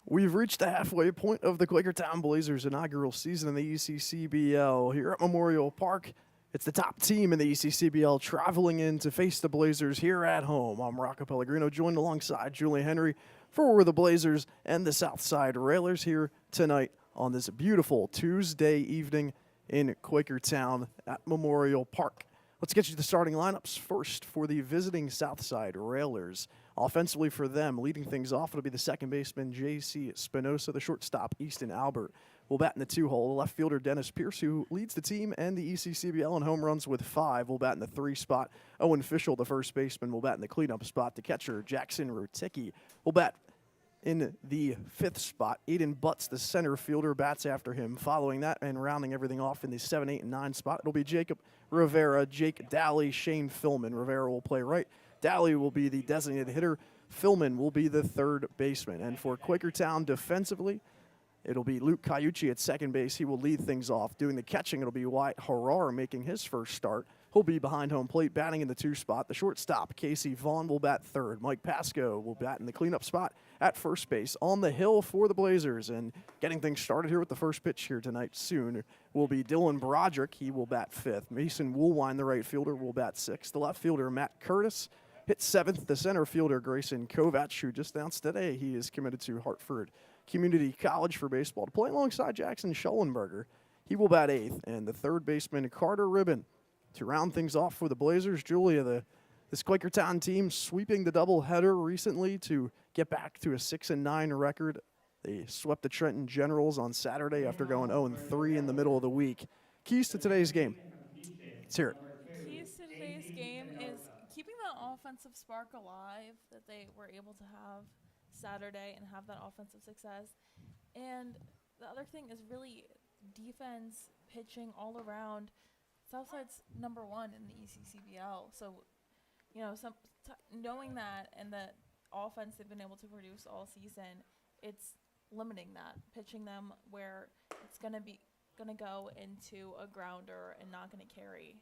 We've reached the halfway point of the Quakertown Blazers' inaugural season in the ECCBL. Here at Memorial Park, it's the top team in the ECCBL traveling in to face the Blazers here at home. I'm Rocco Pellegrino, joined alongside Julie Henry for the Blazers and the Southside Railers here tonight on this beautiful Tuesday evening in Quakertown at Memorial Park. Let's get you the starting lineups first for the visiting Southside Railers. Offensively for them, leading things off, it'll be the second baseman, J.C. Spinoza. The shortstop, Easton Albert, will bat in the 2-hole. The left fielder, Dennis Pierce, who leads the team and the ECCBL in home runs with 5, will bat in the 3 spot. Owen Fischel, the first baseman, will bat in the cleanup spot. The catcher, Jackson Roticki, will bat in the 5th spot. Aiden Butts, the center fielder, bats after him. Following that and rounding everything off in the 7, 8, and 9 spot, it'll be Jacob Rivera, Jake Dally, Shane Philman. Rivera will play right. Dally will be the designated hitter. Philman will be the third baseman. And for Quakertown defensively, it'll be Luke Cayucci at second base. He will lead things off. Doing the catching, it'll be Wyatt Harar making his first start. He'll be behind home plate, batting in the 2 spot. The shortstop, Casey Vaughn, will bat third. Mike Pasco will bat in the cleanup spot at first base. On the hill for the Blazers, and getting things started here with the first pitch here tonight soon will be Dylan Broderick. He will bat 5th. Mason Woolwine, the right fielder, will bat 6th. The left fielder, Matt Curtis, hits 7th. The center fielder, Grayson Kovac, who just announced today he is committed to Hartford Community College for baseball to play alongside Jackson Schollenberger. He will bat 8th. And the third baseman, Carter Ribbon, to round things off for the Blazers. Julia, this Quakertown team sweeping the doubleheader recently to get back to a 6-9 record. They swept the Trenton Generals on Saturday after going 0-3 in the middle of the week. Keys to today's game. Let's hear it. Keys to today's game is keeping that offensive spark alive that they were able to have Saturday and have that offensive success. And the other thing is really defense, pitching all around. Southside's number 1 in the ECCBL. So, knowing that and the offense they've been able to produce all season, it's limiting that, pitching them where it's going to go into a grounder and not going to carry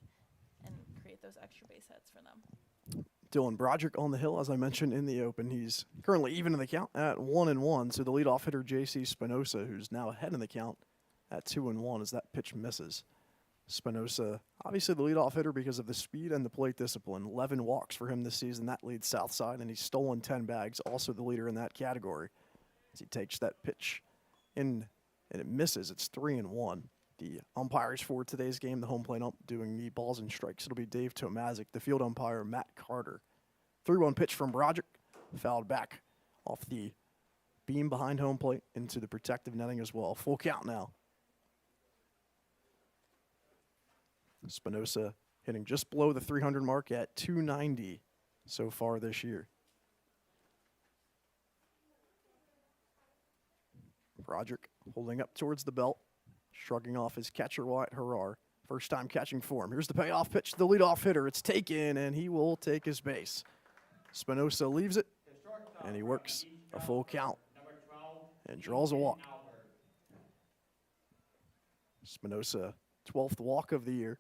and create those extra base hits for them. Dylan Broderick on the hill, as I mentioned in the open. He's currently even in the count at 1-1. So the leadoff hitter, J.C. Spinoza, who's now ahead in the count at 2-1 as that pitch misses. Spinoza, obviously the leadoff hitter because of the speed and the plate discipline. 11 walks for him this season. That leads Southside, and he's stolen 10 bags, also the leader in that category. As he takes that pitch in, and it misses. It's 3-1. The umpires for today's game, the home plate ump doing the balls and strikes, it'll be Dave Tomazic. The field umpire, Matt Carter. 3-1 pitch from Broderick, fouled back off the beam behind home plate into the protective netting as well. Full count now. Spinoza hitting just below the 300 mark at 290 so far this year. Broderick holding up towards the belt, shrugging off his catcher, Wyatt Harar. First time catching for him. Here's the payoff pitch to the leadoff hitter. It's taken, and he will take his base. Spinoza leaves it, and he works a full count and draws a walk. Spinoza, 12th walk of the year.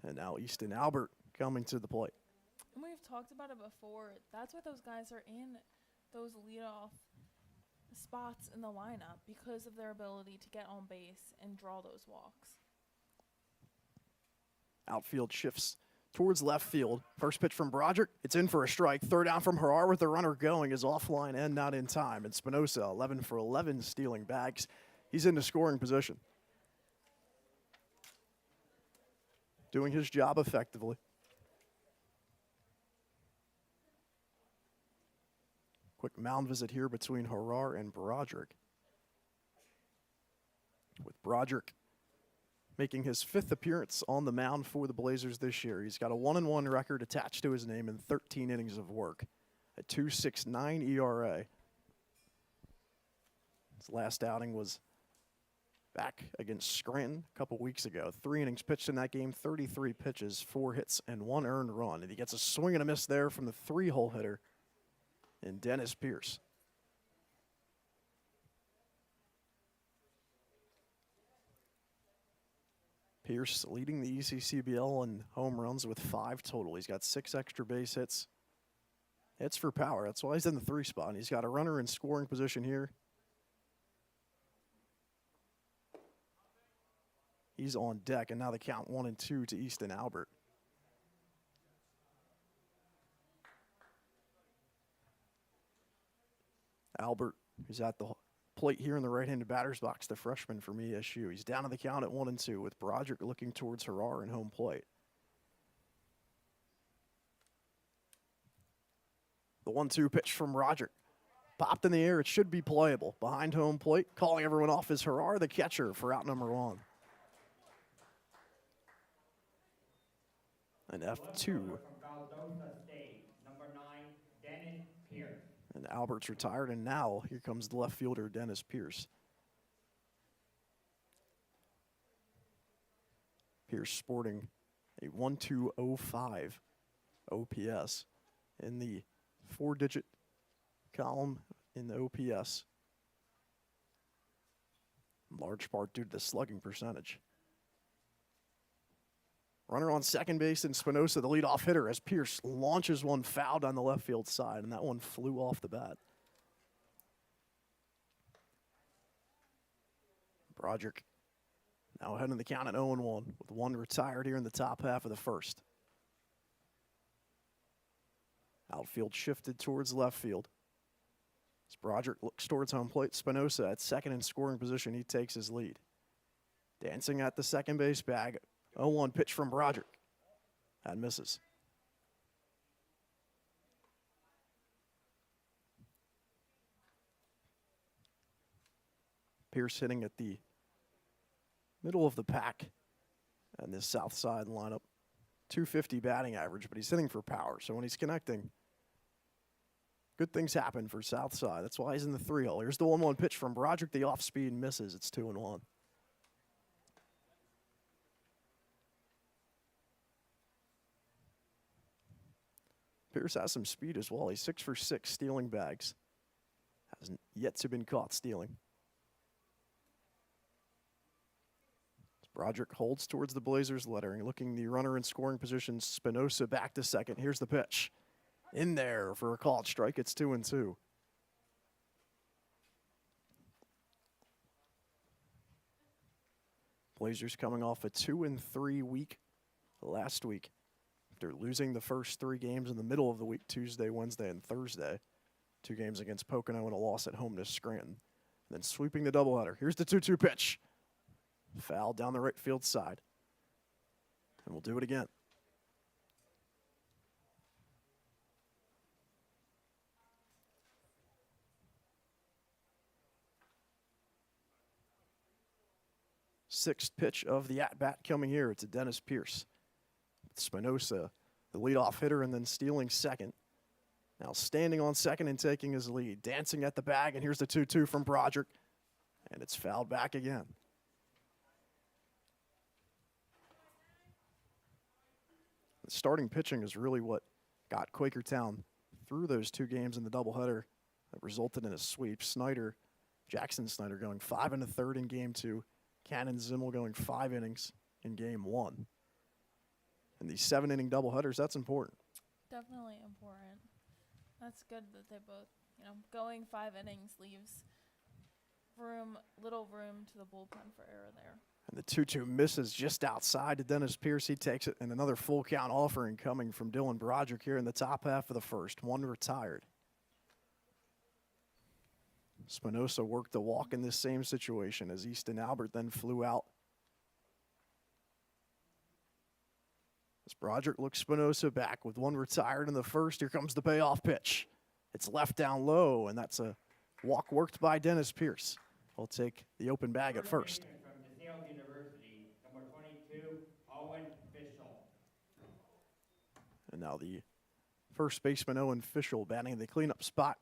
And now Easton Albert coming to the plate. And we've talked about it before. That's why those guys are in those leadoff spots in the lineup, because of their ability to get on base and draw those walks. Outfield shifts towards left field. First pitch from Broderick. It's in for a strike. Third down from Harar with the runner going is offline and not in time. And Spinoza, 11 for 11, stealing bags. He's into scoring position. Doing his job effectively. Quick mound visit here between Harar and Broderick. With Broderick making his 5th appearance on the mound for the Blazers this year. He's got a 1-1 record attached to his name in 13 innings of work. A 2.69 ERA. His last outing was back against Scranton a couple weeks ago. 3 innings pitched in that game, 33 pitches, 4 hits, and 1 earned run. And he gets a swing and a miss there from the 3-hole hitter in Dennis Pierce. Pierce leading the ECCBL in home runs with 5 total. He's got 6 extra base hits. Hits for power. That's why he's in the 3 spot. He's got a runner in scoring position here. He's on deck, and now the count 1-2 to Easton Albert. Albert, who's at the plate here in the right-handed batter's box, the freshman from ESU. He's down to the count at 1-2 with Broderick looking towards Harrar in home plate. The 1-2 pitch from Broderick. Popped in the air. It should be playable. Behind home plate, calling everyone off is Harrar, the catcher, for out number 1. And F2. And Albert's retired, and now here comes the left fielder, Dennis Pierce. Pierce sporting a 1.205 OPS in the 4-digit column in the OPS, in large part due to the slugging percentage. Runner on second base, and Spinoza, the leadoff hitter, as Pierce launches one foul down the left field side, and that one flew off the bat. Broderick now ahead in the count at 0-1, with 1 retired here in the top half of the first. Outfield shifted towards left field. As Broderick looks towards home plate, Spinoza at second in scoring position, he takes his lead. Dancing at the second base bag. 0-1 pitch from Broderick. That misses. Pierce hitting at the middle of the pack and this Southside lineup. 250 batting average, but he's hitting for power. So when he's connecting, good things happen for Southside. That's why he's in the 3-hole. Here's the 1-1 pitch from Broderick. The off speed misses. It's 2-1. Pierce has some speed as well. He's 6 for 6 stealing bags. Hasn't yet to been caught stealing. Broderick holds towards the Blazers lettering, looking the runner in scoring position. Spinoza back to second. Here's the pitch. In there for a called strike. It's 2-2. Blazers coming off a 2-3 week last week, after losing the first 3 games in the middle of the week, Tuesday, Wednesday, and Thursday. 2 games against Pocono and a loss at home to Scranton. And then sweeping the doubleheader. Here's the 2-2 pitch. Foul down the right field side. And we'll do it again. Sixth pitch of the at-bat coming here. It's a Dennis Pierce. Spinoza, the leadoff hitter, and then stealing second. Now standing on second and taking his lead. Dancing at the bag, and here's the 2-2 from Broderick. And it's fouled back again. The starting pitching is really what got Quakertown through those 2 games in the doubleheader that resulted in a sweep. Jackson Snyder going 5 1/3 in game 2. Cannon Zimmel going 5 innings in game 1. And these 7-inning doubleheaders, that's important. Definitely important. That's good that they both, going 5 innings leaves little room to the bullpen for error there. And the 2-2 misses just outside to Dennis Pierce. He takes it, and another full count offering coming from Dylan Broderick here in the top half of the first. 1 retired. Spinoza worked the walk in this same situation as Easton Albert then flew out. As Broderick looks Spinoza back with 1 retired in the first. Here comes the payoff pitch. It's left down low, and that's a walk worked by Dennis Pierce. We'll take the open bag at first. And now the first baseman, Owen Fischel, batting in the cleanup spot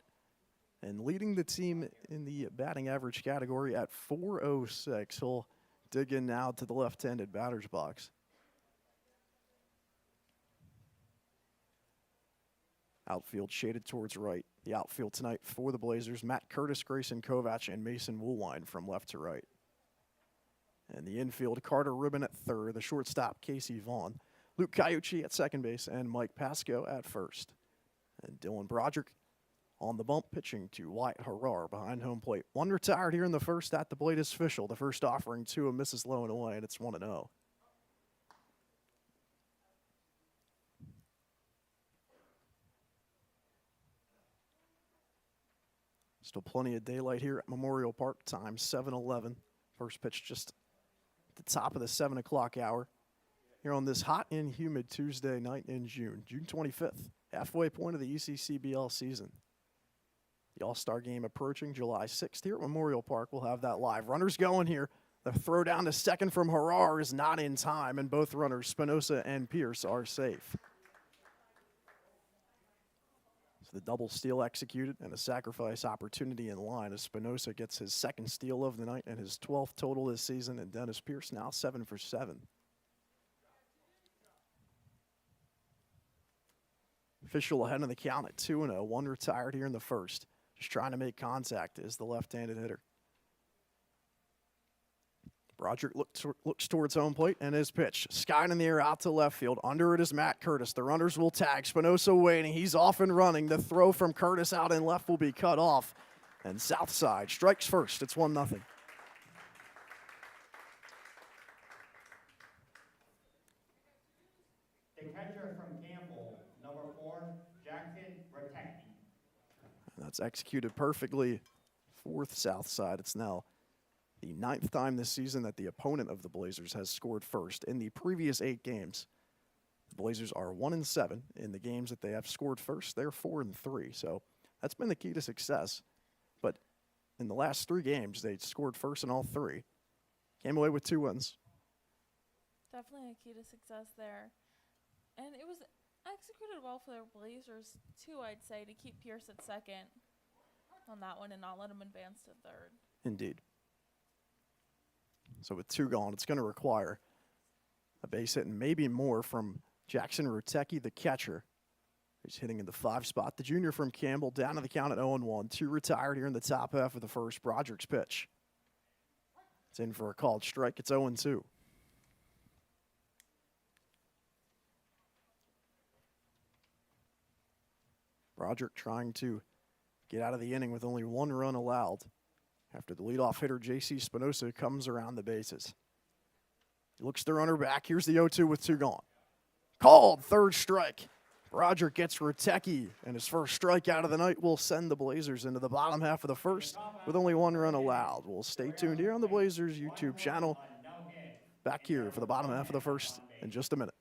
and leading the team in the batting average category at .406. He'll dig in now to the left-handed batter's box. Outfield shaded towards right. The outfield tonight for the Blazers, Matt Curtis, Grayson Kovac, and Mason Woolwine from left to right. And the infield, Carter Ribbon at third, the shortstop, Casey Vaughn, Luke Cayucci at second base, and Mike Pasco at first. And Dylan Broderick on the bump, pitching to Wyatt Harrar behind home plate. One retired here in the first at the plate is official. The first offering, 2 misses low and away, and it's 1-0. Still plenty of daylight here at Memorial Park. Time 7:11. First pitch just at the top of the 7 o'clock hour. Here on this hot and humid Tuesday night in June 25th, halfway point of the ECCBL season. The All-Star Game approaching July 6th here at Memorial Park. We'll have that live. Runners going here. The throw down to second from Harrar is not in time, and both runners, Spinoza and Pierce, are safe. So the double steal executed and a sacrifice opportunity in line as Spinoza gets his second steal of the night and his 12th total this season, and Dennis Pierce now 7 for 7. Official ahead of the count at 2-0. One retired here in the first. Just trying to make contact is the left-handed hitter. Broderick looks towards home plate and his pitch. Skying in the air out to left field. Under it is Matt Curtis. The runners will tag. Spinoza waiting. He's off and running. The throw from Curtis out in left will be cut off. And Southside strikes first. It's 1-0. The catcher from Campbell, number 4, Jackson Rotecki. And that's executed perfectly for Southside. It's now the 9th time this season that the opponent of the Blazers has scored first. In the previous 8 games, the Blazers are 1-7 in the games that they have scored first. They're 4-3, so that's been the key to success. But in the last 3 games, they scored first in all 3. Came away with 2 wins. Definitely a key to success there. And it was executed well for the Blazers, too, I'd say, to keep Pierce at second on that one and not let him advance to third. Indeed. So with 2 gone, it's going to require a base hit and maybe more from Jackson Rotecki, the catcher. He's hitting in the 5 spot. The junior from Campbell down to the count at 0-1. 2 retired here in the top half of the first. Broderick's pitch. It's in for a called strike. It's 0-2. Broderick trying to get out of the inning with only 1 run allowed after the leadoff hitter, J.C. Spinoza, comes around the bases. He looks the runner back. Here's the 0-2 with 2 gone. Called, 3rd strike. Broderick gets Rotecki, and his first strikeout of the night will send the Blazers into the bottom half of the first with only 1 run allowed. We'll stay tuned here on the Blazers YouTube channel. Back here for the bottom half of the first in just a minute.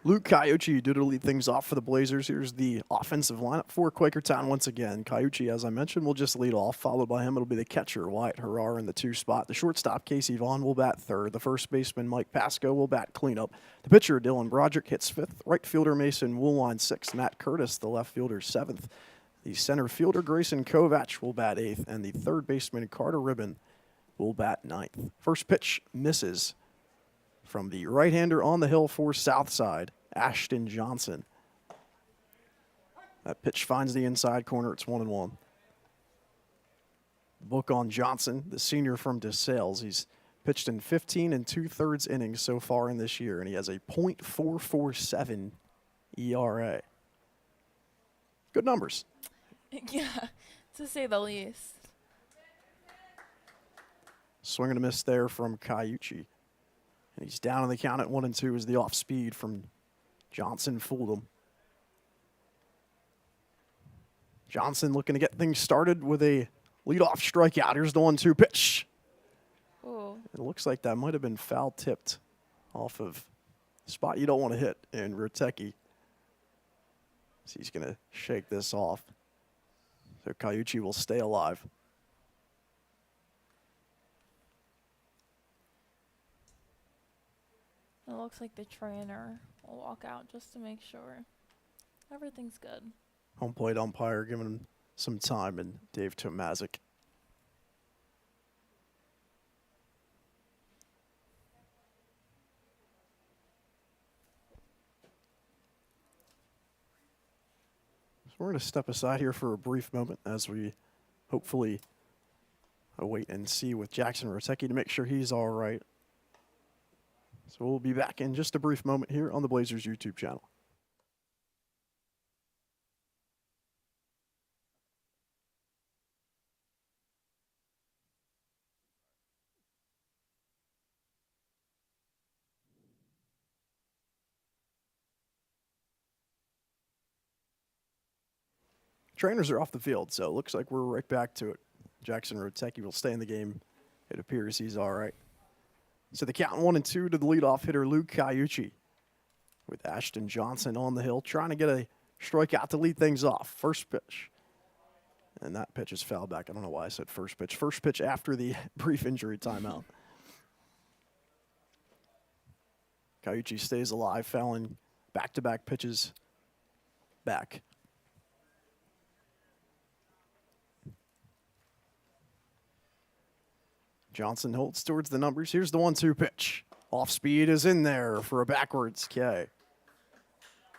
Luke Cayucci did to lead things off for the Blazers. Here's the offensive lineup for Quakertown once again. Cayucci, as I mentioned, will just lead off. Followed by him, it'll be the catcher, Wyatt Harrar, in the 2 spot. The shortstop, Casey Vaughn, will bat third. The first baseman, Mike Pasco, will bat cleanup. The pitcher, Dylan Broderick, hits 5th. Right fielder, Mason Woolwine, 6th. Matt Curtis, the left fielder, 7th. The center fielder, Grayson Kovac, will bat 8th. And the third baseman, Carter Ribbon, will bat 9th. First pitch misses from the right-hander on the hill for Southside, Ashton Johnson. That pitch finds the inside corner. It's 1-1. Book on Johnson, the senior from DeSales. He's pitched in 15 2/3 innings so far in this year, and he has a .447 ERA. Good numbers. Yeah, to say the least. Swing and a miss there from Cayucci. And he's down on the count at 1-2 as the off speed from Johnson fooled him. Johnson looking to get things started with a leadoff strikeout. Here's the 1-2 pitch. Ooh. It looks like that might have been foul tipped off of the spot you don't want to hit in Rotecki. So he's going to shake this off. So Cayucci will stay alive. It looks like the trainer will walk out just to make sure everything's good. Home plate umpire giving him some time, and Dave Tomazic. So we're going to step aside here for a brief moment as we hopefully wait and see with Jackson Rotecki to make sure he's all right. So we'll be back in just a brief moment here on the Blazers YouTube channel. Trainers are off the field, so it looks like we're right back to it. Jackson Rotecki will stay in the game. It appears he's all right. So the count 1-2 to the leadoff hitter, Luke Cayucci, with Ashton Johnson on the hill, trying to get a strikeout to lead things off. First pitch. And that pitch is fouled back. I don't know why I said first pitch. First pitch after the brief injury timeout. Cayucci stays alive, fouling back-to-back pitches back. Johnson holds towards the numbers. Here's the 1-2 pitch. Off speed is in there for a backwards K.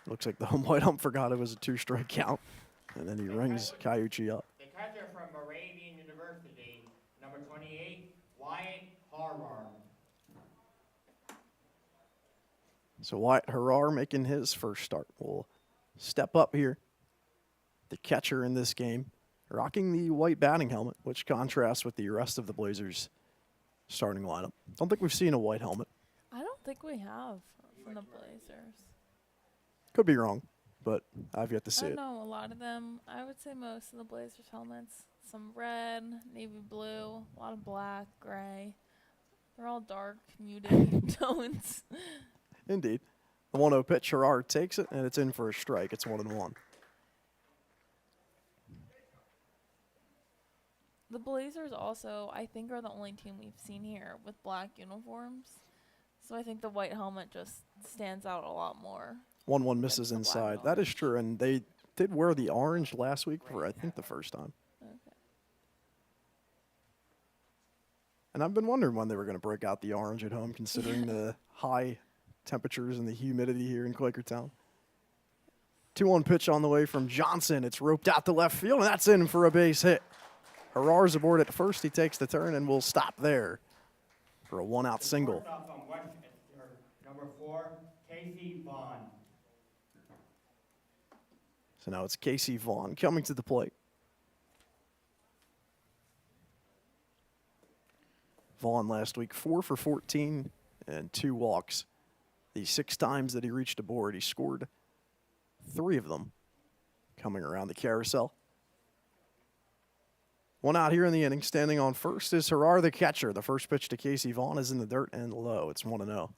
Looks like the home plate ump forgot it was a 2-strike count. And then he rings Cayucci up. The catcher from Moravian University, number 28, Wyatt Harrar. So Wyatt Harrar making his first start. Will step up here. The catcher in this game, rocking the white batting helmet, which contrasts with the rest of the Blazers' starting lineup. Don't think we've seen a white helmet. I don't think we have from the Blazers. Could be wrong, but I've yet to I see don't it. know, a lot of them. I would say most of the Blazers helmets. Some red, navy blue, a lot of black, gray. They're all dark, muted tones. Indeed. The 1-0 pitch, Harrar takes it, and it's in for a strike. It's 1-1. The Blazers also, I think, are the only team we've seen here with black uniforms. So I think the white helmet just stands out a lot more. 1-1 misses the black inside. and That is orange. true, and they did wear the orange last week for, I think, the first time. Okay. And I've been wondering when they were going to break out the orange at home, considering the high temperatures and the humidity here in Quakertown. 2-1 pitch on the way from Johnson. It's roped out to left field, and that's in for a base hit. Harrar's aboard at first. He takes the turn and will stop there for a 1-out single. Shortstop from Westchester, number 4, Casey Vaughn. So now it's Casey Vaughn coming to the plate. Vaughn last week 4 for 14 and 2 walks. The 6 times that he reached a board, he scored 3 of them coming around the carousel. 1 out here in the inning. Standing on first is Harrar, the catcher. The first pitch to Casey Vaughn is in the dirt and low. It's 1-0.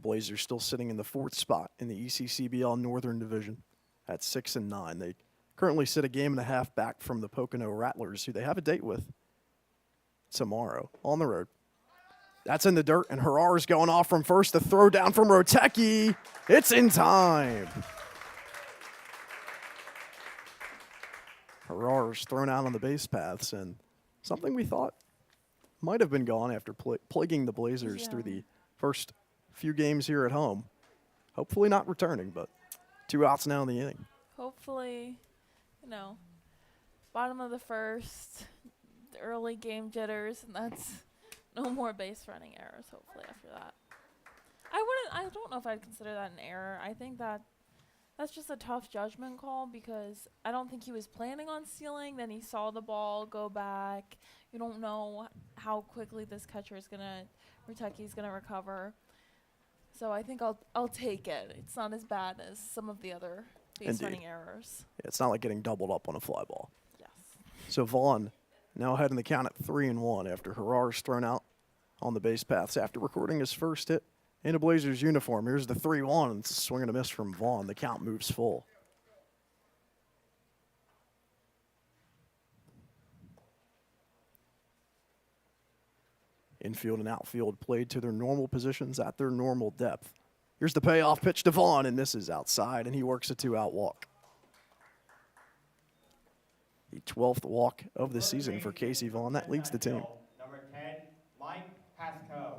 Blazers still sitting in the 4th spot in the ECCBL Northern Division at 6-9. They currently sit a game and a half back from the Pocono Rattlers, who they have a date with tomorrow on the road. That's in the dirt, and Harar's going off from first. The throw down from Rotecki. It's in time. Harar's thrown out on the base paths, and something we thought might have been gone after plaguing the Blazers through the first few games here at home. Hopefully not returning, but 2 outs now in the inning. Hopefully, bottom of the first, the early game jitters, and that's no more base running errors, hopefully, after that. I don't know if I'd consider that an error. I think that's just a tough judgment call because I don't think he was planning on stealing. Then he saw the ball go back. You don't know how quickly this catcher is Ruteki's gonna recover. So I think I'll take it. It's not as bad as some of the other base running errors. Yeah, it's not like getting doubled up on a fly ball. Yes. So Vaughn now ahead in the count at 3-1 after Harar's thrown out on the base paths after recording his first hit in a Blazers uniform. Here's the 3-1. It's a swing and a miss from Vaughn. The count moves full. Infield and outfield played to their normal positions at their normal depth. Here's the payoff pitch to Vaughn, and misses outside, and he works a 2-out walk. The 12th walk of the season for Casey Vaughn. That leads the team. Number 10, Mike Pasco.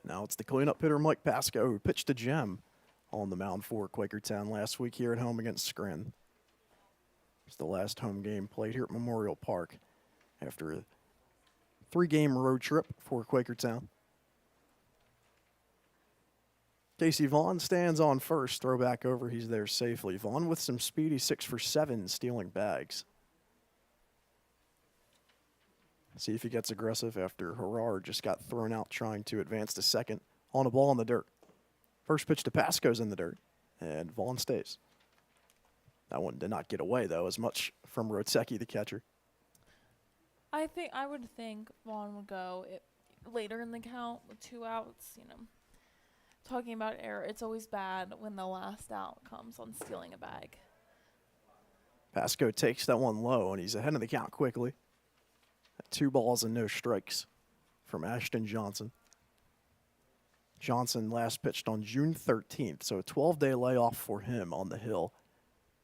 Now it's the cleanup hitter, Mike Pasco, who pitched a gem on the mound for Quakertown last week here at home against Scranton. It's the last home game played here at Memorial Park after a 3-game road trip for Quakertown. Casey Vaughn stands on first. Throw back over. He's there safely. Vaughn with some speed. He's 6 for 7 stealing bags. See if he gets aggressive after Harar just got thrown out trying to advance to second on a ball in the dirt. First pitch to Pasco's in the dirt, and Vaughn stays. That one did not get away, though, as much from Rotecki, the catcher. I would think Vaughn would go later in the count with 2 outs. Talking about error, it's always bad when the last out comes on stealing a bag. Pasco takes that one low, and he's ahead of the count quickly. 2 balls and no strikes from Ashton Johnson. Johnson last pitched on June 13th, so a 12-day layoff for him on the hill.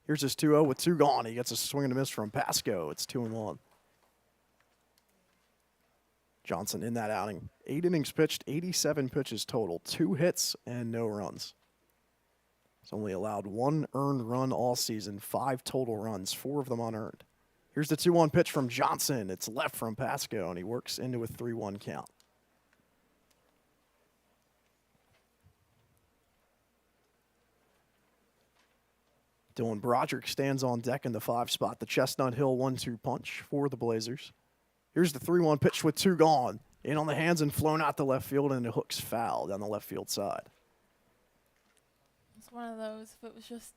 Here's his 2-0 with 2 gone. He gets a swing and a miss from Pasco. It's 2-1. Johnson in that outing, 8 innings pitched, 87 pitches total, 2 hits and no runs. He's only allowed 1 earned run all season, 5 total runs, 4 of them unearned. Here's the 2-1 pitch from Johnson. It's left from Pasco, and he works into a 3-1 count. Dylan Broderick stands on deck in the 5 spot. The Chestnut Hill 1-2 punch for the Blazers. Here's the 3-1 pitch with 2 gone. In on the hands and flown out to left field, and it hooks foul down the left field side. It's one of those, if it was just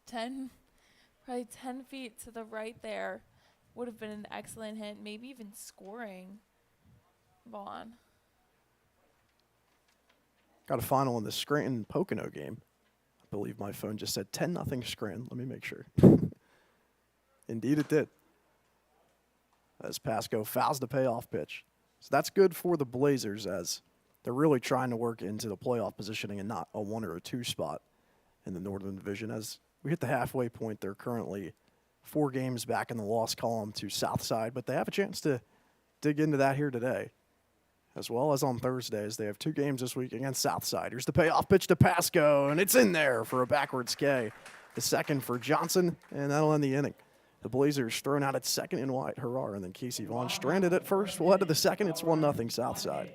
probably 10 feet to the right there, would have been an excellent hit, maybe even scoring Vaughn. Got a final in the Scranton-Pocono game. I believe my phone just said 10-0 Scranton. Let me make sure. Indeed it did. As Pasco fouls the payoff pitch. So that's good for the Blazers as they're really trying to work into the playoff positioning and not a 1 or a 2 spot in the Northern Division. As we hit the halfway point, they're currently 4 games back in the loss column to Southside, but they have a chance to dig into that here today, as well as on Thursdays. They have 2 games this week against Southside. Here's the payoff pitch to Pasco, and it's in there for a backwards K. The second for Johnson, and that'll end the inning. The Blazers thrown out at second in Wyatt Harar, and then Casey Vaughn stranded at first. We'll head to the second. It's 1-0 Southside.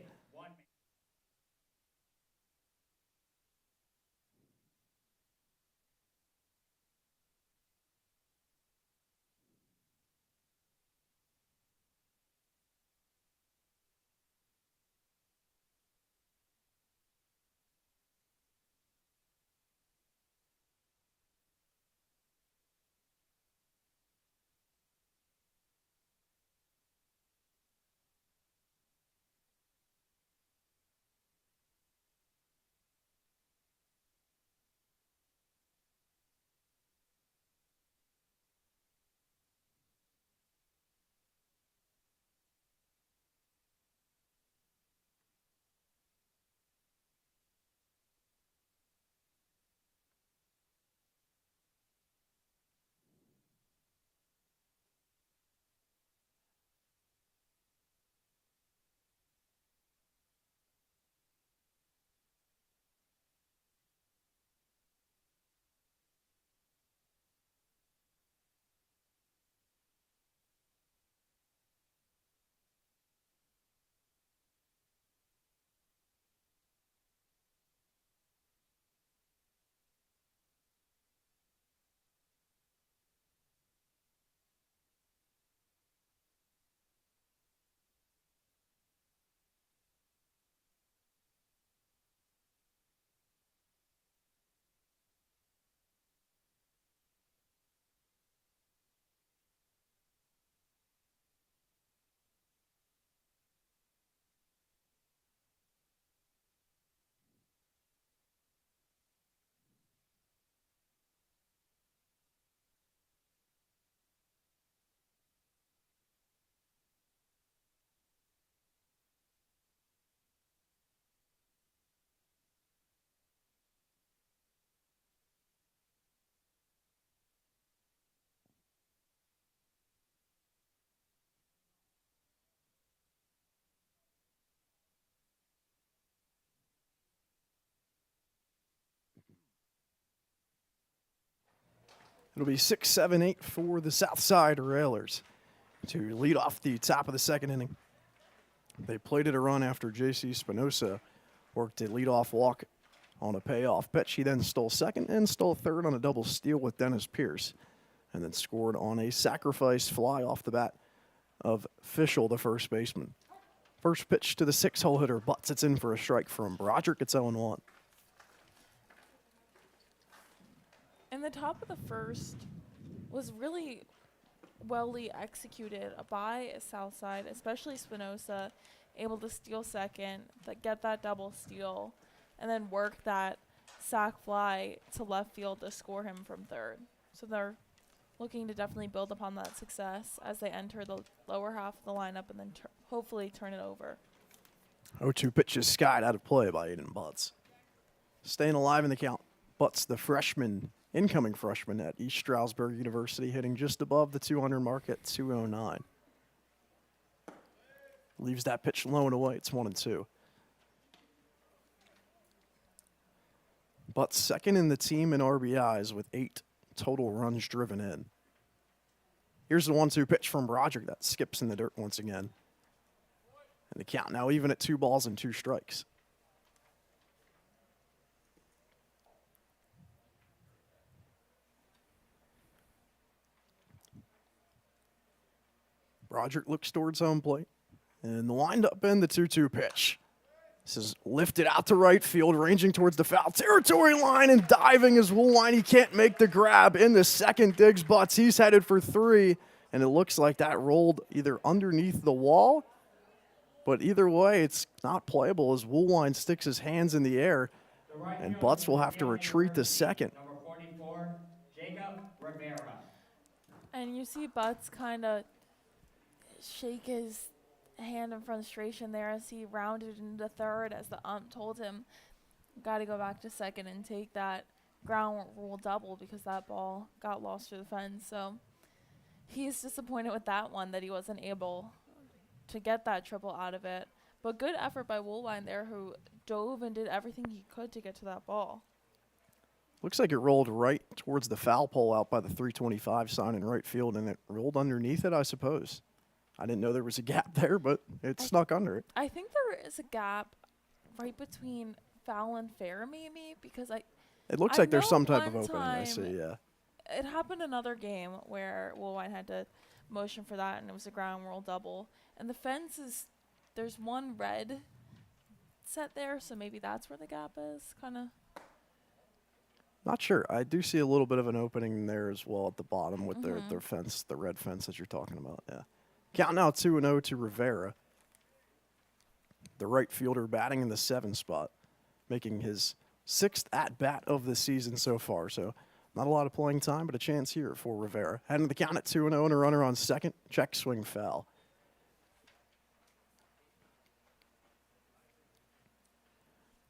It'll be 6-7-8 for the Southside Railers to lead off the top of the second inning. They played it a run after J.C. Spinoza worked a leadoff walk on a payoff pitch. He then stole second and stole third on a double steal with Dennis Pierce, and then scored on a sacrifice fly off the bat of Fischel, the first baseman. First pitch to the 6-hole hitter, butts it's in for a strike from Broderick. It's 0-1. And the top of the first was really wellly executed by Southside, especially Spinoza, able to steal second, get that double steal, and then work that sac fly to left field to score him from third. So they're looking to definitely build upon that success as they enter the lower half of the lineup and then hopefully turn it over. 0-2 pitch is skied out of play by Aiden Butts. Staying alive in the count, Butts, the incoming freshman at East Stroudsburg University, hitting just above the 200 mark at 209. Leaves that pitch low and away. It's 1-2. Butts second in the team in RBIs with 8 total runs driven in. Here's the 1-2 pitch from Broderick that skips in the dirt once again. And the count now even at 2 balls and 2 strikes. Broderick looks towards home plate. And the windup and the 2-2 pitch. This is lifted out to right field, ranging towards the foul territory line and diving as Woolwine. He can't make the grab in the second. Digs Butts. He's headed for 3, and it looks like that rolled either underneath the wall, but either way, it's not playable as Woolwine sticks his hands in the air, and Butts will have to retreat to second. Number 44, Jacob Rivera. And you see Butts kind of shake his hand in frustration there as he rounded into third as the ump told him, got to go back to second and take that ground rule double because that ball got lost through the fence. So he's disappointed with that one, that he wasn't able to get that triple out of it. But good effort by Woolwine there, who dove and did everything he could to get to that ball. Looks like it rolled right towards the foul pole out by the 325 sign in right field, and it rolled underneath it, I suppose. I didn't know there was a gap there, but it snuck under it. I think there is a gap right between foul and fair, maybe, because it looks like there's some type of opening. I see, yeah. It happened another game where Woolwine had to motion for that, and it was a ground rule double. And the fence is, there's one red set there, so maybe that's where the gap is, kind of. Not sure. I do see a little bit of an opening there as well at the bottom with their fence, the red fence that you're talking about, yeah. Count now 2-0 to Rivera. The right fielder batting in the 7 spot, making his 6th at-bat of the season so far. So not a lot of playing time, but a chance here for Rivera. Heading to the count at 2-0 and a runner on second. Check swing foul.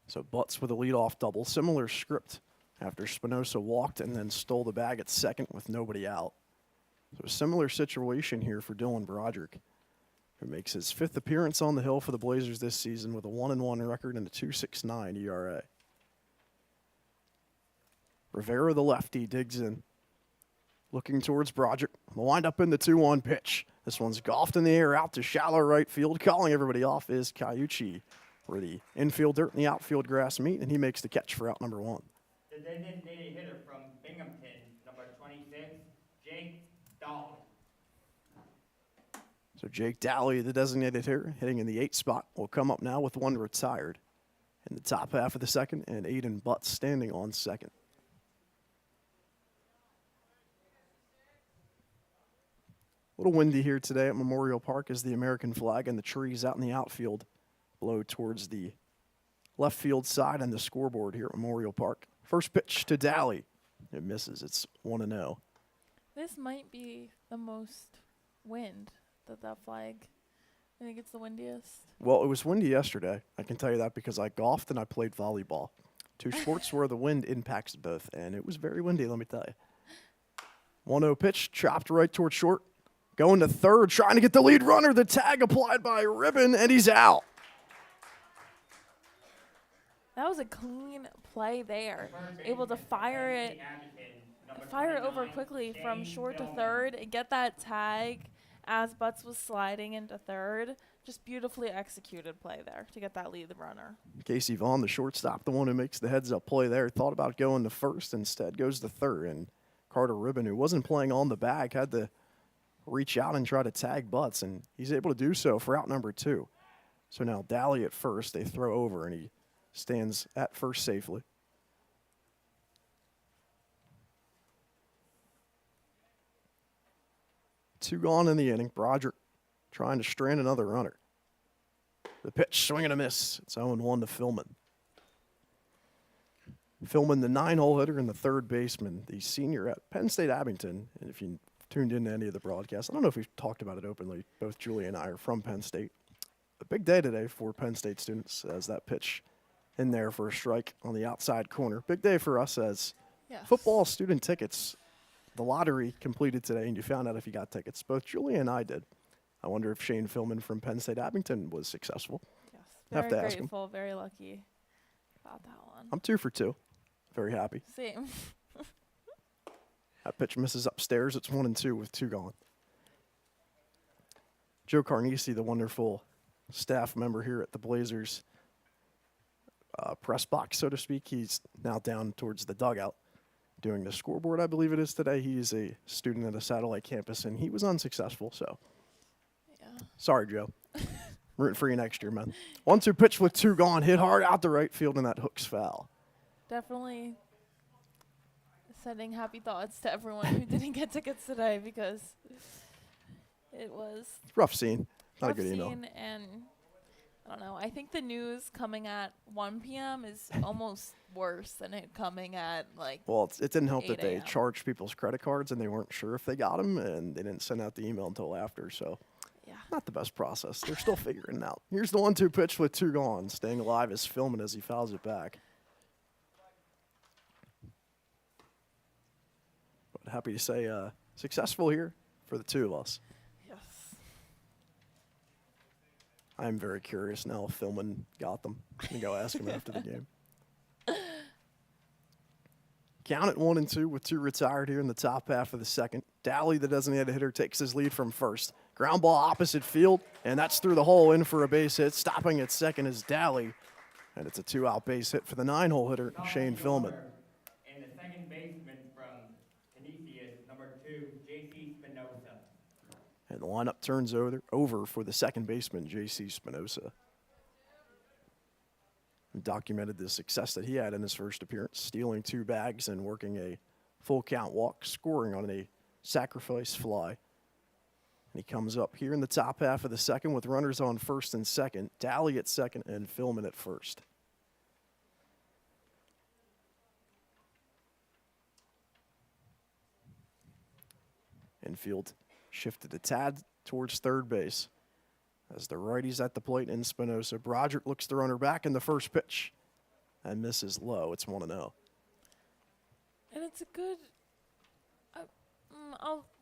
So Butts with a leadoff double. Similar script after Spinoza walked and then stole the bag at second with nobody out. So a similar situation here for Dylan Broderick, who makes his 5th appearance on the hill for the Blazers this season with a 1-1 record and a 2.69 ERA. Rivera, the lefty, digs in, looking towards Broderick. The windup in the 2-1 pitch. This one's golfed in the air out to shallow right field. Calling everybody off is Cayucci, where the infield dirt and the outfield grass meet, and he makes the catch for out number 1. The designated hitter from Binghamton, number 26, Jake Dahl. So Jake Dally, the designated hitter, hitting in the 8th spot, will come up now with 1 retired in the top half of the second, and Aiden Butts standing on second. A little windy here today at Memorial Park as the American flag and the trees out in the outfield blow towards the left field side and the scoreboard here at Memorial Park. First pitch to Dally. It misses. It's 1-0. This might be the most wind that flag. I think it's the windiest. Well, it was windy yesterday. I can tell you that because I golfed and I played volleyball. 2 sports where the wind impacts both, and it was very windy, let me tell you. 1-0 pitch, chopped right towards short. Going to third, trying to get the lead runner. The tag applied by Ribbon, and he's out. That was a clean play there. Able to fire it number fire it over 29, quickly from Shane short to Philman. third and get that tag as Butts was sliding into third. Just beautifully executed play there to get that lead runner. Casey Vaughn, the shortstop, the one who makes the heads-up play there, thought about going to first, instead goes to third. And Carter Ribbon, who wasn't playing on the bag, had to reach out and try to tag Butts, and he's able to do so for out number 2. So now Daly at first, they throw over, and he stands at first safely. Two gone in the inning. Broderick trying to strand another runner. The pitch, swing and a miss. It's 0-1 to Philman. Philman, the 9-hole hitter and the third baseman, the senior at Penn State Abington. And if you tuned into any of the broadcasts, I don't know if we've talked about it openly. Both Julie and I are from Penn State. A big day today for Penn State students as that pitch in there for a strike on the outside corner. Big day for us as Yes. football student tickets. The lottery completed today, and you found out if you got tickets. Both Julie and I did. I wonder if Shane Philman from Penn State Abington was successful. Yes. Have Very to ask him. grateful, very lucky about that one. I'm 2 for 2. Very happy. Same. That pitch misses upstairs. It's 1-2 with 2 gone. Joe Carnesi, the wonderful staff member here at the Blazers press box, so to speak. He's now down towards the dugout doing the scoreboard, I believe it is today. He's a student at a satellite campus, and he was unsuccessful. So, Yeah. sorry, Joe. Rooting for you next year, man. 1-2 pitch with 2 gone. Hit hard out to right field, and that hook's foul. Definitely sending happy thoughts to everyone who didn't get tickets today because it was Rough scene. Not a rough good email. scene, and I don't know. I think the news coming at 1 p.m. is almost worse than it coming at Well, it didn't help 8 that they a.m. charged people's credit cards and they weren't sure if they got them, and they didn't send out the email until after. So, yeah. not the best process. They're still figuring it out. Here's the 1-2 pitch with 2 gone. Staying alive is Philman as he fouls it back. But happy to say successful here for the 2 of us. Yes. I'm very curious now if Philman got them. I'm going to go ask him after the game. Count it 1-2 with 2 retired here in the top half of the second. Daly, the designated hitter, takes his lead from first. Ground ball opposite field, and that's through the hole in for a base hit. Stopping at second is Daly, and it's a 2-out base hit for the 9-hole hitter, Shane Philman. And the second baseman from Canisius, number 2, J.C. Spinoza. And the lineup turns over for the second baseman, J.C. Spinoza. He documented the success that he had in his first appearance, stealing 2 bags and working a full count walk, scoring on a sacrifice fly. And he comes up here in the top half of the second with runners on first and second, Daly at second and Philman at first. Infield shifted a tad towards third base as the righty's at the plate in Spinoza. Broderick looks the runner back in the first pitch and misses low. It's 1-0. And it's a good,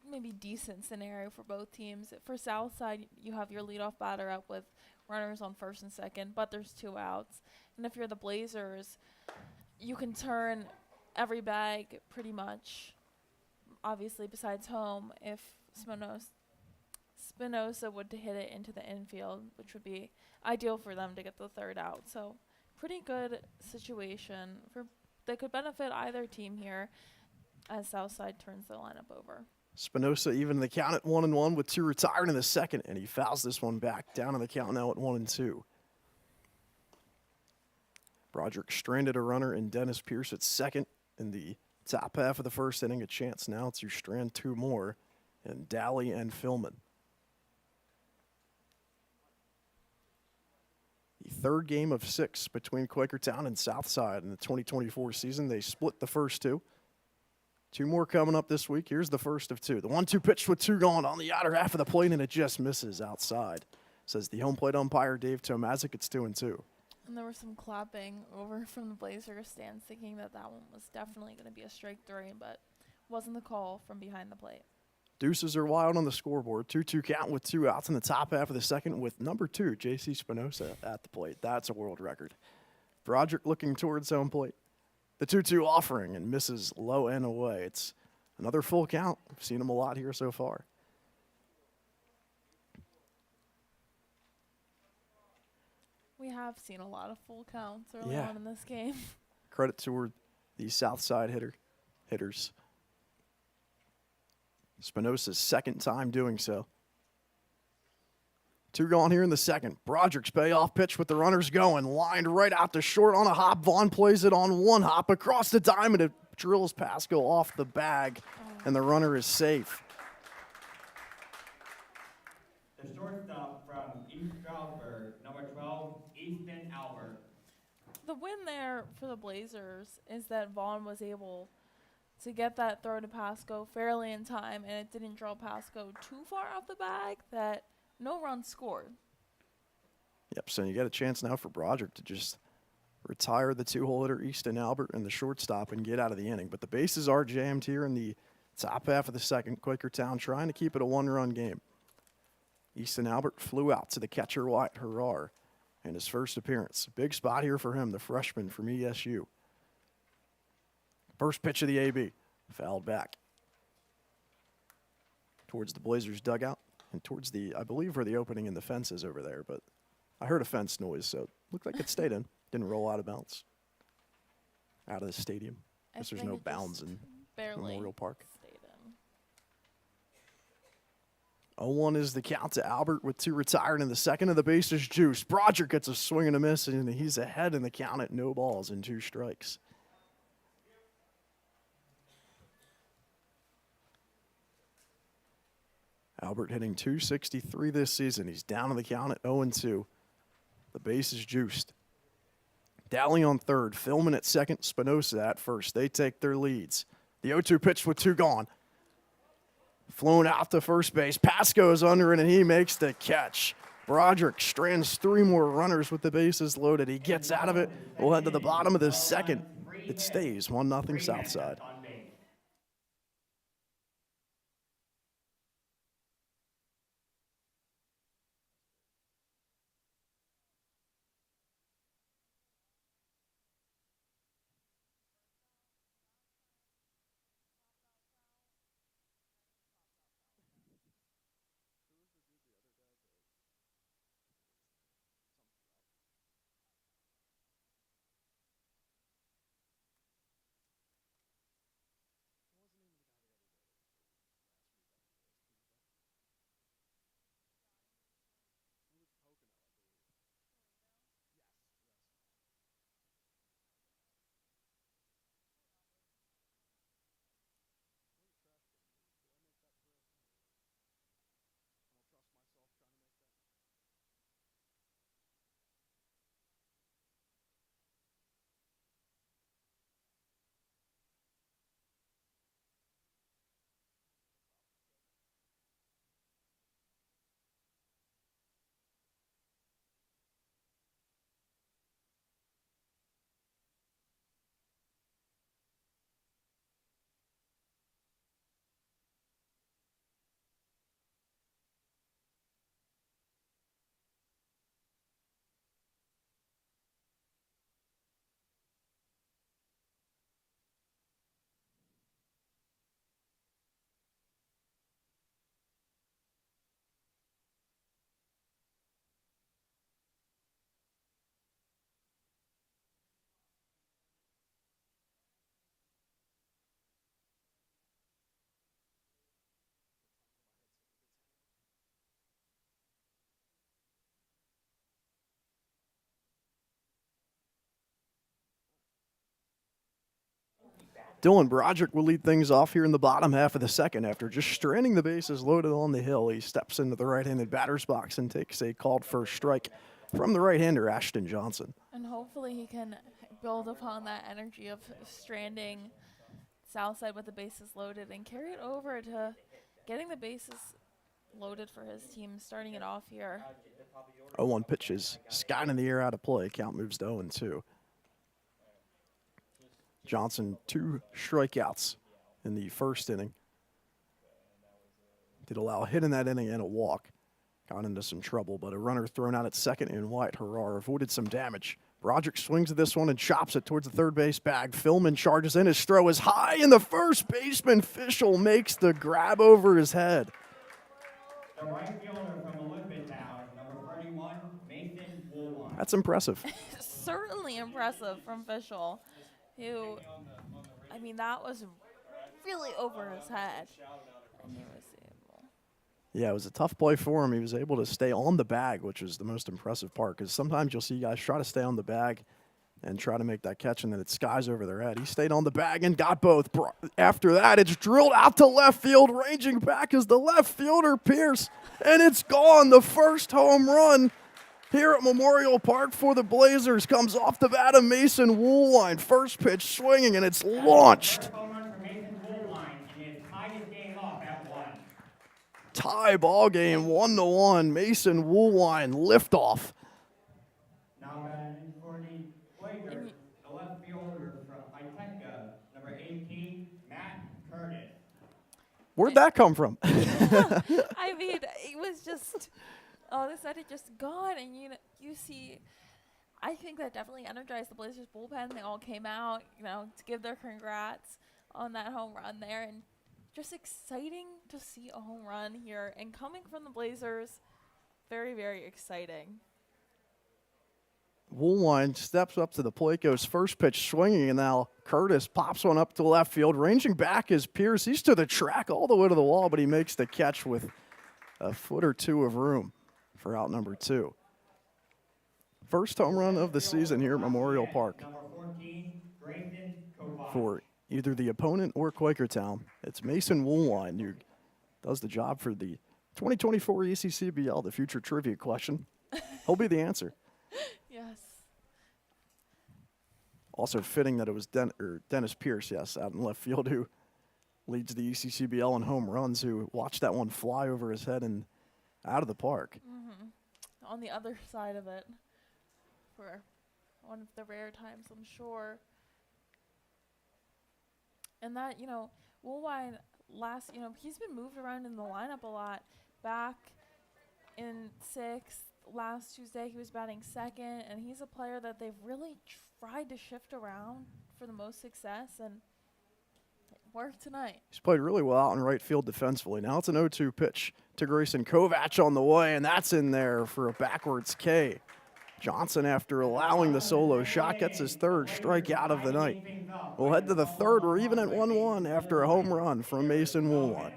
maybe decent scenario for both teams. For Southside, you have your leadoff batter up with runners on first and second, but there's 2 outs. And if you're the Blazers, you can turn every bag pretty much, obviously besides home, if Spinoza would to hit it into the infield, which would be ideal for them to get the 3rd out. So pretty good situation that could benefit either team here as Southside turns the lineup over. Spinoza even the count at 1-1 with 2 retired in the second, and he fouls this one back. Down in the count now at 1-2. Broderick stranded a runner and Dennis Pierce at second in the top half of the first inning. A chance now to strand 2 more, and Daly and Philman. The 3rd game of 6 between Quakertown and Southside in the 2024 season. They split the first 2. 2 more coming up this week. Here's the first of 2. The 1-2 pitch with 2 gone on the outer half of the plate, and it just misses outside. Says the home plate umpire, Dave Tomazik. It's 2-2. And there was some clapping over from the Blazers stands, thinking that one was definitely going to be a strike 3, but wasn't the call from behind the plate. Deuces are wild on the scoreboard. 2-2 count with 2 outs in the top half of the second with number 2, J.C. Spinoza, at the plate. That's a world record. Broderick looking towards home plate. The 2-2 offering and misses low and away. It's Another full count. We've seen him a lot here so far. We have seen a lot of full counts early Yeah. on in this game. Credit toward the Southside hitters. Spinoza's second time doing so. 2 gone here in the second. Broderick's payoff pitch with the runners going. Lined right out to short on a hop. Vaughn plays it on 1 hop across the diamond. It drills Pasco off the bag, and the runner is safe. The shortstop from East Stroudsburg, number 12, Easton Albert. The win there for the Blazers is that Vaughn was able to get that throw to Pasco fairly in time, and it didn't draw Pasco too far off the bag that no runs scored. Yep, so you get a chance now for Broderick to just retire the 2-hole hitter Easton Albert and the shortstop and get out of the inning. But the bases are jammed here in the top half of the second. Quakertown trying to keep it a 1-run game. Easton Albert flew out to the catcher White Herrar in his first appearance. Big spot here for him, the freshman from ESU. First pitch of the AB, fouled back towards the Blazers dugout and towards the, I believe, where the opening in the fence is over there, but I heard a fence noise, so it looked like it stayed in. Didn't roll out of bounds. Out of the stadium. I Guess there's think no it bounds just in barely Memorial Park. stayed in. 0-1 is the count to Albert with 2 retired in the second of the bases juice. Broderick gets a swing and a miss, and he's ahead in the count at no balls and 2 strikes. Albert hitting .263 this season. He's down in the count at 0-2. The base is juiced. Dally on third, Philman at second, Spinoza at first. They take their leads. The 0-2 pitch with 2 gone. Flown out to first base. Pasco is under it, and he makes the catch. Broderick strands 3 more runners with the bases loaded. He gets out of it. We'll head to the bottom of the second. It stays 1-0 Southside. Dylan Broderick will lead things off here in the bottom half of the second after just stranding the bases loaded on the hill. He steps into the right-handed batter's box and takes a called first strike from the right-hander, Ashton Johnson. And hopefully he can build upon that energy of stranding Southside with the bases loaded and carry it over to getting the bases loaded for his team, starting it off here. 0-1 pitches, skied in the air out of play. Count moves to 0-2. Johnson, 2 strikeouts in the first inning. Did allow a hit in that inning and a walk. Got into some trouble, but a runner thrown out at second in White Herrar avoided some damage. Roderick swings at this one and chops it towards the third base bag. Philman charges in. His throw is high, and the first baseman, Fischel, makes the grab over his head. The right fielder from Quakertown, number 31, Mason Woolwine. That's impressive. Certainly impressive from Fischel, who, I mean, that was really over his head. And he was able. Yeah, it was a tough play for him. He was able to stay on the bag, which was the most impressive part, because sometimes you'll see guys try to stay on the bag and try to make that catch, and then it skies over their head. He stayed on the bag and got both. After that, it's drilled out to left field. Ranging back is the left fielder, Pierce, and it's gone. The first home run here at Memorial Park for the Blazers comes off the bat of Mason Woolwine. First pitch swinging, and it's launched. First home run for Mason Woolwine, and it tied his game up at 1. Tie ball game, 1-1. Mason Woolwine liftoff. Now batting for the Quakers, the left fielder from Ithaca, number 18, Matt Curtis. Where'd that come from? I mean, it was just all of a sudden just gone, and you see, I think that definitely energized the Blazers bullpen. They all came out, to give their congrats on that home run there, and just exciting to see a home run here, and coming from the Blazers, very, very exciting. Woolwine steps up to the plate, goes first pitch swinging, and now Curtis pops one up to left field. Ranging back is Pierce. He's to the track all the way to the wall, but he makes the catch with a foot or two of room for out number 2. First home run of the season here at Memorial Park Number 14, Grayson Kovac. for either the opponent or Quakertown. It's Mason Woolwine who does the job for the 2024 ECCBL, the future trivia question. He'll be the answer. Yes. Also fitting that it was Dennis Pierce, yes, out in left field, who leads the ECCBL in home runs, who watched that one fly over his head and out of the park. On the other side of it, for one of the rare times, I'm sure. And that, Woolwine he's been moved around in the lineup a lot. Back in 6th, last Tuesday he was batting 2nd, and he's a player that they've really tried to shift around for the most success, and it worked tonight. He's played really well out in right field defensively. Now it's an 0-2 pitch to Grayson Kovac on the way, and that's in there for a backwards K. Johnson, after allowing the solo shot, gets his 3rd strikeout of the night. We'll head to the 3rd. We're even at 1-1 after a home run from Mason Woolwine.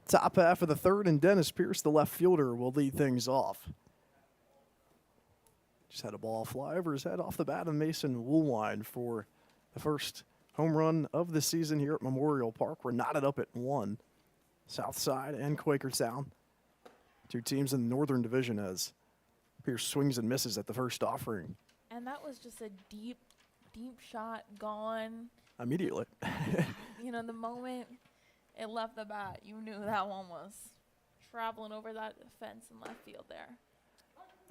Top half of the 3rd, and Dennis Pierce, the left fielder, will lead things off. Just had a ball fly over his head off the bat of Mason Woolwine for the first home run of the season here at Memorial Park. We're knotted up at 1. Southside and Quakertown, 2 teams in the Northern Division, as Pierce swings and misses at the first offering. And that was just a deep, deep shot gone. Immediately. You know, the moment it left the bat, you knew that one was traveling over that fence in left field there.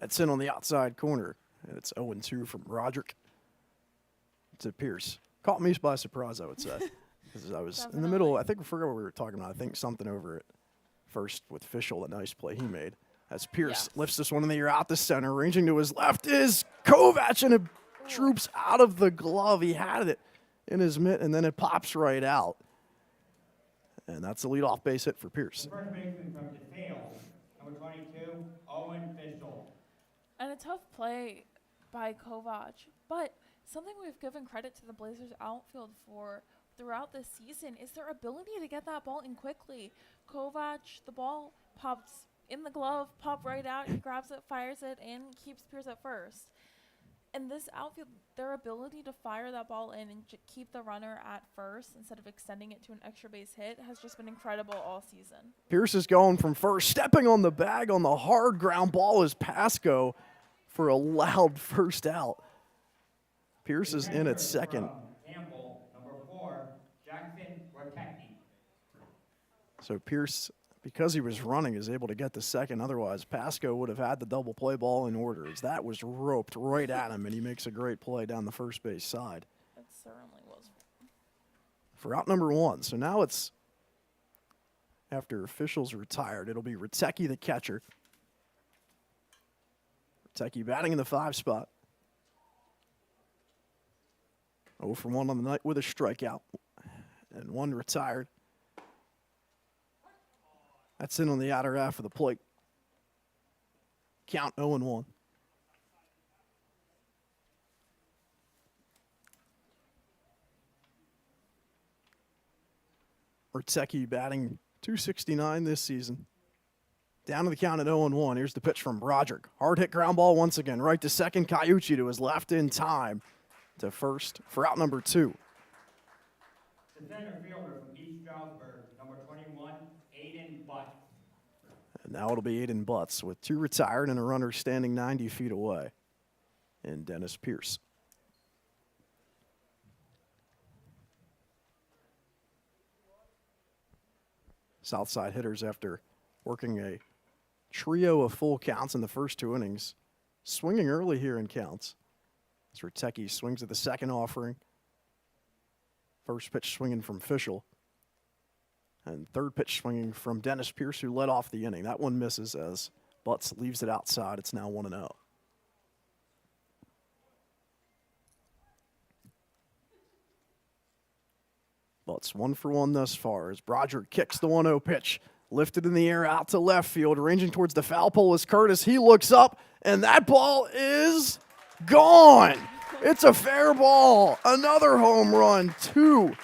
That's in on the outside corner. And it's 0-2 from Roderick to Pierce. Caught me by surprise, I would say. Because I was in the middle. I think I forgot what we were talking about. I think something over at first with Fischel, a nice play he made. As Pierce lifts this one in the air out the center. Ranging to his left is Kovac, and it droops out of the glove. He had it in his mitt, and then it pops right out. And that's a leadoff base hit for Pierce. The first baseman from DeSales, number 22, Owen Fischel. And a tough play by Kovac. But something we've given credit to the Blazers outfield for throughout this season is their ability to get that ball in quickly. Kovac, the ball pops in the glove, pop right out, he grabs it, fires it, and keeps Pierce at first. And this outfield, their ability to fire that ball in and keep the runner at first instead of extending it to an extra base hit has just been incredible all season. Pierce is going from first, stepping on the bag on the hard ground ball is Pasco for a loud first out. Pierce is in at second. Campbell, number 4, Jackson Rotecki. So Pierce, because he was running, is able to get the second. Otherwise, Pasco would have had the double play ball in order, as that was roped right at him, and he makes a great play down the first base side. It certainly was. For out number 1. So now it's, after officials retired, it'll be Rotecki, the catcher. Rotecki batting in the 5 spot. 0 for 1 on the night with a strikeout, and 1 retired. That's in on the outer half of the plate. Count 0-1. Rotecki batting .269 this season. Down to the count at 0-1. Here's the pitch from Broderick. Hard hit ground ball once again. Right to second. Cayucci to his left in time. To first for out number 2. The center fielder from East Stroudsburg, number 21, Aiden Butts. And now it'll be Aiden Butts with 2 retired and a runner standing 90 feet away in Dennis Pierce. Southside hitters, after working a trio of full counts in the first 2 innings, swinging early here in counts. As Rotecki swings at the second offering. First pitch swinging from Fischel. And third pitch swinging from Dennis Pierce, who led off the inning. That one misses as Butts leaves it outside. It's now 1-0. Butts 1 for 1 thus far as Broderick kicks the 1-0 pitch. Lifted in the air out to left field. Ranging towards the foul pole is Curtis. He looks up, and that ball is gone. It's a fair ball. Another home run. 2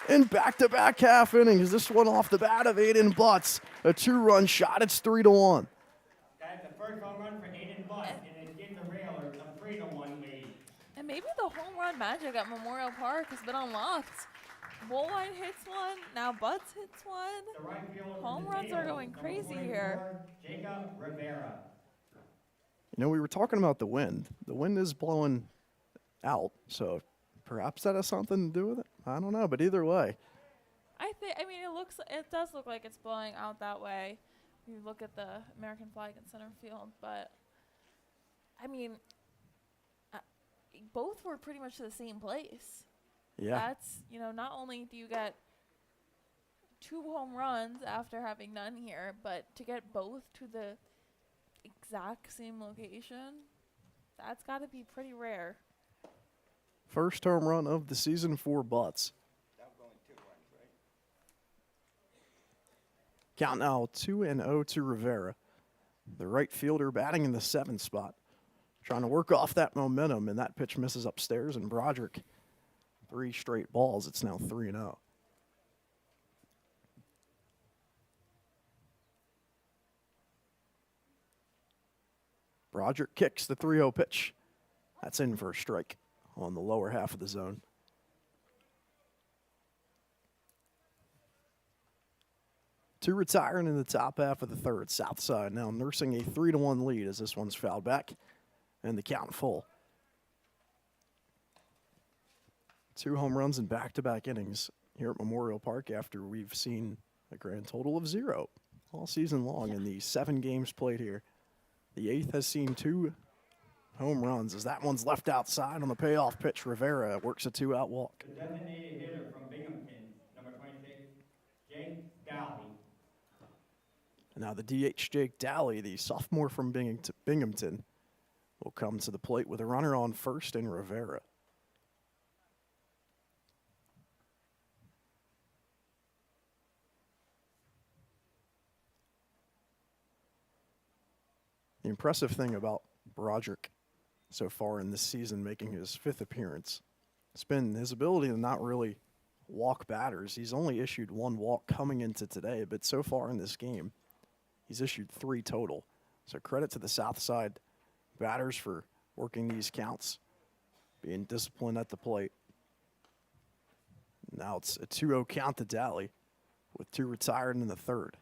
in back-to-back half innings. This one off the bat of Aiden Butts. A 2-run shot. It's 3-1. That's the first home run for Aiden Butts, and it gives the Railers a 3-1 lead. And maybe the home run magic at Memorial Park has been unlocked. Bullline hits one. Now Butts hits one. The right fielder Home from runs are DeSales, going number crazy 24, here. Jacob Rivera. You know, we were talking about the wind. The wind is blowing out, so perhaps that has something to do with it. I don't know, but either way. I mean, it does look like it's blowing out that way. You look at the American flag in center field, but I mean, both were pretty much to the same place. Yeah. That's, not only do you get 2 home runs after having none here, but to get both to the exact same location, that's got to be pretty rare. First home run of the season for Butts. Count now 2-0 to Rivera. The right fielder batting in the 7th spot. Trying to work off that momentum, and that pitch misses upstairs, and Broderick, 3 straight balls. It's now 3-0. Broderick kicks the 3-0 pitch. That's in for a strike on the lower half of the zone. Two retiring in the top half of the third. Southside now nursing a 3-1 lead as this one's fouled back, and the count full. 2 home runs in back-to-back innings here at Memorial Park after we've seen a grand total of 0 all season long in the 7 games played here. The 8th has seen 2 home runs as that one's left outside on the payoff pitch. Rivera works a 2-out walk. The designated hitter from Binghamton, number 26, Jake Dally. And now the DH Jake Dally, the sophomore from Binghamton, will come to the plate with a runner on first and Rivera. The impressive thing about Broderick so far in this season, making his 5th appearance, has been his ability to not really walk batters. He's only issued 1 walk coming into today, but so far in this game, he's issued 3 total. So credit to the Southside batters for working these counts, being disciplined at the plate. Now it's a 2-0 count to Dally with 2 retired in the third.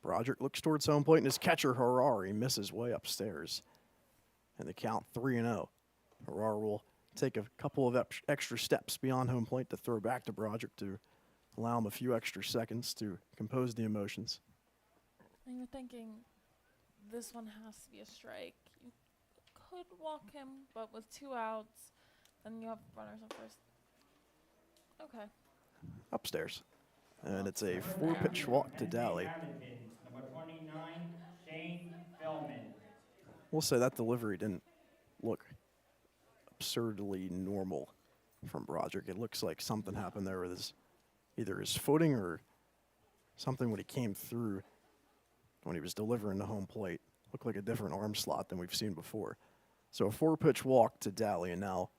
Broderick looks towards home plate, and his catcher, Harari, misses way upstairs. And the count 3-0. Harari will take a couple of extra steps beyond home plate to throw back to Broderick to allow him a few extra seconds to compose the emotions. And you're thinking, this one has to be a strike. You could walk him, but with 2 outs, then you have runners on first. Okay. Upstairs. And it's a 4-pitch walk to Dally. Number 29, Shane Philman. We'll say that delivery didn't look absurdly normal from Broderick. It looks like something happened there with either his footing or something when he came through when he was delivering to home plate. Looked like a different arm slot than we've seen before. So a 4-pitch walk to Dally, and now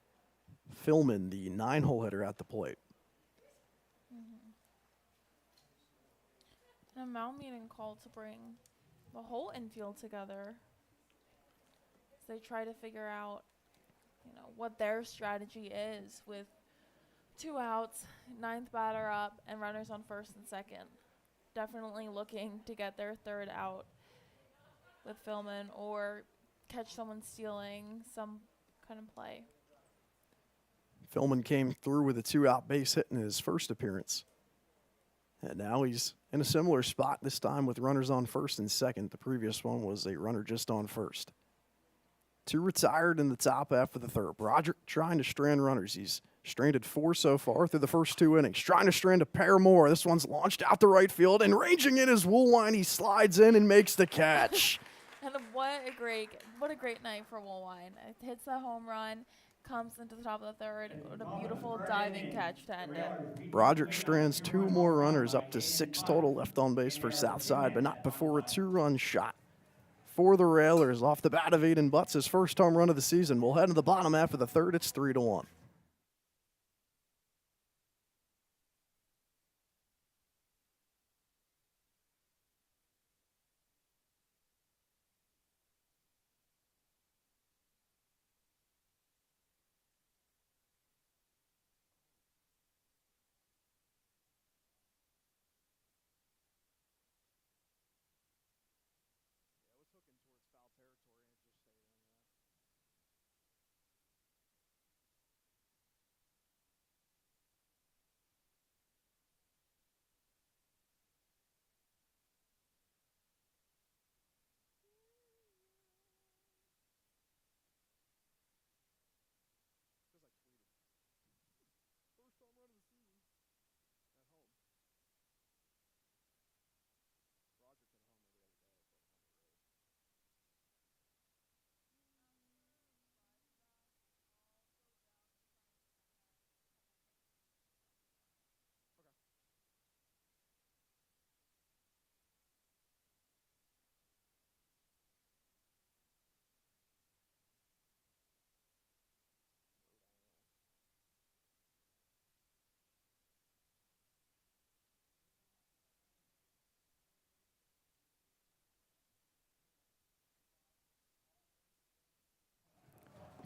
Philman, the 9-hole hitter, at the plate. And a mound meeting called to bring the whole infield together. So they try to figure out, what their strategy is with 2 outs, 9th batter up, and runners on first and second. Definitely looking to get their 3rd out with Philman or catch someone stealing some kind of play. Philman came through with a 2-out base hit in his first appearance. And now he's in a similar spot, this time with runners on first and second. The previous one was a runner just on first. 2 retired in the top half of the third. Broderick trying to strand runners. He's stranded 4 so far through the first 2 innings. Trying to strand a pair more. This one's launched out to right field, and ranging in his Woolwine, he slides in and makes the catch. And what a great night for Woolwine. It hits the home run, comes into the top of the third. What a beautiful diving catch to end it. Broderick strands 2 more runners, up to 6 total left on base for Southside, but not before a 2-run shot for the Railers off the bat of Aiden Butts, his first home run of the season. We'll head to the bottom half of the third. It's 3-1.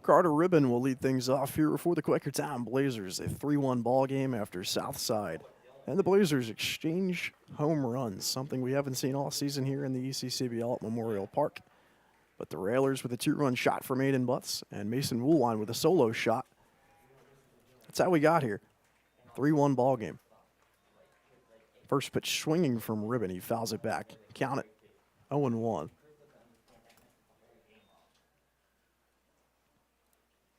Carter Ribbon will lead things off here for the Quakertown Blazers. A 3-1 ball game after Southside. And the Blazers exchange home runs, something we haven't seen all season here in the ECCBL at Memorial Park. But the Railers with a 2-run shot from Aiden Butts and Mason Woolwine with a solo shot. That's how we got here. 3-1 ball game. First pitch swinging from Ribbon. He fouls it back. Count it. 0-1.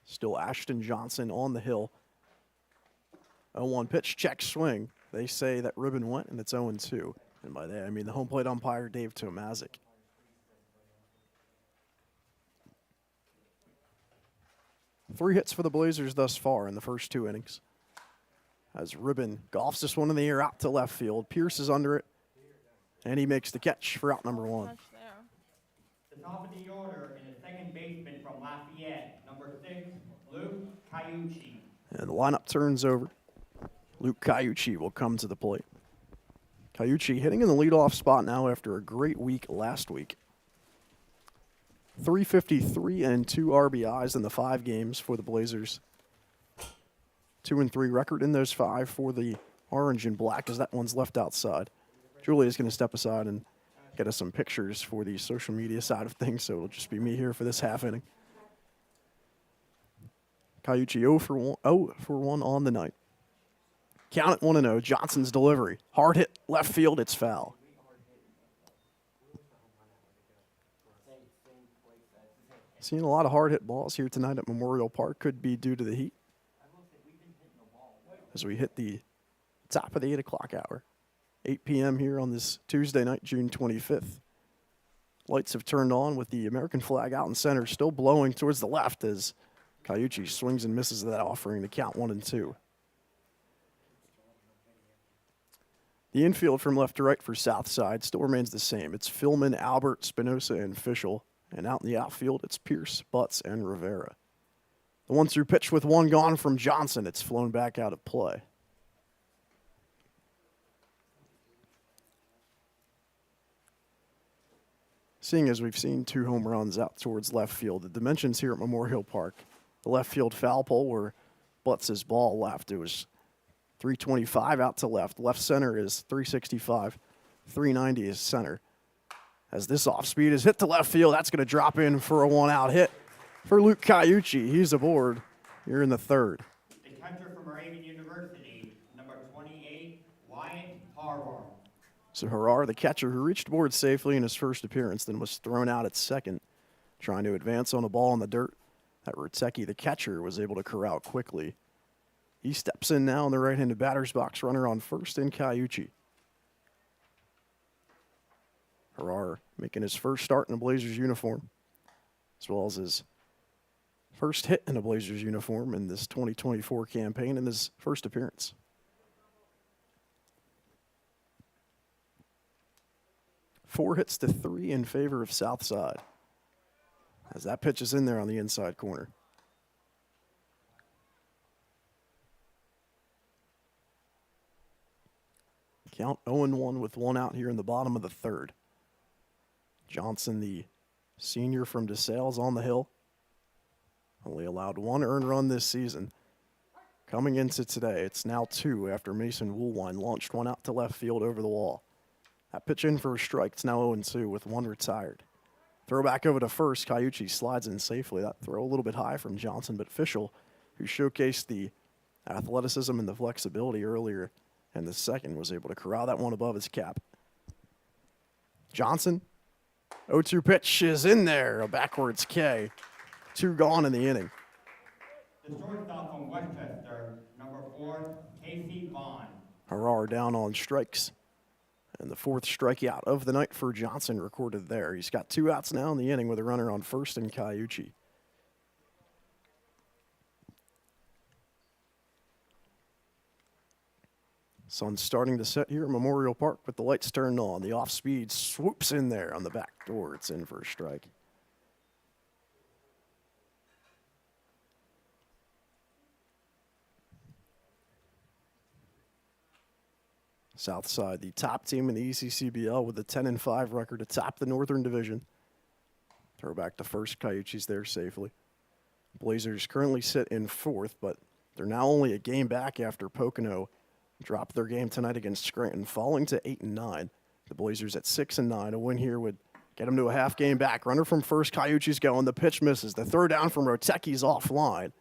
Still Ashton Johnson on the hill. 0-1 pitch, check swing. They say that Ribbon went, and it's 0-2. And by that, I mean the home plate umpire, Dave Tomazic. Three hits for the Blazers thus far in the first 2 innings. As Ribbon golfs this one in the air out to left field. Pierce is under it, and he makes the catch for out number 1. Touch there. The top of the order and the second baseman from Lafayette, number 6, Luke Cayucci. And the lineup turns over. Luke Cayucci will come to the plate. Cayucci hitting in the leadoff spot now after a great week last week. 353 and 2 RBIs in the 5 games for the Blazers. 2-3 record in those 5 for the orange and black, as that one's left outside. Julia's going to step aside and get us some pictures for the social media side of things, so it'll just be me here for this half inning. Cayucci 0 for 1 on the night. Count it 1-0. Johnson's delivery. Hard hit left field. It's foul. Seeing a lot of hard hit balls here tonight at Memorial Park. Could be due to the heat. As we hit the top of the 8 o'clock hour. 8 p.m. here on this Tuesday night, June 25th. Lights have turned on with the American flag out in center, still blowing towards the left as Cayucci swings and misses that, offering the count 1-2. The infield from left to right for Southside still remains the same. It's Philman, Albert, Spinoza, and Fischel. And out in the outfield, it's Pierce, Butts, and Rivera. The 1-2 pitch with 1 gone from Johnson. It's flown back out of play. Seeing as we've seen 2 home runs out towards left field, the dimensions here at Memorial Park. The left field foul pole where Butts' ball left, it was 325 out to left. Left center is 365. 390 is center. As this off speed is hit to left field, that's going to drop in for a 1-out hit for Luke Cayucci. He's aboard here in the 3rd. The catcher from Moravian University, number 28, Wyatt Harwar. So Harar, the catcher who reached aboard safely in his first appearance, then was thrown out at second, trying to advance on a ball in the dirt that Rutecki, the catcher, was able to corral quickly. He steps in now in the right-handed batter's box, runner on first in Cayucci. Harar making his first start in a Blazers uniform, as well as his first hit in a Blazers uniform in this 2024 campaign and his first appearance. Four hits to 3 in favor of Southside, as that pitch is in there on the inside corner. Count 0-1 with 1 out here in the bottom of the 3rd. Johnson, the senior from DeSales, on the hill. Only allowed 1 earned run this season. Coming into today, it's now 2 after Mason Woolwine launched 1 out to left field over the wall. That pitch in for a strike. It's now 0-2 with 1 retired. Throw back over to first. Cayucci slides in safely. That throw a little bit high from Johnson, but Fischel, who showcased the athleticism and the flexibility earlier in the second, was able to corral that one above his cap. Johnson, 0-2 pitch is in there, a backwards K. 2 gone in the inning. The shortstop from Westchester, number 4, Casey Vaughn. Harar down on strikes. And the 4th strikeout of the night for Johnson recorded there. He's got 2 outs now in the inning with a runner on first and Cayucci. Sun's starting to set here at Memorial Park with the lights turned on. The off-speed swoops in there on the back door. It's in for a strike. Southside, the top team in the ECCBL with a 10-5 record atop the Northern Division. Throw back to first. Cayucci's there safely. Blazers currently sit in 4th, but they're now only a game back after Pocono dropped their game tonight against Scranton, falling to 8-9. The Blazers at 6-9. A win here would get them to a half game back. Runner from first, Cayucci's going. The pitch misses. The throw down from Roteki's offline.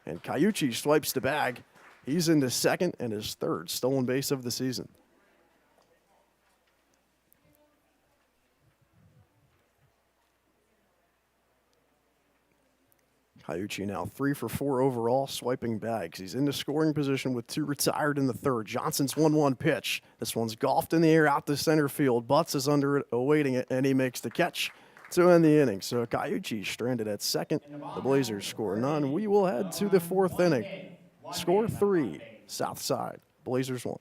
And Cayucci swipes the bag. He's into second and his 3rd stolen base of the season. Cayucci now 3 for 4 overall, swiping bags. He's into scoring position with 2 retired in the 3rd. Johnson's 1-1 pitch. This one's golfed in the air out to center field. Butts is under it, awaiting it, and he makes the catch to end the inning. So Cayucci stranded at second. The Blazers score none. We will head to the 4th inning. Score 3, Southside. Blazers 1.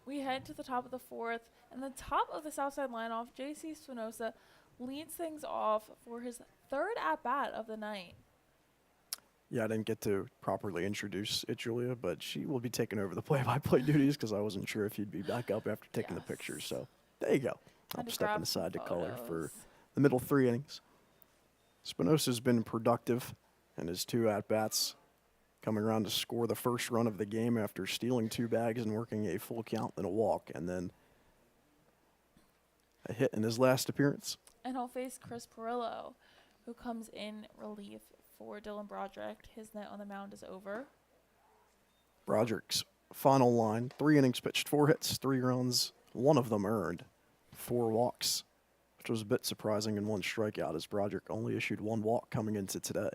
We head to the top of the 4th, and the top of the Southside lineup, J.C. Spinoza leads things off for his 3rd at-bat of the night. Yeah, I didn't get to properly introduce it, Julia, but she will be taking over the play-by-play duties because I wasn't sure if you'd be back up after taking the pictures. So there you go. I'm stepping aside to color for the middle 3 innings. Spinoza's been productive in his 2 at-bats, coming around to score the first run of the game after stealing 2 bags and working a full count and a walk, and then a hit in his last appearance. And he'll face Chris Perillo, who comes in relief for Dylan Broderick. His night on the mound is over. Broderick's final line, 3 innings pitched, 4 hits, 3 runs, 1 of them earned, 4 walks, which was a bit surprising, and 1 strikeout as Broderick only issued 1 walk coming into today.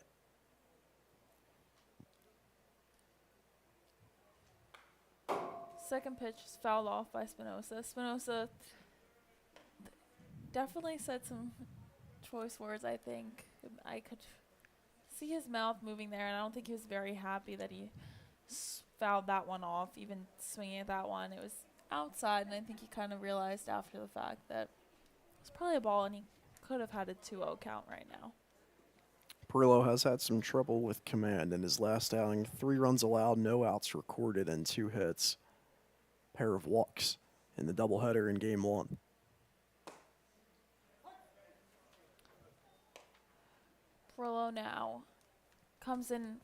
Second pitch is fouled off by Spinoza. Spinoza definitely said some choice words, I think. I could see his mouth moving there, and I don't think he was very happy that he fouled that one off, even swinging at that one. It was outside, and I think he kind of realized after the fact that it's probably a ball, and he could have had a 2-0 count right now. Perillo has had some trouble with command in his last outing. 3 runs allowed, no outs recorded, and 2 hits. Pair of walks in the doubleheader in Game 1. Perillo now comes in,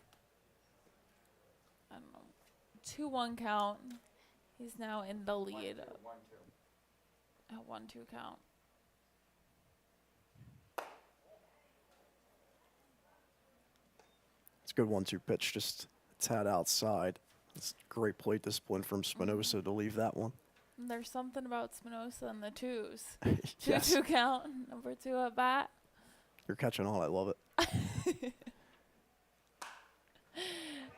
I don't know, 2-1 count. He's now in the lead. 1-2 count. It's a good 1-2 pitch, just a tad outside. It's great plate discipline from Spinoza to leave that one. And there's something about Spinoza and the 2s. Yes. 2-2 count, number 2 at bat. You're catching on. I love it.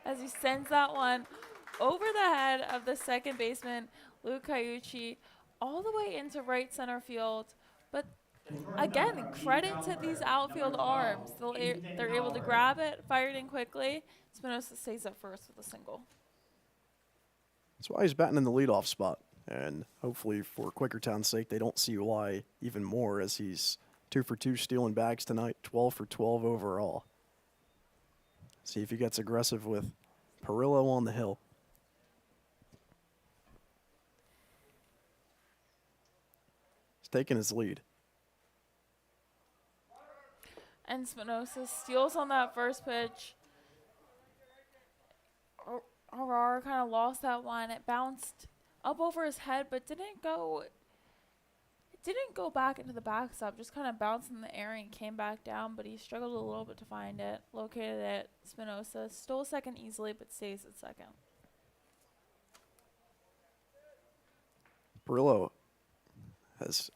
As he sends that one over the head of the second baseman, Luke Caiucci, all the way into right center field. But again, credit to these outfield arms. They're able to grab it, fire it in quickly. Spinoza stays at first with a single. That's why he's batting in the leadoff spot. And hopefully for Quakertown's sake, they don't see why even more, as he's 2 for 2 stealing bags tonight, 12 for 12 overall. See if he gets aggressive with Perillo on the hill. He's taking his lead. And Spinoza steals on that first pitch. Aurora kind of lost that one. It bounced up over his head, but didn't go back into the backstop. Just kind of bounced in the air and came back down, but he struggled a little bit to find it. Located it. Spinoza stole second easily, but stays at second. Perillo has,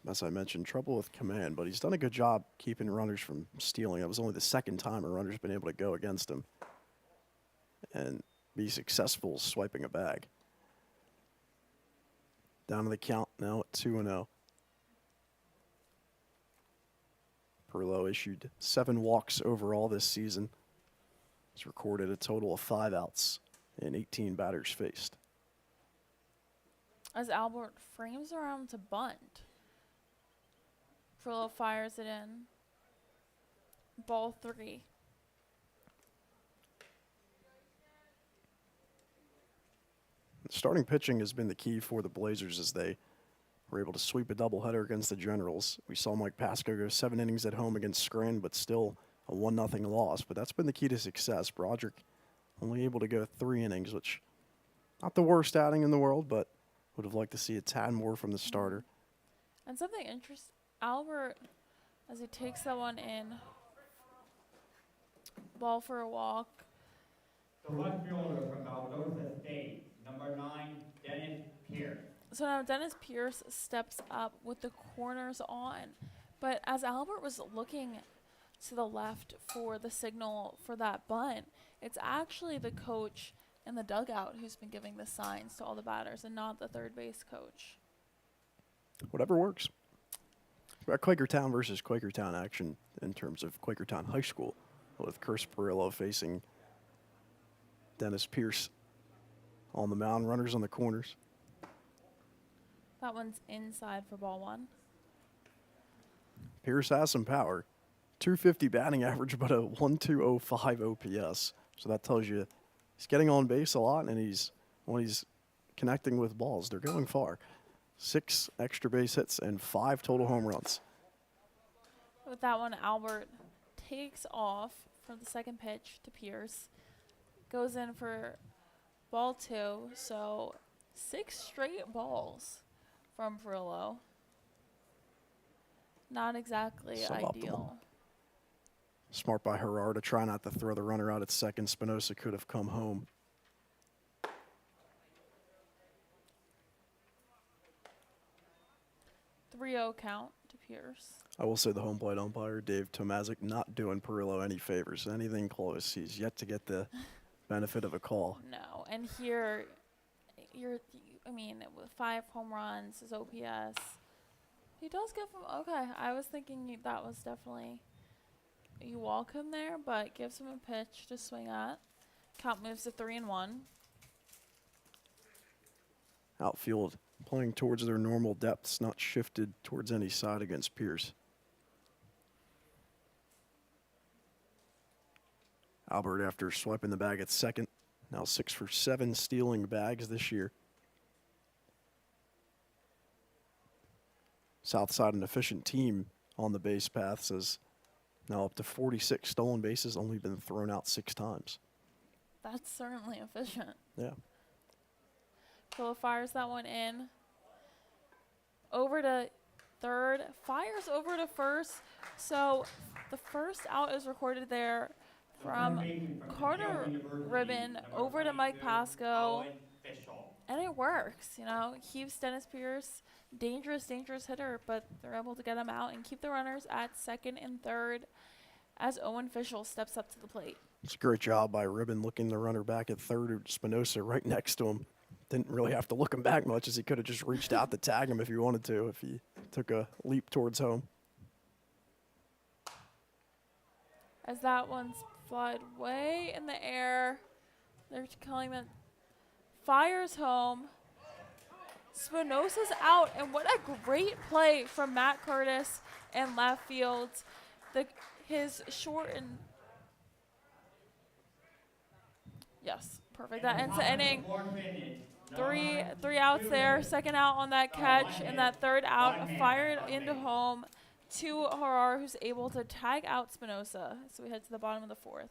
as I mentioned, trouble with command, but he's done a good job keeping runners from stealing. It was only the second time a runner's been able to go against him and be successful swiping a bag. Down to the count now at 2-0. Perillo issued 7 walks overall this season. He's recorded a total of 5 outs and 18 batters faced. As Albert frames around to bunt, Perillo fires it in. Ball 3. Starting pitching has been the key for the Blazers as they were able to sweep a doubleheader against the Generals. We saw Mike Pasco go 7 innings at home against Scranton, but still a 1-0 loss. But that's been the key to success. Broderick only able to go 3 innings, which not the worst outing in the world, but would have liked to see a tad more from the starter. And something interesting, Albert, as he takes that one in, ball for a walk. The left fielder from Valdosta State, number 9, Dennis Pierce. So now Dennis Pierce steps up with the corners on. But as Albert was looking to the left for the signal for that bunt, it's actually the coach in the dugout who's been giving the signs to all the batters and not the third base coach. Whatever works. We've got Quakertown versus Quakertown action in terms of Quakertown High School, with Chris Perillo facing Dennis Pierce on the mound, runners on the corners. That one's inside for ball 1. Pierce has some power. 250 batting average, but a 1.205 OPS. So that tells you he's getting on base a lot, and when he's connecting with balls, they're going far. 6 extra base hits and 5 total home runs. With that one, Albert takes off for the second pitch to Pierce. Goes in for ball 2, so 6 straight balls from Perillo. Not exactly Suboptimal. ideal. Smart by Herrera to try not to throw the runner out at second. Spinoza could have come home. .30 count to Pierce. I will say the home plate umpire, Dave Tomazic, not doing Perillo any favors. Anything close. He's yet to get the benefit of a call. No, and here, with 5 home runs, his OPS He does get from, okay, I was thinking that was definitely, you walk him there, but gives him a pitch to swing at. Count moves to 3-1. Outfield playing towards their normal depths, not shifted towards any side against Pierce. Albert, after swiping the bag at second, now 6 for 7 stealing bags this year. Southside, an efficient team on the base paths, is now up to 46 stolen bases, only been thrown out 6 times. That's certainly efficient. Yeah. Pillow fires that one in. Over to third. Fires over to first. So the first out is recorded there from Carter Ribbon over to Mike Pasco. And it works, you know. Keeps Dennis Pierce, dangerous hitter, but they're able to get him out and keep the runners at second and third as Owen Fischel steps up to the plate. It's a great job by Ribbon looking the runner back at third. Spinoza right next to him. Didn't really have to look him back much, as he could have just reached out to tag him if he wanted to, if he took a leap towards home. As that one's flied way in the air. They're calling that fires home. Spinoza's out, and what a great play from Matt Curtis in left field. His short and yes, perfect. That ends the inning. Three outs there. Second out on that catch, and that third out fired into home to Harar, who's able to tag out Spinoza. So we head to the bottom of the fourth.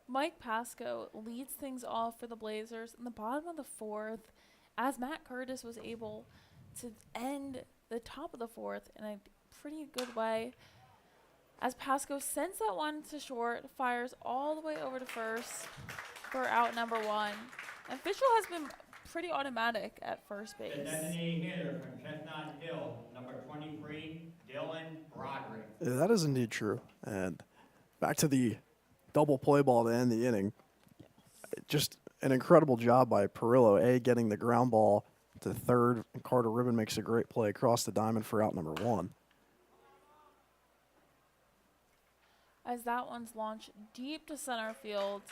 Mike Pasco leads things off for the Blazers in the bottom of the fourth, as Matt Curtis was able to end the top of the fourth in a pretty good way. As Pasco sends that one to short, fires all the way over to first for out number one. And Fischel has been pretty automatic at first base. The designated hitter from Chestnut Hill, number 23, Dylan Broderick. Yeah, that is indeed true. And back to the double play ball to end the inning. Just an incredible job by Perillo, getting the ground ball to third. And Carter Ribbon makes a great play across the diamond for out number one. As that one's launched deep to center field.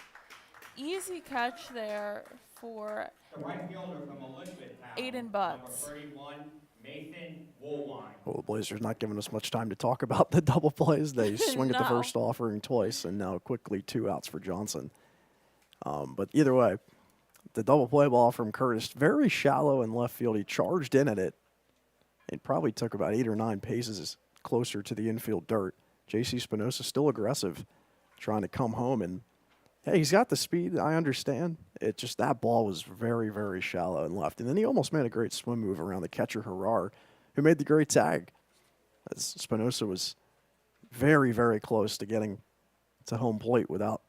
Easy catch there for The right fielder from Elizabethtown, Aiden Butts. number 31, Mason Woolwine. Well, the Blazers not giving us much time to talk about the double plays. They swing at the No. first offering twice, and now quickly 2 outs for Johnson. But either way, the double play ball from Curtis, very shallow in left field. He charged in at it. It probably took about 8 or 9 paces closer to the infield dirt. J.C. Spinoza still aggressive, trying to come home. And hey, he's got the speed. I understand. It just that ball was very, very shallow and left. And then he almost made a great swim move around the catcher, Harar, who made the great tag. As Spinoza was very, very close to getting to home plate without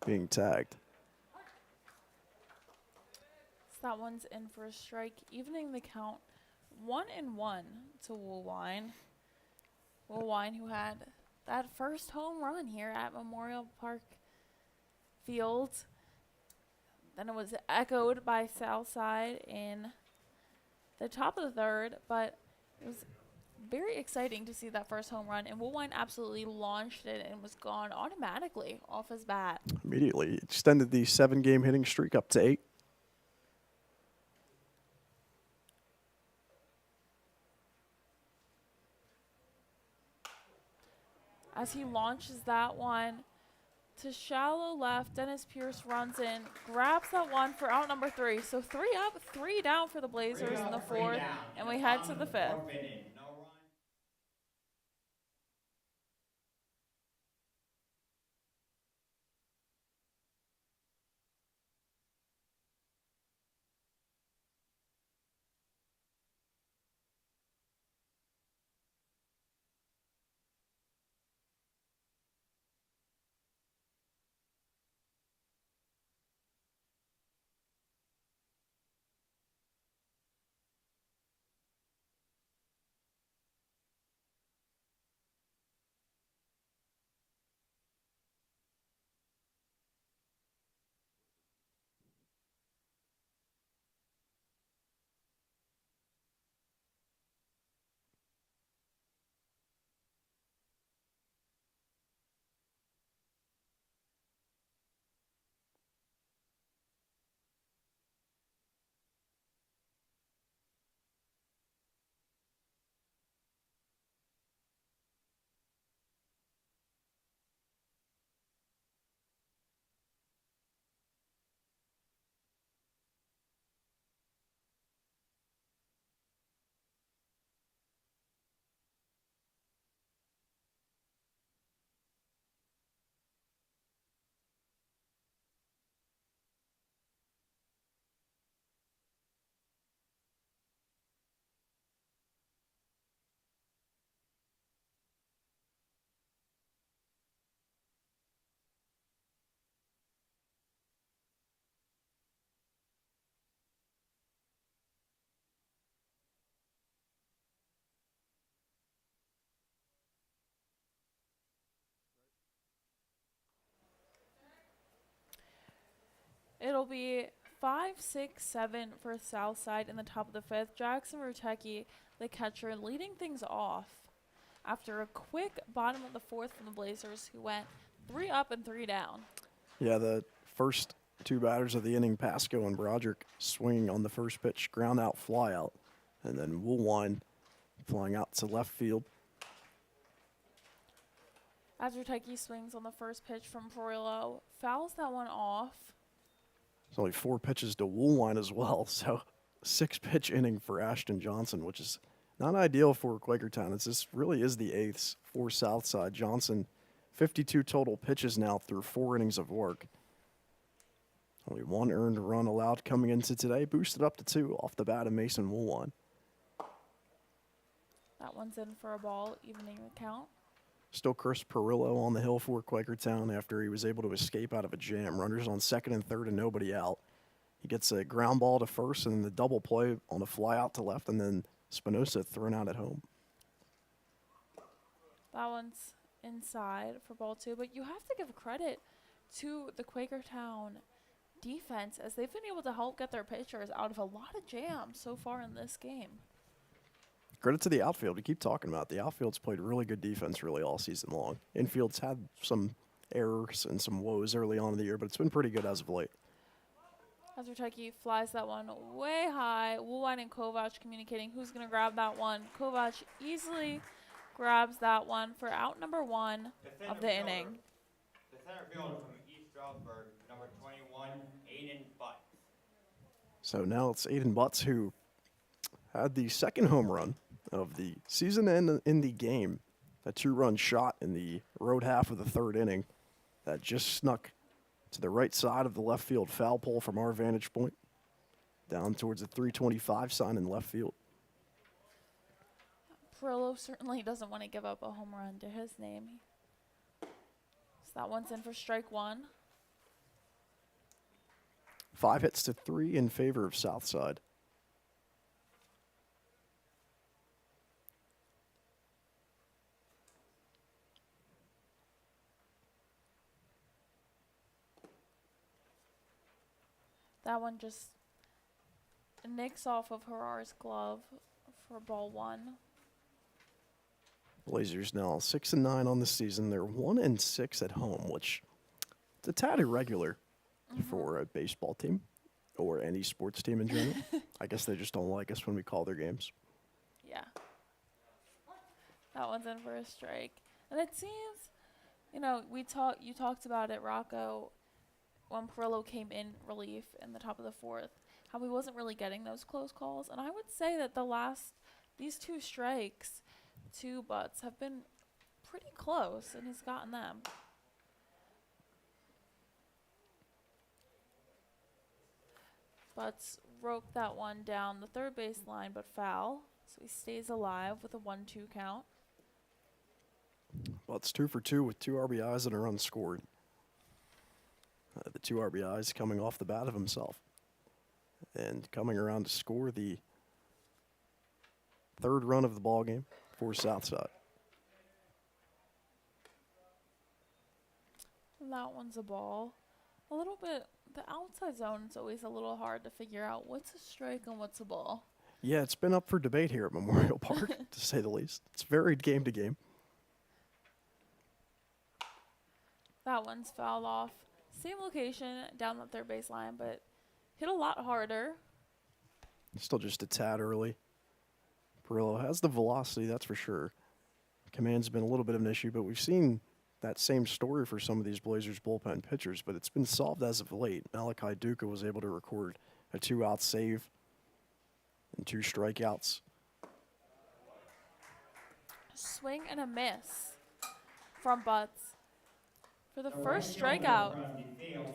being tagged. So that one's in for a strike, evening the count 1-1 to Woolwine. Woolwine, who had that first home run here at Memorial Park Field. Then it was echoed by Southside in the top of the third, but it was very exciting to see that first home run, and Woolwine absolutely launched it and was gone automatically off his bat. Immediately extended the 7-game hitting streak up to 8. As he launches that one to shallow left, Dennis Pierce runs in, grabs that one for out number 3. So 3 up, 3 down for the Blazers in the 4th, and we head to the 5th. It'll be 5, 6, 7 for Southside in the top of the 5th. Jackson Rutecki, the catcher, leading things off after a quick bottom of the 4th from the Blazers, who went 3 up and 3 down. Yeah, the first 2 batters of the inning, Pasco and Broderick, swinging on the first pitch, ground out, fly out, and then Woolwine flying out to left field. As Rutecki swings on the first pitch from Proilo, fouls that one off. There's only 4 pitches to Woolwine as well, so 6-pitch inning for Ashton Johnson, which is not ideal for Quakertown. This really is the 8th for Southside. Johnson, 52 total pitches now through 4 innings of work. Only 1 earned run allowed coming into today, boosted up to 2 off the bat of Mason Woolwine. That one's in for a ball, evening the count. Still Chris Perillo on the hill for Quakertown after he was able to escape out of a jam. Runners on second and third and nobody out. He gets a ground ball to first and then the double play on a fly out to left, and then Spinoza thrown out at home. That one's inside for ball 2, but you have to give credit to the Quakertown defense, as they've been able to help get their pitchers out of a lot of jams so far in this game. Credit to the outfield. We keep talking about it. The outfield's played really good defense really all season long. Infield's had some errors and some woes early on in the year, but it's been pretty good as of late. As Rutecki flies that one way high, Woolwine and Kovac communicating who's going to grab that one. Kovac easily grabs that one for out number 1 of the inning. The center fielder from East Stroudsburg, number 21, Aiden Butts. So now it's Aiden Butts who had the second home run of the season and in the game. A 2-run shot in the road half of the 3rd inning. That just snuck to the right side of the left field foul pole from our vantage point. Down towards the 325 sign in left field. Perillo certainly doesn't want to give up a home run to his name. So that one's in for strike one. 5 hits to 3 in favor of Southside. That one just nicks off of Harar's glove for ball one. Blazers now 6-9 on the season. They're 1-6 at home, which it's a tad irregular for a baseball team or any sports team in general. I guess they just don't like us when we call their games. Yeah. That one's in for a strike. And it seems, you talked about it, Rocco, when Perillo came in relief in the top of the fourth, how he wasn't really getting those close calls. And I would say that these 2 strikes, 2 butts, have been pretty close, and he's gotten them. Butts roped that one down the third base line, but foul. So he stays alive with a 1-2 count. Well, it's 2 for 2 with 2 RBIs and a run scored. The 2 RBIs coming off the bat of himself. And coming around to score the 3rd run of the ball game for Southside. That one's a ball. A little bit, the outside zone is always a little hard to figure out what's a strike and what's a ball. Yeah, it's been up for debate here at Memorial Park, to say the least. It's varied game to game. That one's fouled off. Same location down the third base line, but hit a lot harder. Still just a tad early. Perillo has the velocity, that's for sure. Command's been a little bit of an issue, but we've seen that same story for some of these Blazers bullpen pitchers, but it's been solved as of late. Malachi Duca was able to record a 2-out save and 2 strikeouts. Swing and a miss from Butts for the first strikeout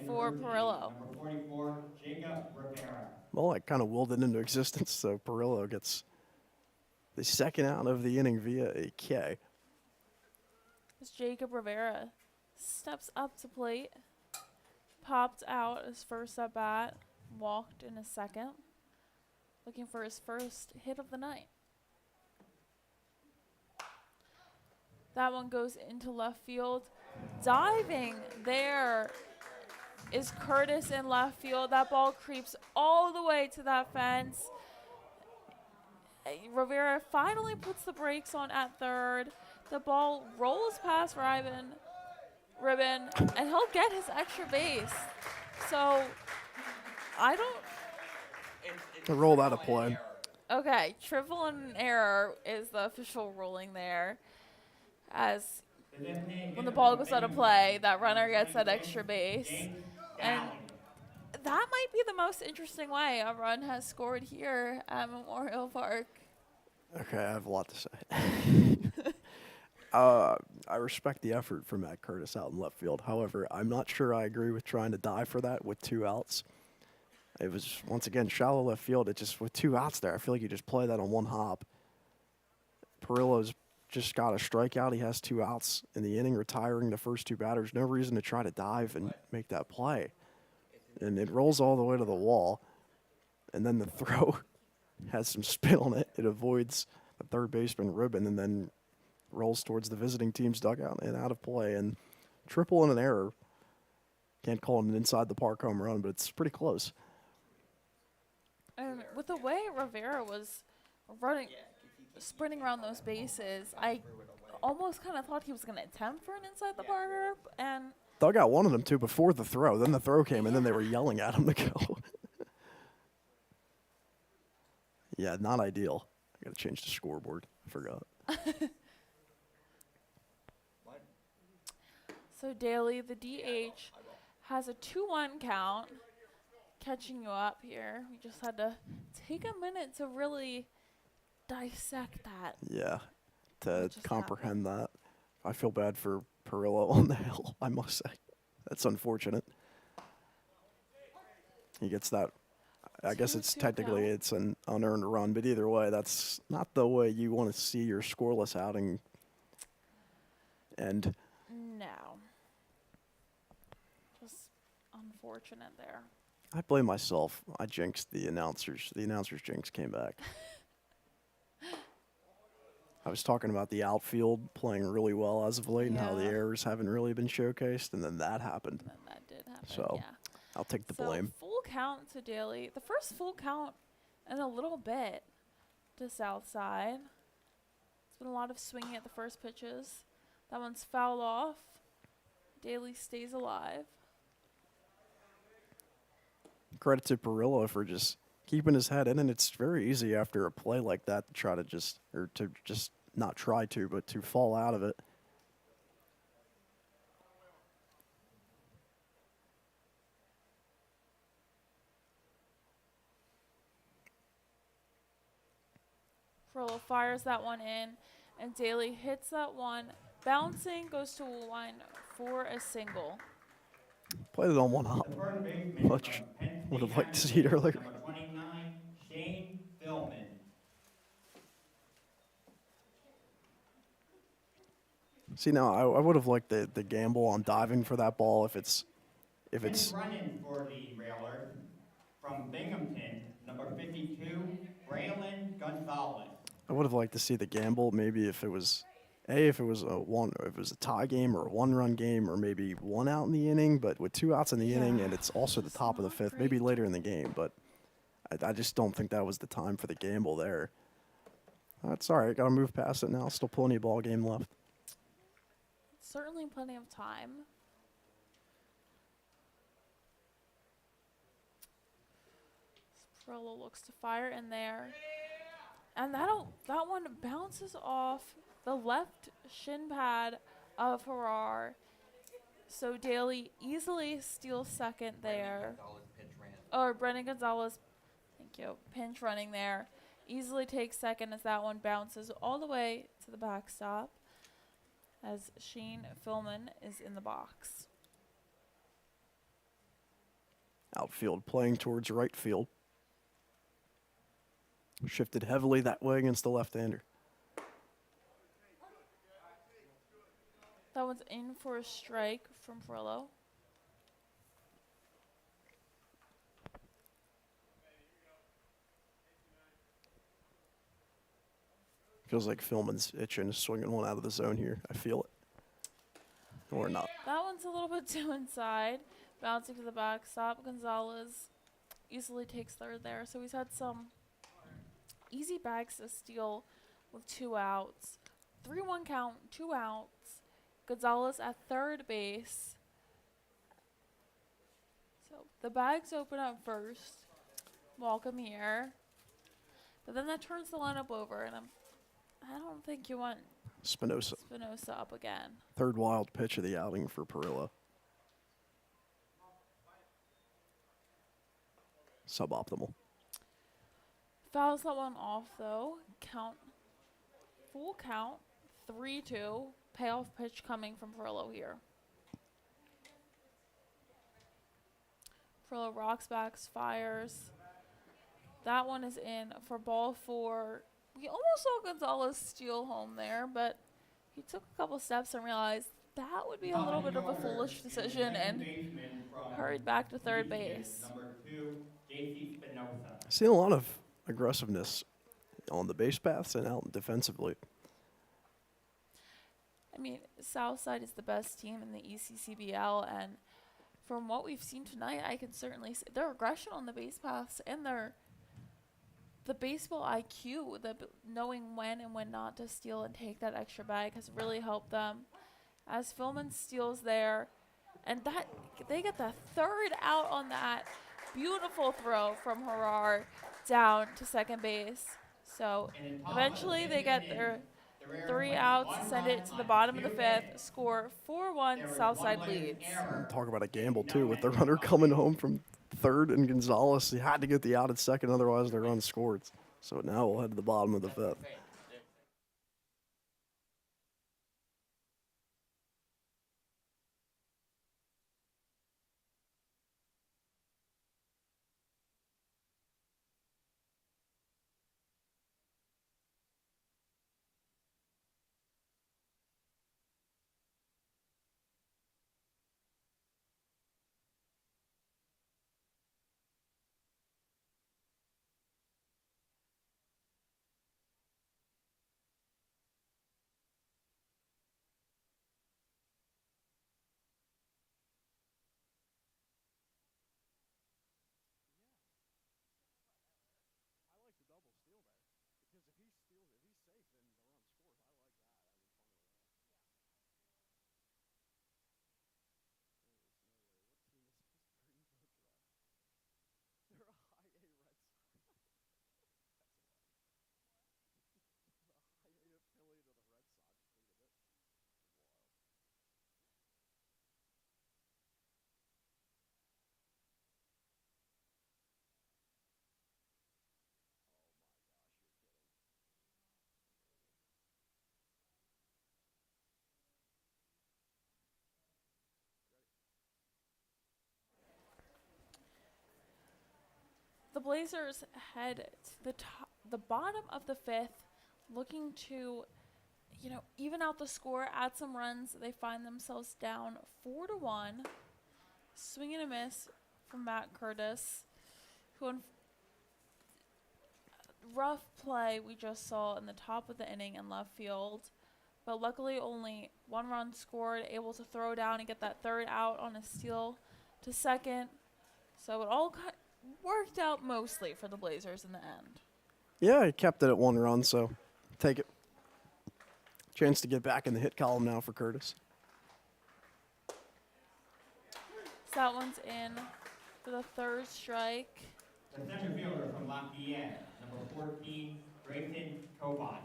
for Perillo. Number 44, Jacob Rivera. Well, I kind of willed it into existence, so Perillo gets the 2nd out of the inning via a K. As Jacob Rivera steps up to plate, popped out his first at bat, walked in his second, looking for his first hit of the night. That one goes into left field. Diving there is Curtis in left field. That ball creeps all the way to that fence. Rivera finally puts the brakes on at third. The ball rolls past Ribbon, and he'll get his extra base. So, I don't... Roll out of play. Okay, triple and error is the official ruling there. As when the ball goes out of play, that runner gets that extra base. And that might be the most interesting way a run has scored here at Memorial Park. Okay, I have a lot to say. I respect the effort from Matt Curtis out in left field. However, I'm not sure I agree with trying to dive for that with 2 outs. It was, once again, shallow left field. It just, with 2 outs there, I feel like you just play that on one hop. Perillo's just got a strikeout. He has 2 outs in the inning, retiring the first 2 batters. No reason to try to dive and make that play. And it rolls all the way to the wall. And then the throw has some spin on it. It avoids the third baseman Ribbon and then rolls towards the visiting team's dugout and out of play. And triple and an error. Can't call it an inside the park home run, but it's pretty close. And with the way Rivera was sprinting around those bases, I almost kind of thought he was going to attempt for an inside the park, and Dugout wanted him to before the throw. Then the throw came, and then they were yelling at him to go. Yeah, not ideal. I got to change the scoreboard. I forgot. So Daly, the DH, has a 2-1 count. Catching you up here. We just had to take a minute to really dissect that. Yeah, to What just comprehend that. I feel bad for Perillo on the hill, I must say. That's unfortunate. He gets that. I guess it's 2-2 technically count. it's an unearned run, but either way, that's not the way you want to see your scoreless outing end. No. Just unfortunate there. I blame myself. I jinxed the announcers. The announcers jinx came back. I was talking about the outfield playing really well as of late and how the Yeah. errors haven't really been showcased, and then that happened. And then that did happen. So, yeah. I'll take the So blame. full count to Daly. The first full count in a little bit to Southside. It's been a lot of swinging at the first pitches. That one's fouled off. Daly stays alive. Credit to Perillo for just keeping his head in, and it's very easy after a play like that to try to just, or to just not try to, but to fall out of it. Perillo fires that one in, and Daly hits that one. Bouncing, goes to one for a single. Played it on one hop. The third baseman Much from Penn would have State liked to see it Academy, earlier. Number 29, Shane Philman. See, now I would have liked the gamble on diving for that ball if it's Running for the Railers from Binghamton, number 52, Braylon Gonzalez. I would have liked to see the gamble maybe if it was if it was a tie game or a one-run game or maybe one out in the inning, but with 2 outs in the inning and it's also the It's top of the not 5th, maybe great. later in the game, but I just don't think that was the time for the gamble there. That's all right. Got to move past it now. Still plenty of ball game left. Certainly plenty of time. Perillo looks to fire in there. And that one bounces off the left shin pad of Harar. So Daly easily steals second there. Or Brennan Gonzalez, thank you, pinch running there. Easily takes second as that one bounces all the way to the backstop as Shane Philman is in the box. Outfield playing towards right field. Shifted heavily that way against the left-hander. That one's in for a strike from Perillo. Feels like Philman's itching, swinging one out of the zone here. I feel it. Or not. That one's a little bit too inside. Bouncing to the backstop. Gonzalez easily takes third there. So he's had some easy bags to steal with 2 outs. 3-1 count, 2 outs. Gonzalez at third base. So the bags open up first. Welcome here. But then that turns the lineup over, and I don't think you want Spinoza. Spinoza up again. Third wild pitch of the outing for Perillo. Suboptimal. Fouls that one off though. Full count, 3-2. Payoff pitch coming from Perillo here. Perillo rocks back, fires. That one is in for ball 4. We almost saw Gonzalez steal home there, but he took a couple steps and realized that would be a little bit of a foolish decision and hurried back to third base. Number 2, JC Spinoza. Seen a lot of aggressiveness on the base paths and out defensively. I mean, Southside is the best team in the ECCBL, and from what we've seen tonight, I can certainly say their aggression on the base paths and the baseball IQ, knowing when and when not to steal and take that extra bag has really helped them. As Philman steals there, and that they get the third out on that beautiful throw from Harar down to second base. So eventually they get their 3 outs, send it to the bottom of the 5th, score 4-1, Southside leads. Talk about a gamble, too, with the runner coming home from third and Gonzalez. He had to get the out at second, otherwise the run scored. So now we'll head to the bottom of the 5th. Blazers head to the bottom of the fifth, looking to, even out the score, add some runs. They find themselves down 4-1. Swing and a miss from Matt Curtis, who rough play we just saw in the top of the inning in left field. But luckily only one run scored, able to throw down and get that third out on a steal to second. So it all worked out mostly for the Blazers in the end. Yeah, he kept it at 1 run, so take it. Chance to get back in the hit column now for Curtis. So that one's in for the third strike. The center fielder from Lafayette, number 14, Grayson Kovach.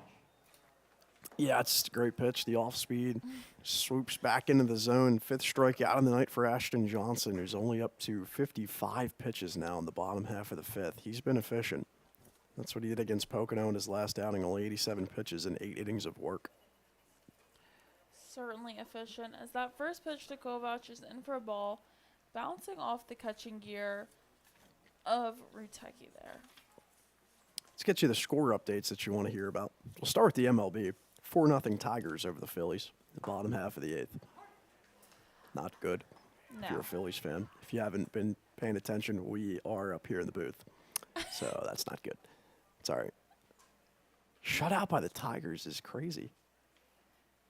Yeah, it's just a great pitch. The off speed swoops back into the zone. 5th strikeout of the night for Ashton Johnson, who's only up to 55 pitches now in the bottom half of the 5th. He's been efficient. That's what he did against Pocono in his last outing, only 87 pitches and 8 innings of work. Certainly efficient, as that first pitch to Kovac is in for a ball, bouncing off the catching gear of Rutecki there. Let's get you the score updates that you want to hear about. We'll start with the MLB. 4-0 Tigers over the Phillies, the bottom half of the 8th. Not good if you're a Phillies fan. If you haven't been paying attention, we are up here in the booth. So that's not good. It's all right. Shut out by the Tigers is crazy.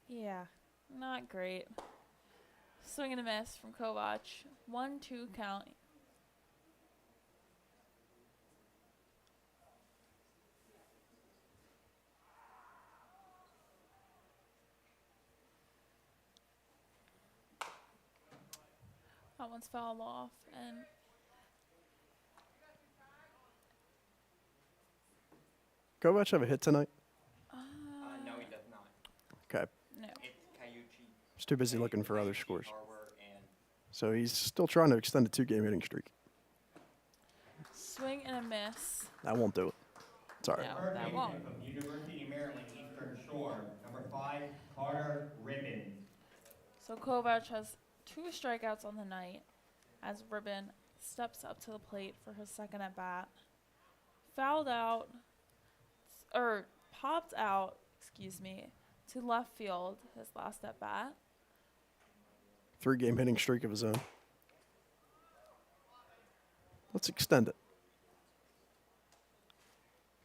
Yeah, not great. Swing and a miss from Kovac. 1-2 count. That one's fouled off, and Kovac have a hit tonight? No, he does not. Okay. no. It's Cayucci. He's too busy looking for other scores. Harbour, and So he's still trying to extend a 2-game hitting streak. Swing and a miss. That won't do it. It's all right. No, third that baseman won't. from University of Maryland Eastern Shore, number 5, Carter Ribbon. So Kovac has 2 strikeouts on the night as Ribbon steps up to the plate for his second at bat. Fouled out, or popped out, to left field his last at bat. 3-game hitting streak of his own. Let's extend it.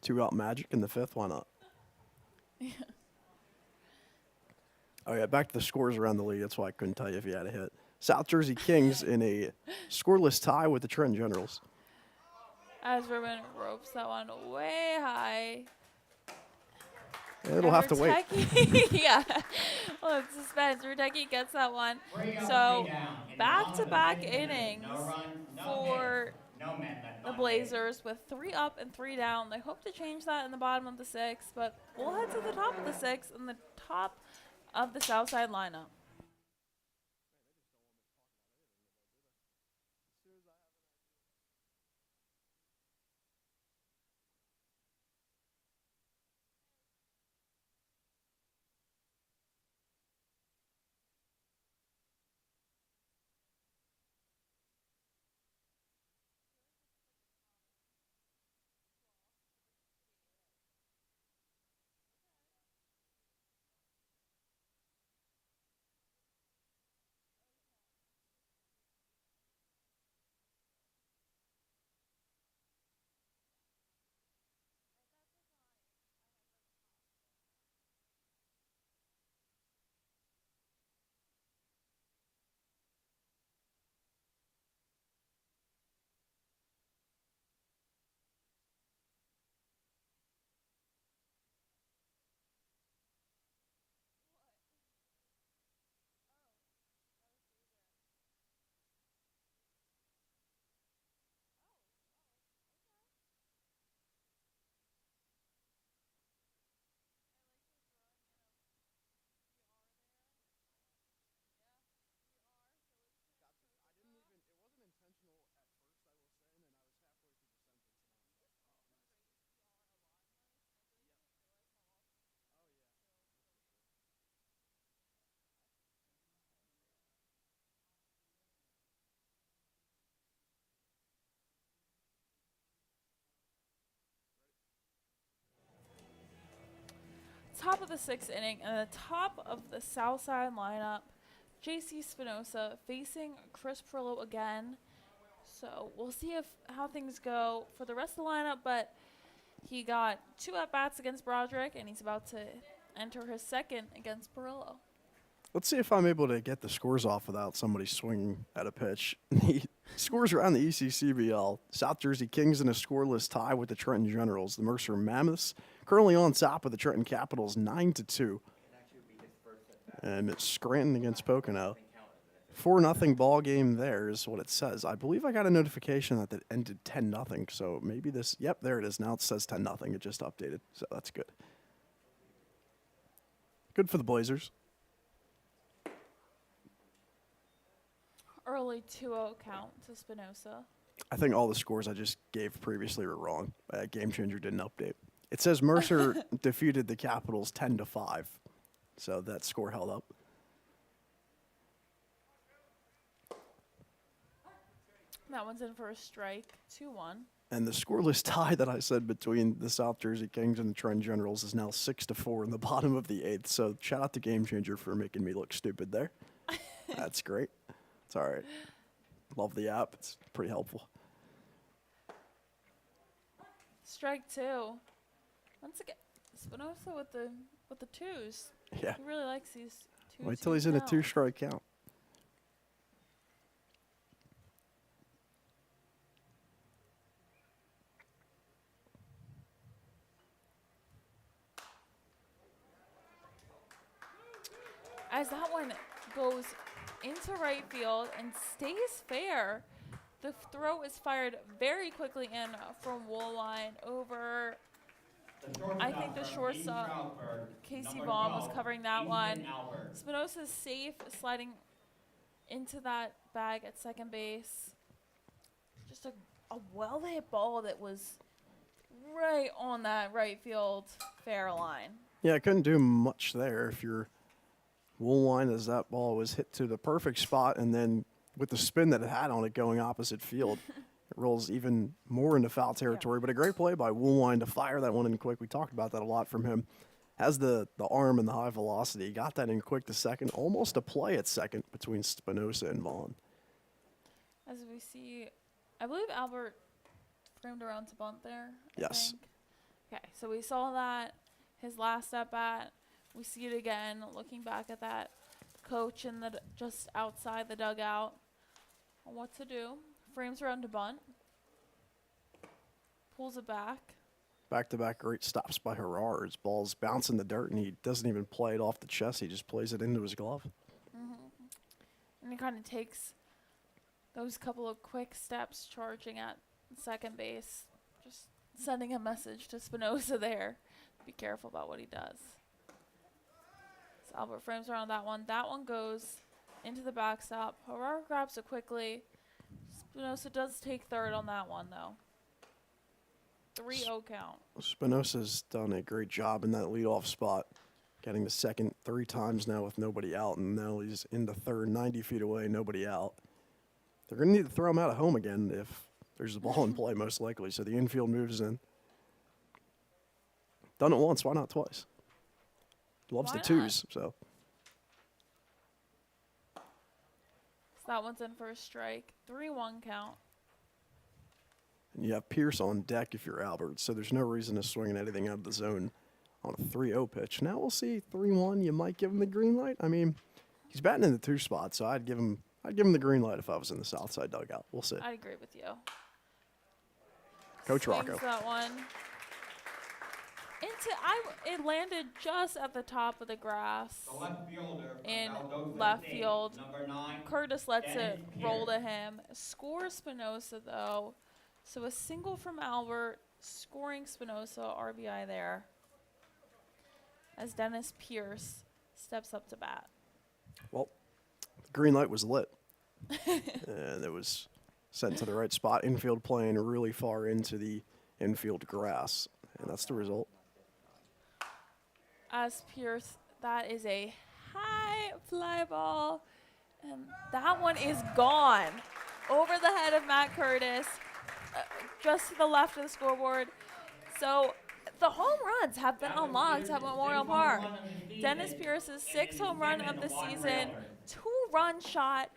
2-out Magic in the 5th. Why not? Oh, yeah, back to the scores around the league. That's why I couldn't tell you if he had a hit. South Jersey Kings in a scoreless tie with the Trenton Generals. As Ribbon ropes that one way high. It'll have to wait. Rutecki- yeah. Well, it's suspense. Rutecki gets that one. So, back-to-back innings for the Blazers with 3 up and 3 down. They hope to change that in the bottom of the 6th, but we'll head to the top of the 6th and the top of the Southside lineup. top of the 6th inning, and the top of the Southside lineup, J.C. Spinoza facing Chris Perillo again. So we'll see how things go for the rest of the lineup, but he got 2 at-bats against Broderick, and he's about to enter his second against Perillo. Let's see if I'm able to get the scores off without somebody swinging at a pitch. The scores around the ECCBL. South Jersey Kings in a scoreless tie with the Trenton Generals. The Mercer Mammoths currently on top of the Trenton Capitals 9-2. And it's Scranton against Pocono. 4-0 ball game there is what it says. I believe I got a notification that it ended 10-0. So maybe this, yep, there it is. Now it says 10-0. It just updated. So that's good. Good for the Blazers. Early 2-0 count to Spinoza. I think all the scores I just gave previously were wrong. Game Changer didn't update. It says Mercer defeated the Capitals 10-5. So that score held up. That one's in for a strike, 2-1. And the scoreless tie that I said between the South Jersey Kings and the Trenton Generals is now 6-4 in the bottom of the 8th. So shout out to Game Changer for making me look stupid there. That's great. It's all right. Love the app. It's pretty helpful. Strike 2. Once again, Spinoza with the 2s. Yeah. He really likes these 2s. Wait till he's in a 2-strike count. As that one goes into right field and stays fair, the throw is fired very quickly in from Woolwine over. I think the shortstop, Casey Vaughn, was covering that one. Spinoza's safe, sliding into that bag at second base. Just a well-hit ball that was right on that right field fair line. Yeah, I couldn't do much there if you're Woolwine, as that ball was hit to the perfect spot, and then with the spin that it had on it going opposite field, it rolls even more into foul territory. Yeah. But a great play by Woolwine to fire that one in quick. We talked about that a lot from him. Has the arm and the high velocity. Got that in quick to second. Almost a play at second between Spinoza and Vaughn. As we see, I believe Albert framed around to bunt there. Yes. Okay, so we saw that, his last at bat. We see it again, looking back at that coach in the just outside the dugout on what to do. Frames around to bunt. Pulls it back. Back-to-back great stops by Herrera. His ball's bouncing the dirt, and he doesn't even play it off the chest. He just plays it into his glove. And he kind of takes those couple of quick steps charging at second base. Just sending a message to Spinoza there. Be careful about what he does. Albert frames around that one. That one goes into the backstop. Herrera grabs it quickly. Spinoza does take third on that one, though. 3-0 count. Spinoza's done a great job in that leadoff spot, getting the second 3 times now with nobody out, and now he's in the third, 90 feet away, nobody out. They're going to need to throw him out of home again if there's a ball in play, most likely, so the infield moves in. Done it once, why not twice? Loves the 2s, so. That one's in for a strike. 3-1 count. And you have Pierce on deck if you're Albert, so there's no reason to swing anything out of the zone on a 3-0 pitch. Now we'll see 3-1. You might give him the green light. I mean, he's batting in the 2 spot, so I'd give him the green light if I was in the Southside dugout. We'll see. I'd agree with you. Coach Rocco. That one. It landed just at the top of the grass in left field. Curtis lets it roll to him. Scores Spinoza, though. So a single from Albert, scoring Spinoza, RBI there. As Dennis Pierce steps up to bat. Well, the green light was lit. And it was sent to the right spot. Infield playing really far into the infield grass. And that's the result. As Pierce, that is a high fly ball. And that one is gone. Over the head of Matt Curtis. Just to the left of the scoreboard. So The home runs have been That was unlocked Pierce's at Memorial sixth home Park. run of the season, Dennis Pierce's and sixth he's home run of given the one season, realer. 2-run shot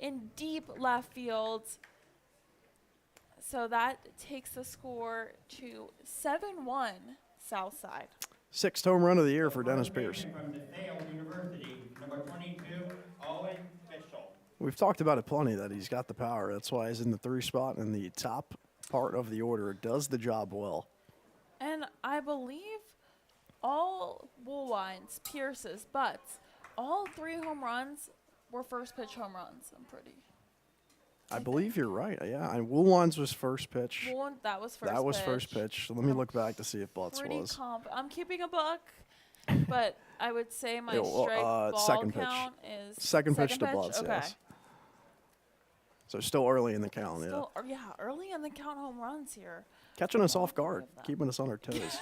in deep left field. So that takes the score to 7-1 Southside. 6th home run of the year for Dennis First Pierce. baseman from DeSale University, number 22, Owen Fishel. We've talked about it plenty that he's got the power. That's why he's in the 3 spot in the top part of the order. Does the job well. And I believe all Woolwines, Pierce's, Butts, all 3 home runs were first pitch home runs. I believe you're right. Yeah, and Woolwines was first pitch. That was first That was pitch. first pitch. Let me look back to see if Butts Pretty was. I'm keeping a book, but I would say my Yeah, well, strike ball second pitch. count is Second pitch to Butts, Okay. yes. So still early in the count, yeah. Still, early in the count home runs here. Catching us off I'll guard, give that. keeping us on our toes.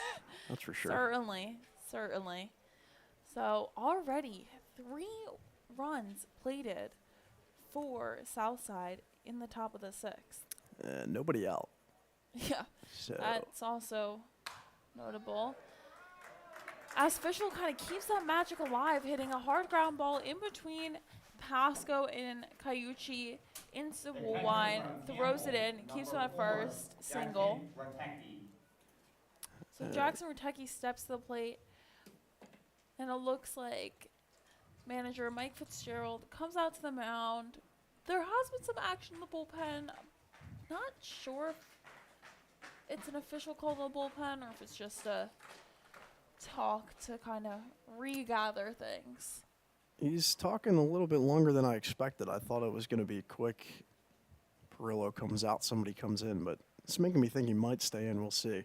That's for sure. Certainly. So already 3 runs plated for Southside in the top of the 6th. Nobody out. Yeah, So that's also notable. As Fishel kind of keeps that magic alive, hitting a hard ground ball in between Pasco and Cayucci into Woolwine, throws it in, keeps him at first, single. So Jackson Rutecki steps to the plate, and it looks like manager Mike Fitzgerald comes out to the mound. There has been some action in the bullpen. Not sure if it's an official call to the bullpen or if it's just a talk to kind of regather things. he's talking a little bit longer than I expected. I thought it was going to be quick. Perillo comes out, somebody comes in, but it's making me think he might stay in. We'll see.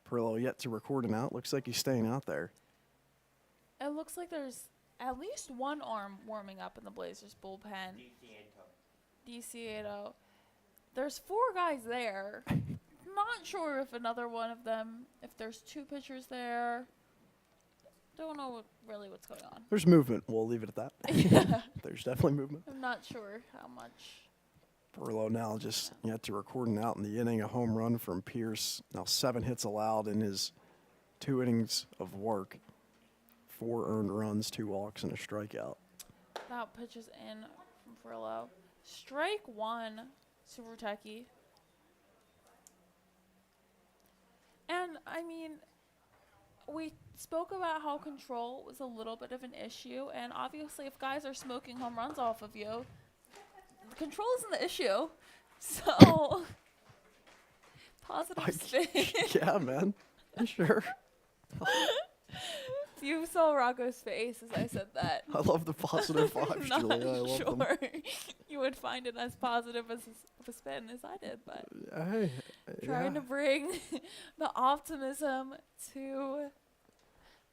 Perillo yet to record an out. Looks like he's staying out there. It looks like there's at least one arm warming up in the Blazers bullpen. DC8. There's 4 guys there. Not sure if another one of them, if there's 2 pitchers there. Don't know really what's going on. There's movement. We'll leave it at that. Yeah. There's definitely movement. I'm not sure how much. Perillo now just yet to record an out in the inning. A home run from Pierce. Now 7 hits allowed in his 2 innings of work. 4 earned runs, 2 walks, and a strikeout. That pitches in from Furlow. Strike 1 to Rutecki. And, I mean, we spoke about how control was a little bit of an issue. And obviously, if guys are smoking home runs off of you, control isn't the issue. So, positive spin. Yeah, man. Sure. You saw Rocco's face as I said that. I love the positive vibes, Not Julia. I love sure them. you would find it as positive as of a spin as I did, but Hey, trying yeah. to bring the optimism to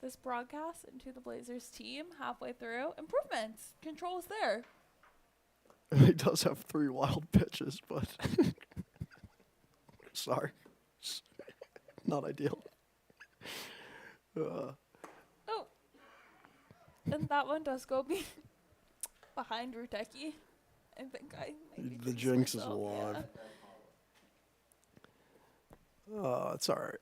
this broadcast and to the Blazers team halfway through. Improvements. Control is there. He does have 3 wild pitches, but sorry, not ideal. Oh. And that one does go behind Rutecki. I think I maybe The jinxed jinx is myself, alive. yeah. It's all right.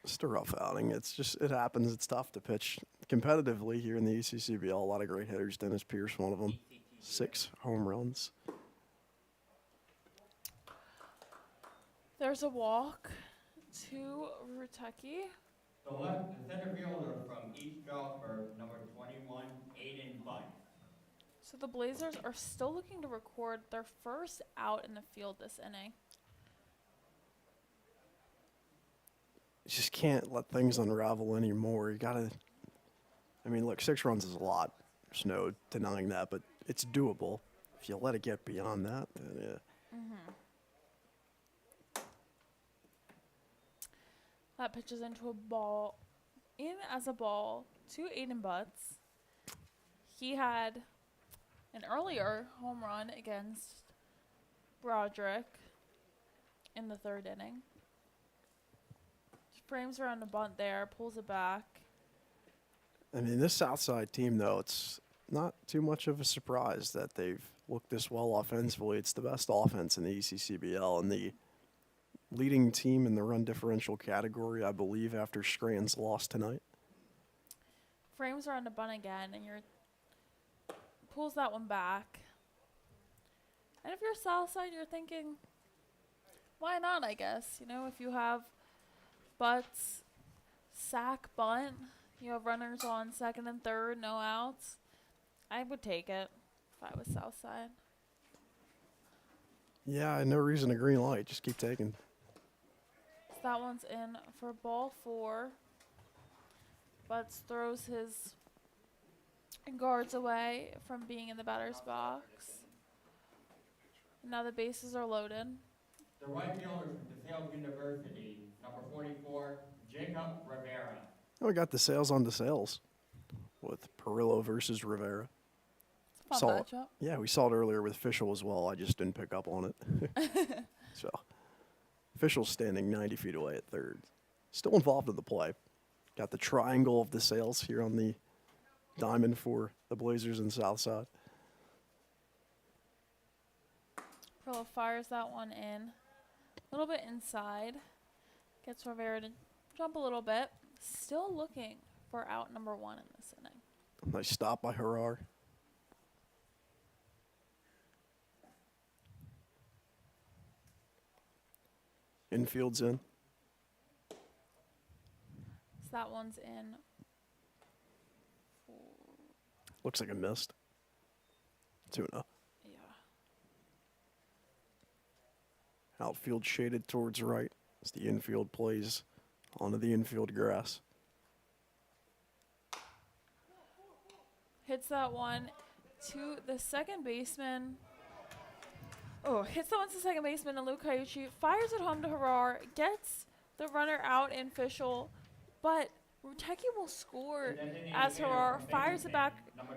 Just a rough outing. It's just, it happens. It's tough to pitch competitively here in the ECCBL. A lot of great hitters. Dennis Pierce, one of them. 6 home runs. There's a walk to Rutecki. The center fielder from East Stroudsburg, number 21, Aiden Butt. So the Blazers are still looking to record their first out in the field this inning. You just can't let things unravel anymore. You gotta. I mean, look, 6 runs is a lot. There's no denying that, but it's doable. If you let it get beyond that, then yeah. That pitches into a ball, in as a ball to Aiden Butts. He had an earlier home run against Broderick in the 3rd inning. Frames around the bunt there, pulls it back. I mean, this Southside team, though, it's not too much of a surprise that they've looked this well offensively. It's the best offense in the ECCBL, and the leading team in the run differential category, I believe, after Scranton's loss tonight. Frames are on the bun again, and you're pulls that one back. And if you're Southside, you're thinking, why not, I guess? You know, if you have butts, sack, bunt, you have runners on second and third, no outs, I would take it if I was Southside. Yeah, no reason to green light. Just keep taking. So that one's in for ball 4. Butts throws his guards away from being in the batter's box. Now the bases are loaded. The right fielder from DeSales University, number 44, Jacob Rivera. Oh, we got the sales on the sales with Perillo versus Rivera. Fun Saw it. matchup. Yeah, we saw it earlier with Fischel as well. I just didn't pick up on it. So, Fischel's standing 90 feet away at third. Still involved in the play. Got the triangle of the sales here on the diamond for the Blazers and Southside. Perillo fires that one in. A little bit inside. Gets Rivera to jump a little bit. Still looking for out number 1 in this inning. Nice stop by Harar. Infield's in. So that one's in. Looks like a missed. 2-0. Yeah. Outfield shaded towards right as the infield plays onto the infield grass. Hits that one to the second baseman. Oh, hits that one to the second baseman, and Luke Cayucci fires it home to Harar, gets the runner out in Fischel, but Rutecki will score as Harar fires it back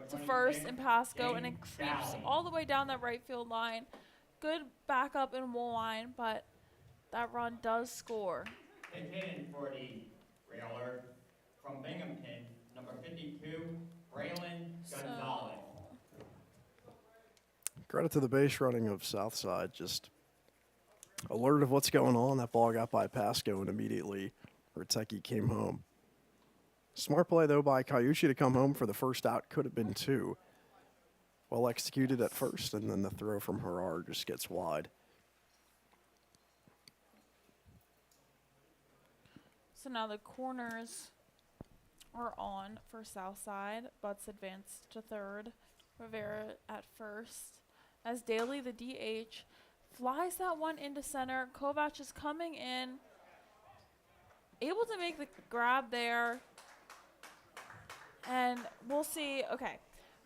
to first in Pasco, and it creeps all the way down that right field line. Good backup in Woolwine, but that run does score. Hit for the Railer from Binghamton, number 52, Braylon Gonzalez. Credit to the base running of Southside. Just alert of what's going on. That ball got by Pasco, and immediately Rutecki came home. Smart play, though, by Cayucci to come home for the first out. Could have been 2. Well executed at first, and then the throw from Harar just gets wide. So now the corners are on for Southside. Butts advanced to third. Rivera at first. As Daly, the DH, flies that one into center. Kovac is coming in. Able to make the grab there. And we'll see. Okay.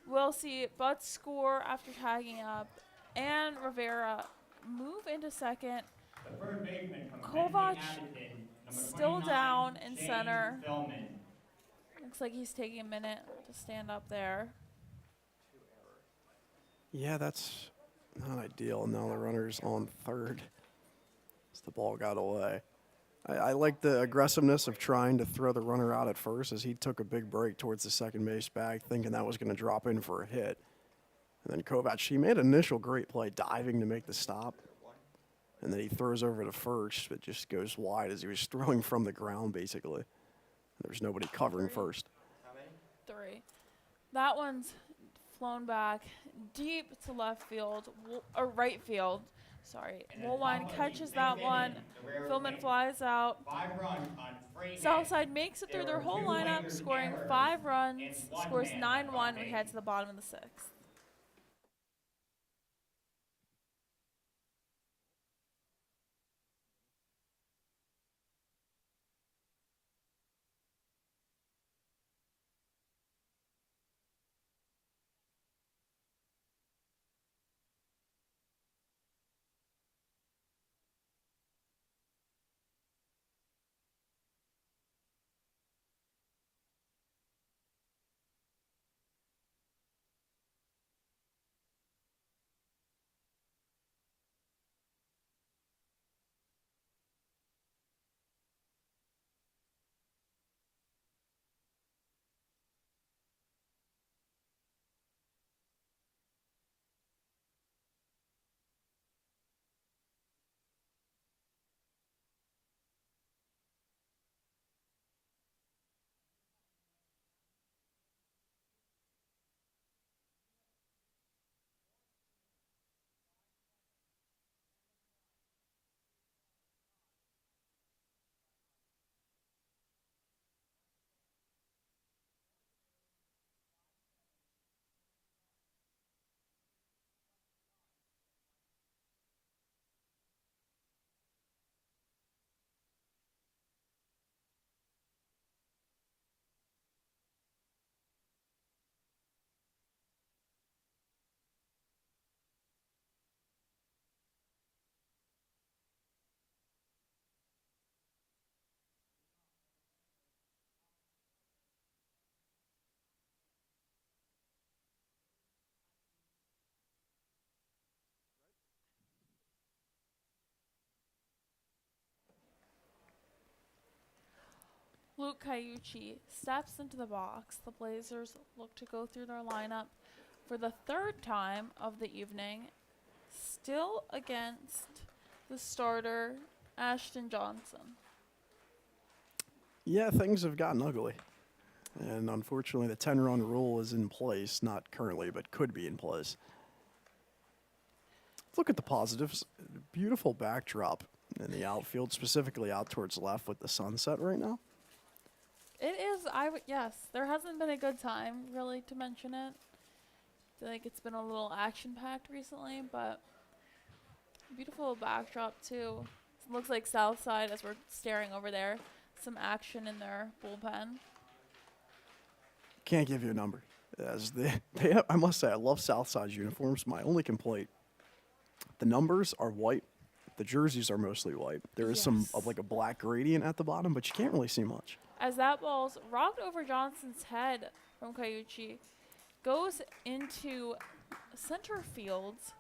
We'll see Butts score after tagging up. And Rivera move into second. The third baseman from Kovac Addison, number still 29, down in James center. Philman. Looks like he's taking a minute to stand up there. Yeah, that's not ideal. Now the runner's on third as the ball got away. I like the aggressiveness of trying to throw the runner out at first as he took a big break towards the second base bag, thinking that was going to drop in for a hit. And then Kovac, he made an initial great play diving to make the stop. And then he throws over to first, but just goes wide as he was throwing from the ground, basically. There's nobody covering first. 3. That one's flown back deep to left field, or right field. Sorry. Woolwine catches that one. Philman flies out. 5 runs on free hit. Southside makes it through their whole lineup, scoring 5 runs, scores 9-1. We head to the bottom of the 6th. Luke Cayucci steps into the box. The Blazers look to go through their lineup for the third time of the evening, still against the starter, Ashton Johnson. Yeah, things have gotten ugly. And unfortunately, the 10-run rule is in place, not currently, but could be in place. Look at the positives. Beautiful backdrop in the outfield, specifically out towards left with the sunset right now. It is, yes, there hasn't been a good time, really, to mention it. I feel like it's been a little action-packed recently, but beautiful backdrop, too. It looks like Southside, as we're staring over there, some action in their bullpen. Can't give you a number. As I must say, I love Southside's uniforms. My only complaint, the numbers are white. The jerseys are mostly white. There is some of like a black gradient at the bottom, but you can't really see much. As that ball's rocked over Johnson's head from Cayucci, goes into center field's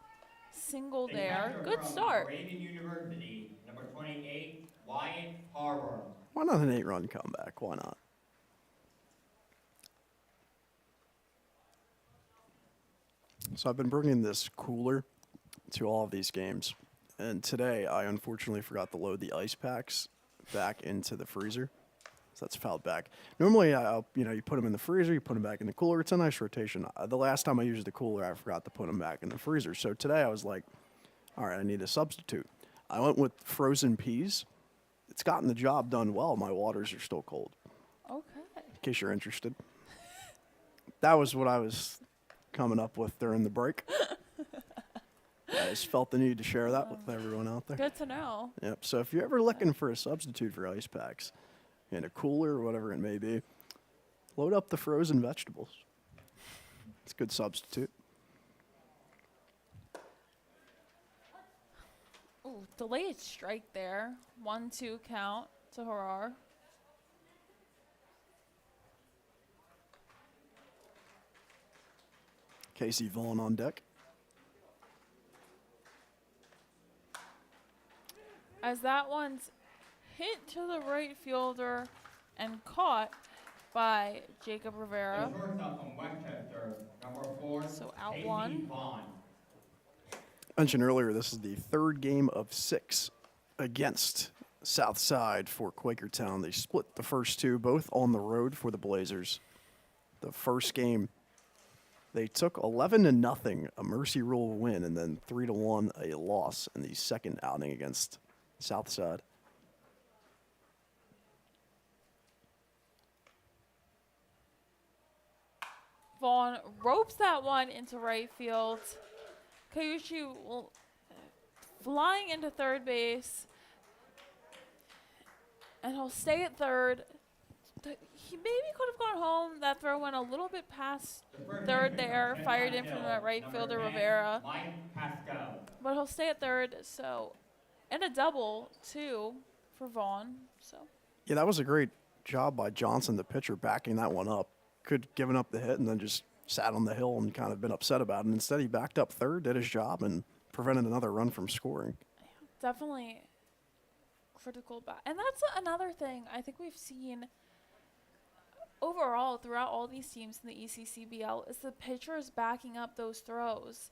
single The there. catcher Good from start. Raven University, number 28, Wyatt Harbour. Why not an 8-run comeback? Why not? So I've been bringing this cooler to all of these games. And today, I unfortunately forgot to load the ice packs back into the freezer. So that's fouled back. Normally, you put them in the freezer, you put them back in the cooler. It's a nice rotation. The last time I used the cooler, I forgot to put them back in the freezer. So today, I was like, all right, I need a substitute. I went with frozen peas. It's gotten the job done well. My waters are still cold, Okay. in case you're interested. That was what I was coming up with during the break. I just felt the need to share that with everyone out there. Good to know. Yep. So if you're ever looking for a substitute for ice packs in a cooler or whatever it may be, load up the frozen vegetables. It's a good substitute. Ooh, delayed strike there. 1-2 count to Harar. Casey Vaughn on deck. As that one's hit to the right fielder and caught by Jacob Rivera. The shortstop from Westchester, number 4, So out Casey one. Vaughn. Mentioned earlier, this is the third game of 6 against Southside for Quakertown. They split the first two, both on the road for the Blazers. The first game, they took 11-0, a mercy rule win, and then 3-1, a loss in the second outing against Southside. Vaughn ropes that one into right field. Cayucci flying into third base. And he'll stay at third. He maybe could have gone home. That throw went a little bit past The first third baseman there. from Fired in Chestnut from Hill, that right number fielder 10, Rivera. Mike Pasco. But he'll stay at third. So, and a double, too, for Vaughn. So. Yeah, that was a great job by Johnson, the pitcher, backing that one up. Could have given up the hit and then just sat on the hill and kind of been upset about it. Instead, he backed up third, did his job, and prevented another run from scoring. Definitely critical back. And that's another thing I think we've seen overall throughout all these teams in the ECCBL is the pitchers backing up those throws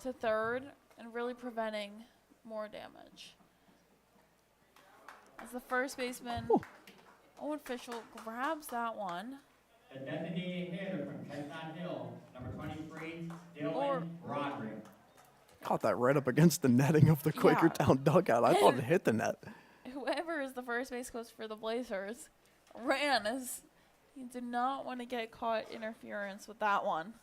to third and really preventing more damage. As the first baseman, Owen Fischel, grabs that one. The designated hitter from Chestnut Hill, number 23, Or- Dylan Broderick. Caught that right up against the netting of the Yeah. Quakertown dugout. I thought it hit the net. Whoever is the first base coach for the Blazers ran as he did not want to get caught interference with that one.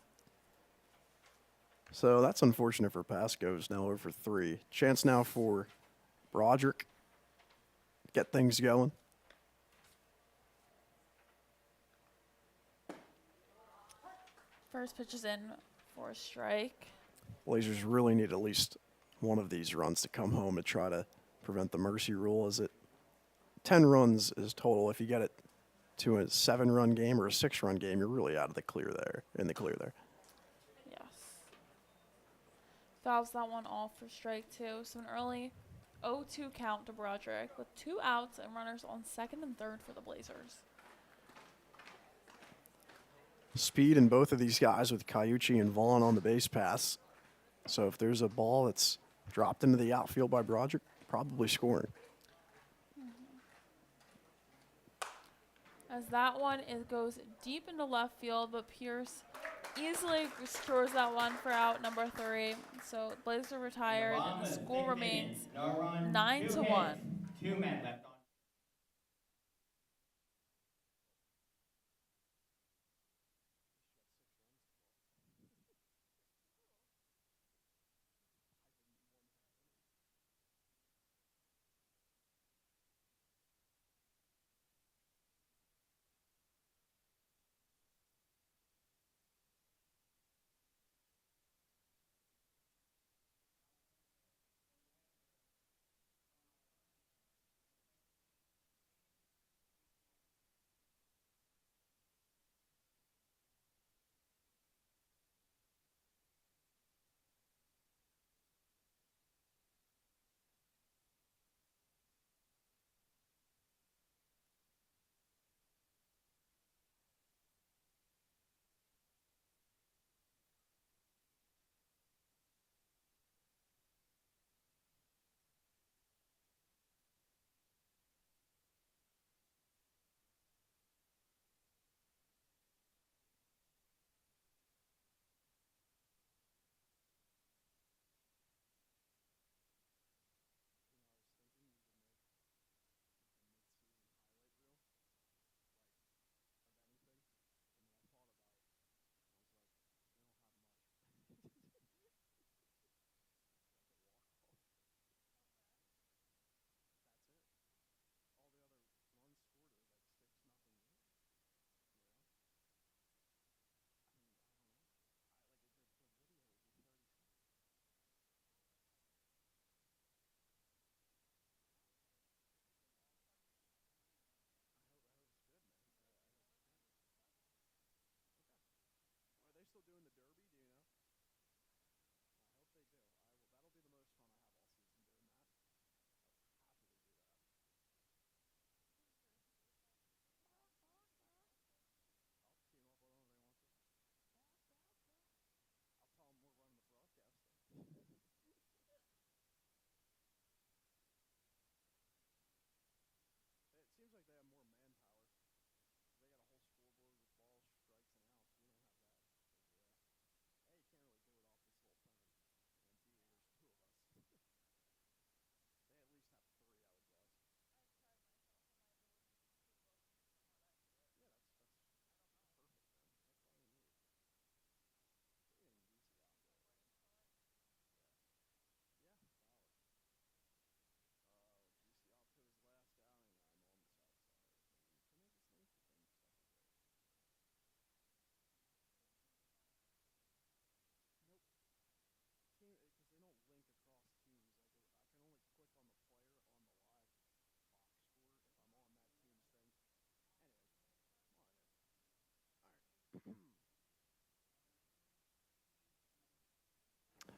So that's unfortunate for Pasco's now over 3. Chance now for Broderick. Get things going. First pitch is in for a strike. Blazers really need at least one of these runs to come home to try to prevent the mercy rule. Is it 10 runs is total? If you get it to a 7-run game or a 6-run game, you're really out of the clear there. In the clear there. Yes. Fouls that one off for strike two. So an early 0-2 count to Broderick with 2 outs and runners on second and third for the Blazers. Speed in both of these guys with Cayucci and Vaughn on the base pass. So if there's a ball that's dropped into the outfield by Broderick, probably scoring. As that one goes deep into left field, but Pierce easily scores that one for out number 3. So Blazers are retired, and the score remains 9-1. 2 men left on.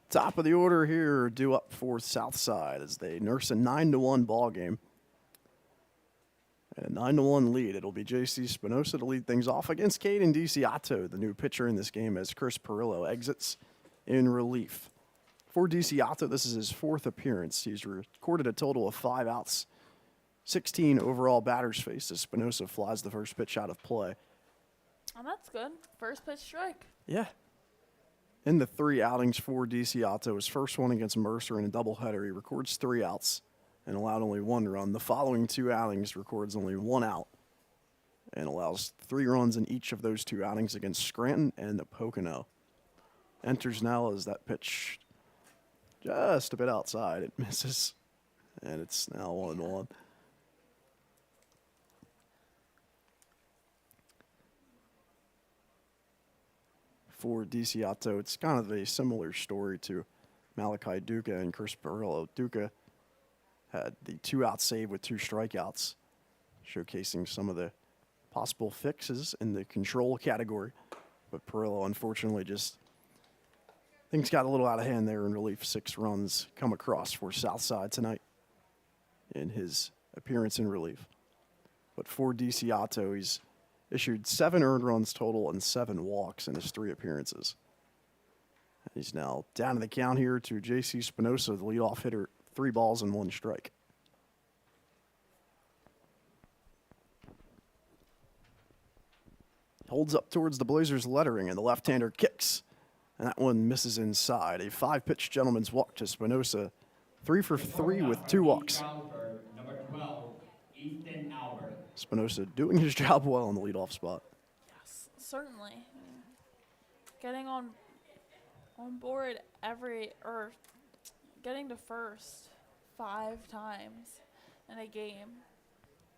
Top of the order here, due up for Southside as they nurse a 9-1 ball game. And a 9-1 lead. It'll be J.C. Spinoza to lead things off against Caden DiCiotto, the new pitcher in this game, as Chris Perillo exits in relief. For DiCiotto, this is his 4th appearance. He's recorded a total of 5 outs, 16 overall batters faced as Spinoza flies the first pitch out of play. Oh, that's good. First pitch strike. Yeah. In the 3 outings for DiCiotto, his first one against Mercer in a doubleheader, he records 3 outs and allowed only 1 run. The following 2 outings records only 1 out and allows 3 runs in each of those 2 outings against Scranton and the Pocono. Enters now as that pitch just a bit outside. It misses, and it's now 1-1. For DiCiotto, it's kind of a similar story to Malachi Duca and Chris Perillo. Duca had the 2-out save with 2 strikeouts, showcasing some of the possible fixes in the control category. But Perillo, unfortunately, just things got a little out of hand there in relief. 6 runs come across for Southside tonight. in his appearance in relief. But for DiCiato, he's issued 7 earned runs total and 7 walks in his 3 appearances. And he's now down to the count here to J.C. Spinoza, the leadoff hitter, 3 balls and 1 strike. Holds up towards the Blazers' lettering, and the left-hander kicks. And that one misses inside. A 5-pitch gentleman's walk to Spinoza. 3 for 3 with 2 walks. Number 12, Easton Albert. Spinoza doing his job well on the leadoff spot. Yes, certainly. Getting on board getting to first 5 times in a game.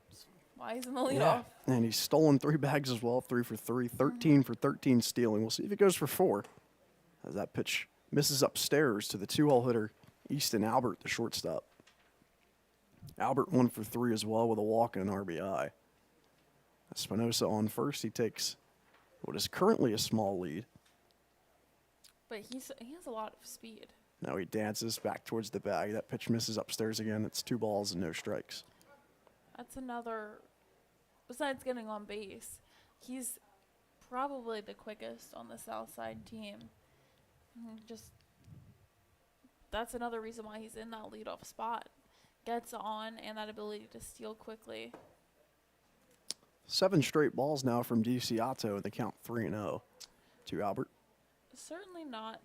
That's why he's in the leadoff. And he's stolen 3 bags as well, 3 for 3, 13 for 13 stealing. We'll see if it goes for 4. As that pitch misses upstairs to the 2-hole hitter, Easton Albert, the shortstop. Albert 1 for 3 as well with a walk and an RBI. Spinoza on first. He takes what is currently a small lead. But he has a lot of speed. Now he dances back towards the bag. That pitch misses upstairs again. It's 2 balls and no strikes. That's another, besides getting on base, he's probably the quickest on the Southside team. That's another reason why he's in that leadoff spot. Gets on and that ability to steal quickly. 7 straight balls now from DiCiato, and the count 3-0 to Albert. Certainly not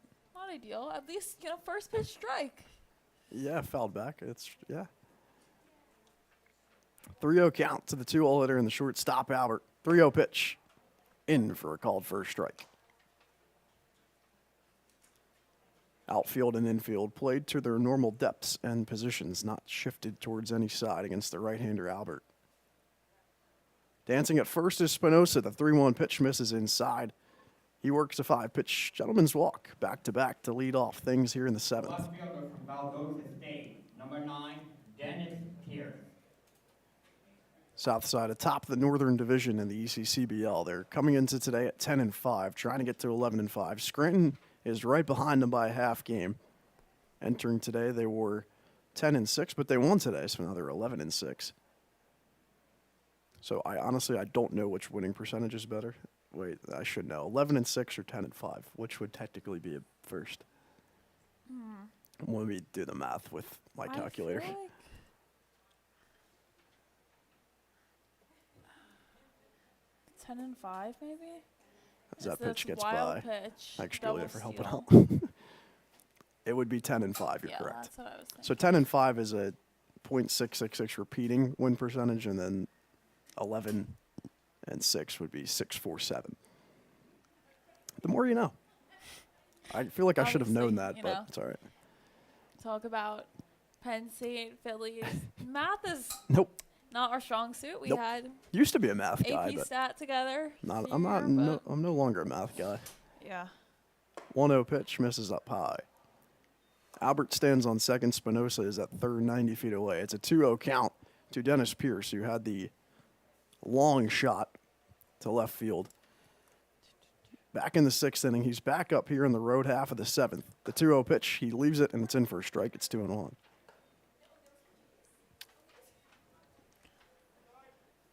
ideal. At least, first pitch strike. Yeah, fouled back. It's, yeah. 3-0 count to the 2-hole hitter and the shortstop, Albert. 3-0 pitch. In for a called first strike. Outfield and infield played to their normal depths and positions, not shifted towards any side against the right-hander Albert. Dancing at first is Spinoza. The 3-1 pitch misses inside. He works a 5-pitch gentleman's walk back-to-back to lead off things here in the 7th. Left fielder from Valdosta State, number 9, Dennis Pierce. Southside atop the Northern Division in the ECCBL. They're coming into today at 10-5, trying to get to 11-5. Scranton is right behind them by a half game. Entering today, they were 10-6, but they won today, so now they're 11-6. So I don't know which winning percentage is better. Wait, I should know. 11-6 or 10-5, which would technically be a first. Let me do the math with my calculator. I feel like 10-5 maybe? As that pitch gets by. Wild pitch. Thanks, Julia, double for helping steal. out. It would be 10-5, you're Yeah, correct. that's what I was thinking. So 10-5 is a .666 repeating win percentage, and then 11-6 would be 647. The more you know. I feel like I should have known that, Obviously, but it's all right. Talk about Penn State, Phillies. Math is Nope. not our strong suit. We Nope. had Used to be a math guy, AP but stat together. I'm no longer a math guy. Yeah. 1-0 pitch misses up high. Albert stands on second. Spinoza is at third, 90 feet away. It's a 2-0 count to Dennis Pierce, who had the long shot to left field. Back in the 6th inning. He's back up here in the road half of the 7th. The 2-0 pitch, he leaves it, and it's in for a strike. It's 2-1.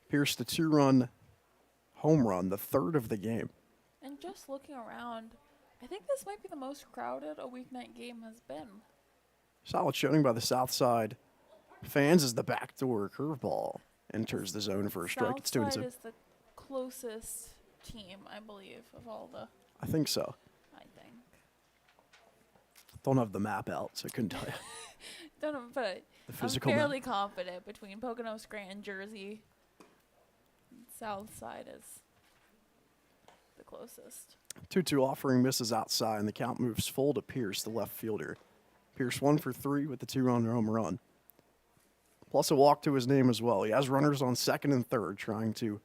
Pierce, the 2-run home run, the 3rd of the game. And just looking around, I think this might be the most crowded a weeknight game has been. Solid showing by the Southside fans as the backdoor curveball enters the zone for a strike. It's 2-2. Southside is the closest team, I believe, of all the. I think so. I think. Don't have the map out, so I couldn't tell you. Don't know, but The I'm physical map. fairly confident between Pocono, Scranton, Jersey, Southside is the closest. 2-2 offering misses outside, and the count moves full to Pierce, the left fielder. Pierce 1 for 3 with the 2-run home run. Plus a walk to his name as well. He has runners on second and third, trying to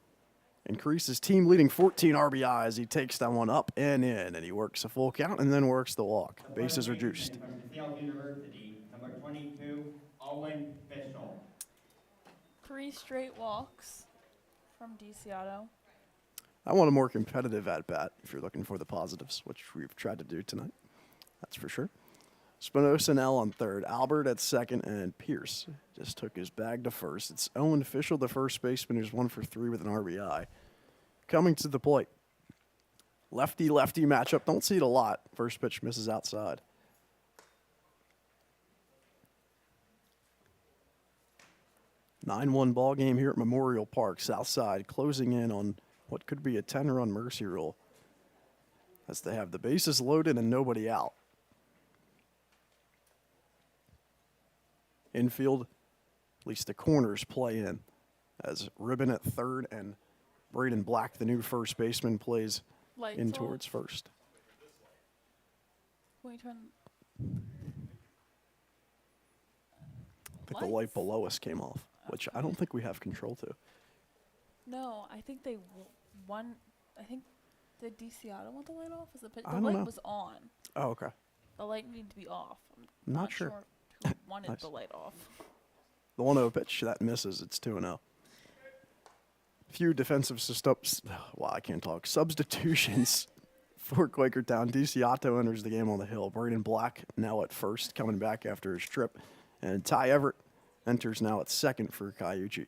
increase his team leading 14 RBI as he takes that one up and in, and he works a full count and then works the walk. Bases reduced. From DeSales University, number 22, Owen Fishel. 3 straight walks from DiCiato. I want a more competitive at-bat if you're looking for the positives, which we've tried to do tonight. That's for sure. Spinoza now on third, Albert at second, and Pierce just took his bag to first. It's Owen Fischel, the first baseman, who's 1 for 3 with an RBI. Coming to the plate. Lefty-lefty matchup. Don't see it a lot. First pitch misses outside. Nine-one ball game here at Memorial Park. Southside closing in on what could be a 10-run mercy rule as they have the bases loaded and nobody out. Infield, at least the corners play in as Ribbon at third and Braden Black, the new first baseman, plays Lights in off. towards first. Can we turn? I think the light below us came off, which I don't think we have control to. No, I think they won. I think did DeCiato want the light off? Was the I don't light know. was on? Oh, okay. The light needed to be off. I'm Not sure. who wanted Nice. the light off. The 1-0 pitch, that misses. It's 2-0. Few defensive substitutions for Quakertown. DeCiato enters the game on the hill. Braden Black now at first, coming back after his trip. And Ty Everett enters now at second for Cayuchi.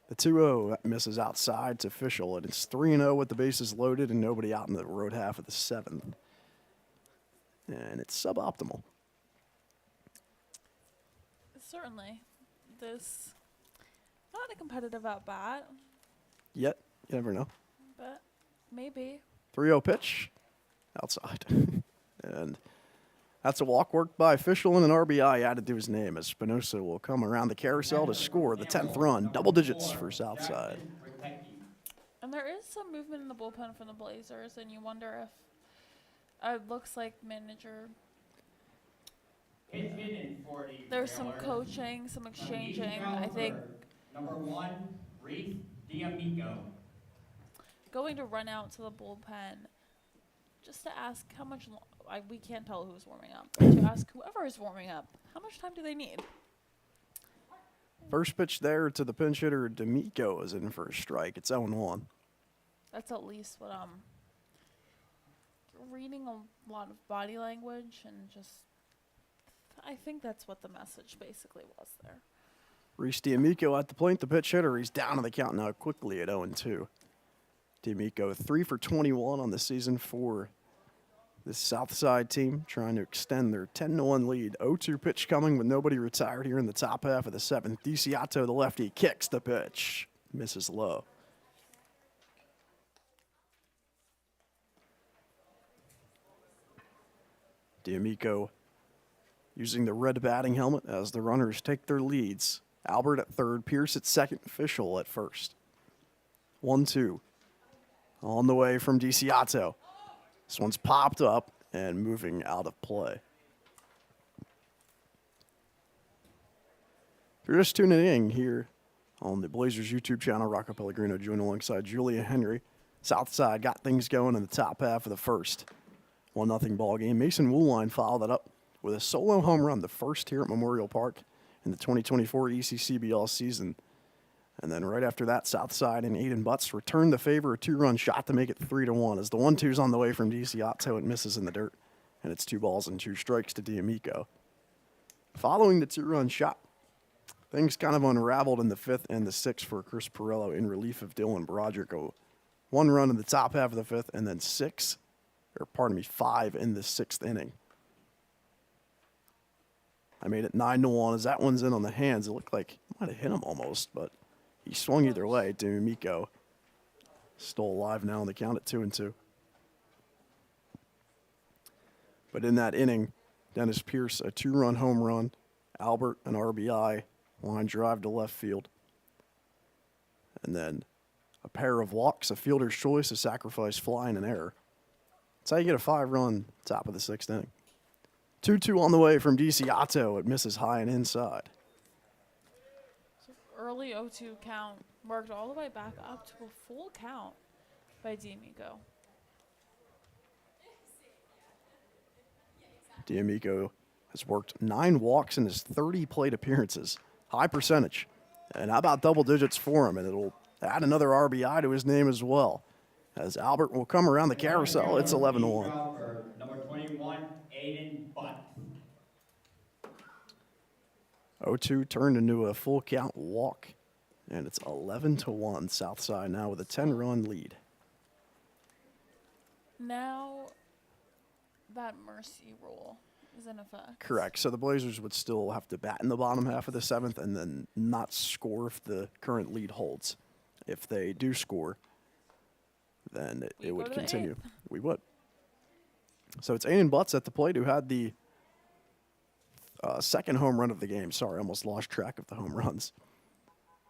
The 2-0 misses outside. It's official, and it's 3-0 with the bases loaded and nobody out in the road half of the seventh. And it's suboptimal. Certainly, this not a competitive at bat, Yet, you never know. but maybe. 3-0 pitch outside. And that's a walk worked by Fischel and an RBI added to his name as Spinoza will come around the carousel to score the 10th run, double digits for Southside. And there is some movement in the bullpen from the Blazers, and you wonder if it looks like manager. There's some coaching, some exchanging. I think Number 1, Reese D'Amico. going to run out to the bullpen just to ask how much. We can't tell who's warming up. But to ask whoever is warming up, how much time do they need? First pitch there to the pinch hitter, D'Amico is in for a strike. It's 0-1. That's at least what reading a lot of body language and just. I think that's what the message basically was there. Reese D'Amico at the plate, the pitch hitter. He's down on the count now quickly at 0-2. D'Amico 3 for 21 on the season for the Southside team, trying to extend their 10-1 lead. 0-2 pitch coming with nobody retired here in the top half of the seventh. DeCiato, the lefty, kicks the pitch. Misses low. D'Amico using the red batting helmet as the runners take their leads. Albert at third, Pierce at second, Fischel at first. 1-2. On the way from DeCiato. This one's popped up and moving out of play. If you're just tuning in here on the Blazers YouTube channel, Rocco Pellegrino joined alongside Julia Henry. Southside got things going in the top half of the first. 1-0 ball game. Mason Woolline followed that up with a solo home run, the first here at Memorial Park in the 2024 ECCBL season. And then right after that, Southside and Aiden Butts returned the favor, a 2-run shot to make it 3-1. As the 1-2's on the way from DeCiato, it misses in the dirt, and it's 2 balls and 2 strikes to D'Amico. Following the 2-run shot, things kind of unraveled in the 5th and the 6th for Chris Perello in relief of Dylan Broderick. 1 run in the top half of the 5th, and then 5 in the 6th inning. I made it 9-1 as that one's in on the hands. It looked like it might have hit him almost, but he swung either way. D'Amico still alive now on the count at 2-2. But in that inning, Dennis Pierce, a 2-run home run. Albert, an RBI, line drive to left field. And then a pair of walks, a fielder's choice, a sacrifice fly, and an error. That's how you get a 5-run top of the 6th inning. 2-2 on the way from DeCiato. It misses high and inside. So early 0-2 count worked all the way back up to a full count by D'Amico. D'Amico has worked 9 walks in his 30 plate appearances. High percentage. And how about double digits for him? And it'll add another RBI to his name as well. As Albert will come around the carousel, it's 11-1. Number 21, Aiden Butts. 0-2 turned into a full count walk, and it's 11-1. Southside now with a 10-run lead. Now that mercy rule is in effect. Correct. So the Blazers would still have to bat in the bottom half of the seventh and then not score if the current lead holds. If they do score, then it would go to the continue. eighth. We would. So it's Aiden Butts at the plate, who had the second home run of the game. Sorry, I almost lost track of the home runs.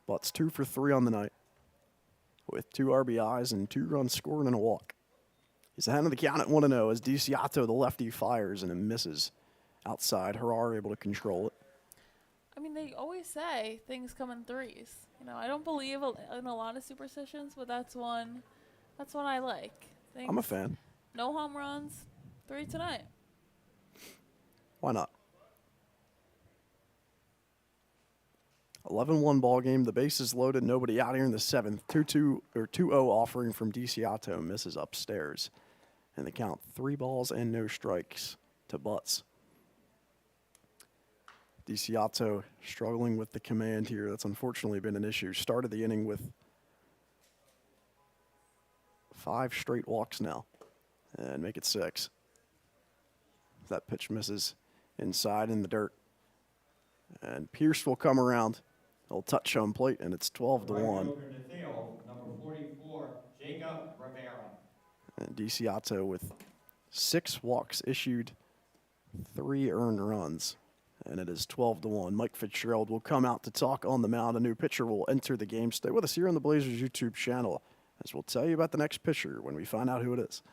Butts 2 for 3 on the night with 2 RBIs and 2 runs scored and a walk. He's ahead of the count at 1-0 as DiCiotto, the lefty, fires and it misses outside. Harar able to control it. I mean, they always say things come in threes. You know, I don't believe in a lot of superstitions, but that's one I like. I'm a fan. No home runs, 3 tonight. Why not? 11-1 ball game. The bases loaded. Nobody out here in the seventh. 2-2 or 2-0 offering from DiCiotto misses upstairs. And the count 3 balls and no strikes to Butts. DiCiotto struggling with the command here. That's unfortunately been an issue. Started the inning with 5 straight walks now. And make it 6. That pitch misses inside in the dirt. And Pierce will come around. He'll touch home plate, and it's 12-1. Right fielder to field, number 44, Jacob Rivera. And DiCiotto with 6 walks issued, 3 earned runs, and it is 12-1. Mike Fitzgerald will come out to talk on the mound. A new pitcher will enter the game. Stay with us here on the Blazers YouTube channel, as we'll tell you about the next pitcher when we find out who it is.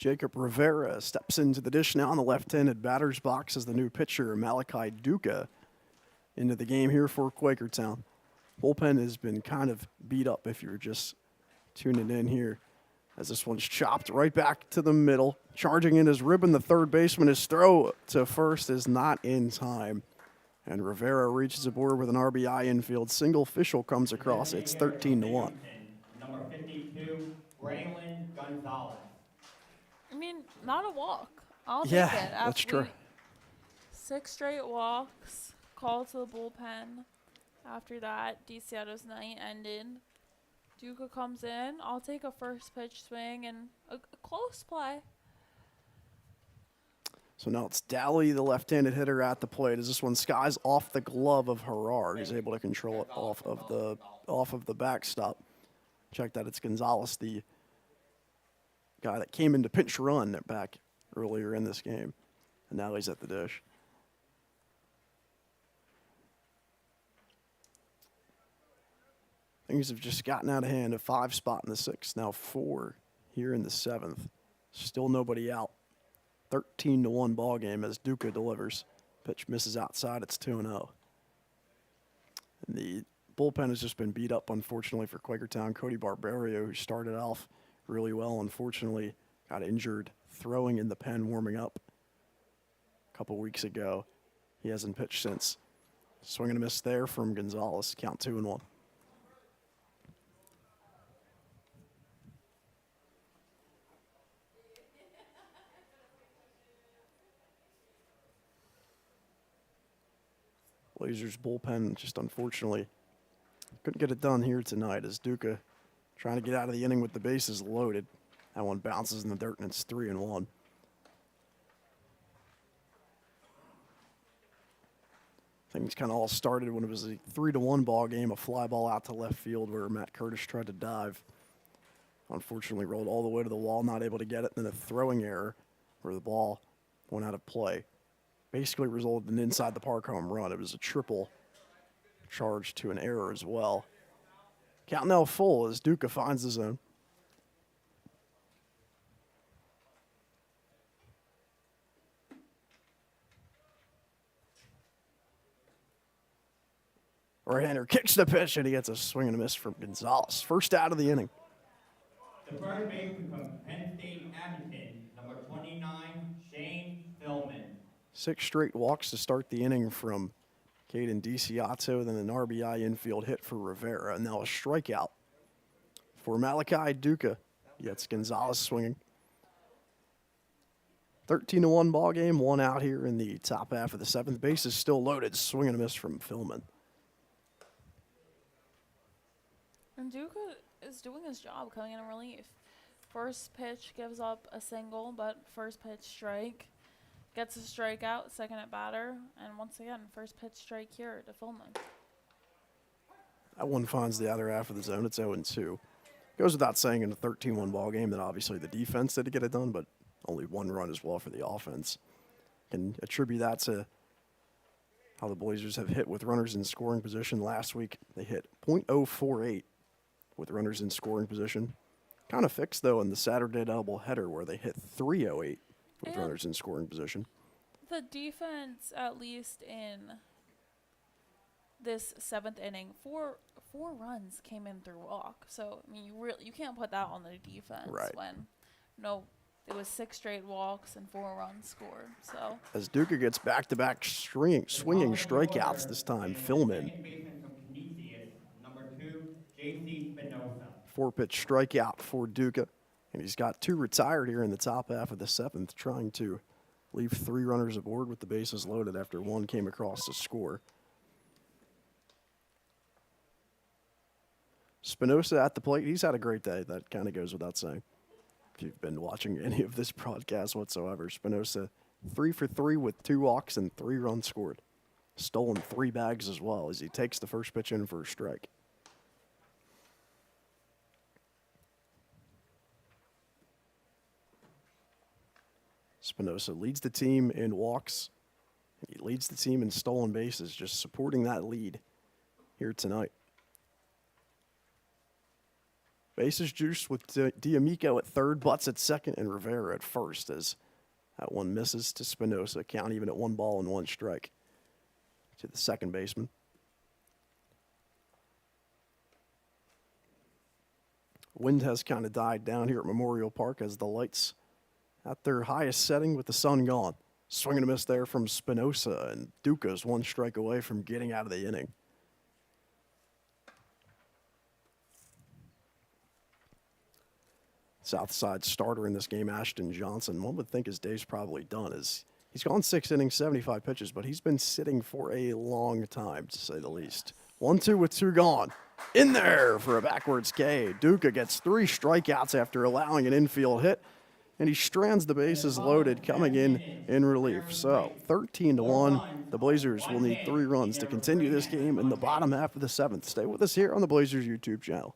Jacob Rivera steps into the dish now on the left-handed batter's box as the new pitcher, Malachi Duca, into the game here for Quakertown. Bullpen has been kind of beat up if you're just tuning in here, as this one's chopped right back to the middle. Charging in his Ribbon, the third baseman. His throw to first is not in time. And Rivera reaches aboard with an RBI infield. Single Fischel comes across. It's 13-1. Number 52, Braylon Gonzalez. I mean, not a walk. I'll take Yeah, it. that's true. 6 straight walks, call to the bullpen. After that, DeSiato's night ended. Duca comes in. I'll take a first pitch swing and a close play. So now it's Dally, the left-handed hitter, at the plate as this one skies off the glove of Herrard. He's able to control it off of the backstop. Check that, it's Gonzalez, the guy that came in to pinch run back earlier in this game. And now he's at the dish. Things have just gotten out of hand. A 5 spot in the 6th, now 4 here in the 7th. Still nobody out. 13-1 ball game as Duca delivers. Pitch misses outside. It's 2-0. And the bullpen has just been beat up, unfortunately, for Quakertown. Cody Barbario, who started off really well, unfortunately got injured throwing in the pen, warming up a couple weeks ago. He hasn't pitched since. Swing and a miss there from Gonzalez. Count 2-1. Blazers bullpen just unfortunately couldn't get it done here tonight as Duca trying to get out of the inning with the bases loaded. That one bounces in the dirt and it's 3-1. Things kind of all started when it was a 3-1 ball game, a fly ball out to left field where Matt Curtis tried to dive. Unfortunately rolled all the way to the wall, not able to get it, and then a throwing error where the ball went out of play. Basically resulted in an inside the park home run. It was a triple charge to an error as well. Count now full as Duca finds the zone. Right-hander kicks the pitch and he gets a swing and a miss from Gonzalez. First out of the inning. The first baseman from Penn State Abington, number 29, Shane Philman. 6 straight walks to start the inning from Caden DeSiato, then an RBI infield hit for Rivera, and now a strikeout for Malachi Duca. Gets Gonzalez swinging. 13-1 ball game, 1 out here in the top half of the 7th. Base is still loaded. Swing and a miss from Philman. And Duca is doing his job coming in relief. First pitch gives up a single, but first pitch strike. Gets a strikeout, second at batter, and once again, first pitch strike here to Philman. That one finds the other half of the zone. It's 0-2. Goes without saying in a 13-1 ball game that obviously the defense did get it done, but only 1 run as well for the offense. Can attribute that to how the Blazers have hit with runners in scoring position. Last week, they hit .048 with runners in scoring position. Kind of fixed, though, in the Saturday doubleheader where they hit .308 with runners in scoring position. The defense, at least in this 7th inning, four runs came in through walk. So, I mean, you can't put that on the defense when it was 6 straight walks and 4 runs scored. So as Duca gets back-to-back swinging strikeouts this time, Philman. Number 2, J.C. Spinoza. 4-pitch strikeout for Duca. And he's got 2 retired here in the top half of the 7th, trying to leave 3 runners aboard with the bases loaded after 1 came across to score. Spinoza at the plate. He's had a great day. That kind of goes without saying. If you've been watching any of this broadcast whatsoever, Spinoza 3 for 3 with 2 walks and 3 runs scored. Stolen 3 bags as well as he takes the first pitch in for a strike. Spinoza leads the team in walks. He leads the team in stolen bases, just supporting that lead here tonight. Bases juiced with D'Amico at third, Butts at second, and Rivera at first as that one misses to Spinoza. Count even at 1 ball and 1 strike to the second baseman. Wind has kind of died down here at Memorial Park as the lights at their highest setting with the sun gone. Swing and a miss there from Spinoza, and Duca's 1 strike away from getting out of the inning. Southside starter in this game, Ashton Johnson. One would think his day's probably done, as he's gone 6 innings, 75 pitches, but he's been sitting for a long time, to say the least. 1-2 with 2 gone. In there for a backwards K. Duca gets 3 strikeouts after allowing an infield hit, and he strands the bases loaded coming in relief. So 13-1, the Blazers will need 3 runs to continue this game in the bottom half of the 7th. Stay with us here on the Blazers YouTube channel.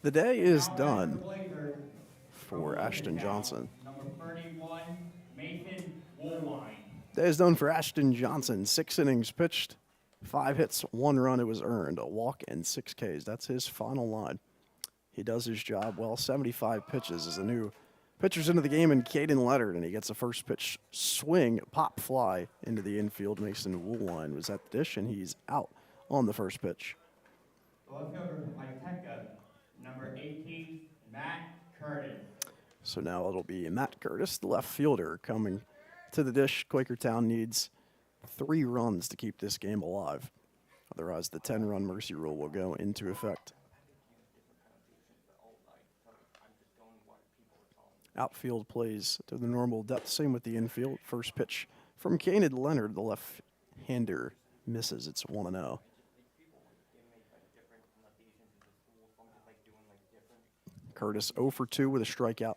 The day is done for Ashton Johnson. Number 31, Mason Woolwine. Day is done for Ashton Johnson. 6 innings pitched, 5 hits, 1 run. It was earned, a walk and 6 Ks. That's his final line. He does his job well. 75 pitches as the new pitchers into the game, and Caden Leonard, and he gets a first pitch swing, pop fly into the infield. Mason Woolwine was at the dish, and he's out on the first pitch. The left fielder from Ithaca, number 18, Matt Curtis. So now it'll be Matt Curtis, the left fielder, coming to the dish. Quakertown needs 3 runs to keep this game alive. Otherwise, the 10-run mercy rule will go into effect. Outfield plays to the normal depth. Same with the infield. First pitch from Caden Leonard, the left-hander, misses. It's 1-0. Curtis 0 for 2 with a strikeout.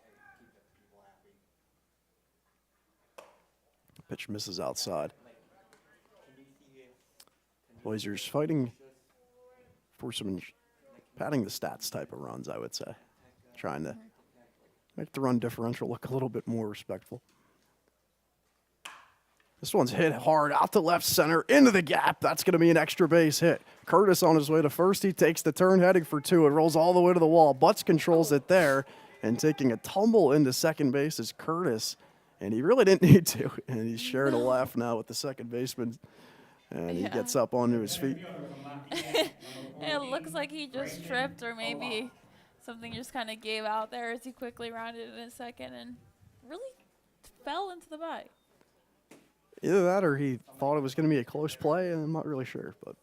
Pitch misses outside. Blazers fighting for some padding the stats type of runs, I would say. Trying to make the run differential look a little bit more respectful. This one's hit hard out to left center into the gap. That's going to be an extra base hit. Curtis on his way to first. He takes the turn heading for two. It rolls all the way to the wall. Butts controls it there. And taking a tumble into second base is Curtis. And he really didn't need to. And he's sharing a laugh now with the second baseman. And he gets up onto his feet. It looks like he just tripped, or maybe something just kind of gave out there as he quickly rounded in a second and really fell into the bag. Either that or he thought it was going to be a close play, and I'm not really sure. But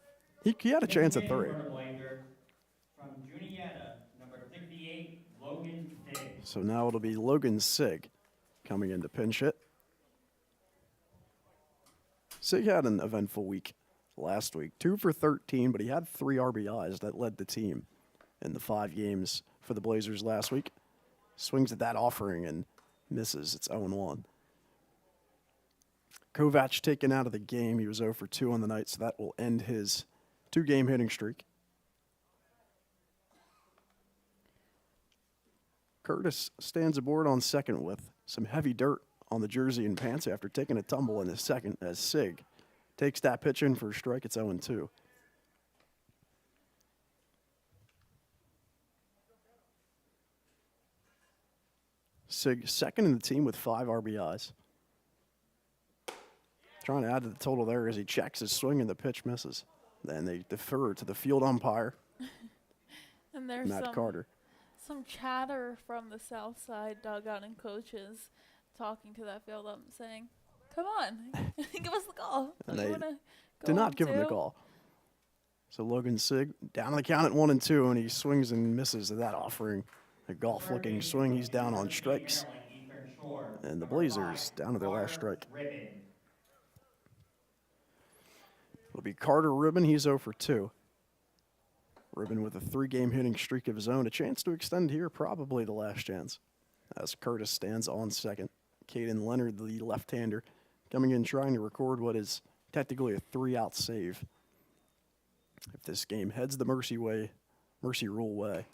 he had a chance at three. From Juniata, number 68, Logan Sig. So now it'll be Logan Sig coming in to pinch hit. Sig had an eventful week last week, 2 for 13, but he had 3 RBIs that led the team in the 5 games for the Blazers last week. Swings at that offering and misses. It's 0-1. Kovac taken out of the game. He was 0 for 2 on the night, so that will end his 2-game hitting streak. Curtis stands aboard on second with some heavy dirt on the jersey and pants after taking a tumble in his second as Sig takes that pitch in for a strike. It's 0-2. Sig second in the team with 5 RBIs. Trying to add to the total there as he checks his swing and the pitch misses. Then they defer to the field umpire, And there's Matt Carter. some chatter from the Southside dugout and coaches talking to that field ump saying, "Come on, give us the call." And Don't you they wanna go did not home give him the too?" call. So Logan Sig down on the count at 1-2, and he swings and misses at that offering. A golf-looking swing. He's down on strikes. And the Blazers down to their last strike. It'll be Carter Ribbon. He's 0 for 2. Ribbon with a 3-game hitting streak of his own. A chance to extend here, probably the last chance. As Curtis stands on second. Caden Leonard, the left-hander, coming in trying to record what is technically a 3-out save. If this game heads the Mercy Rule way.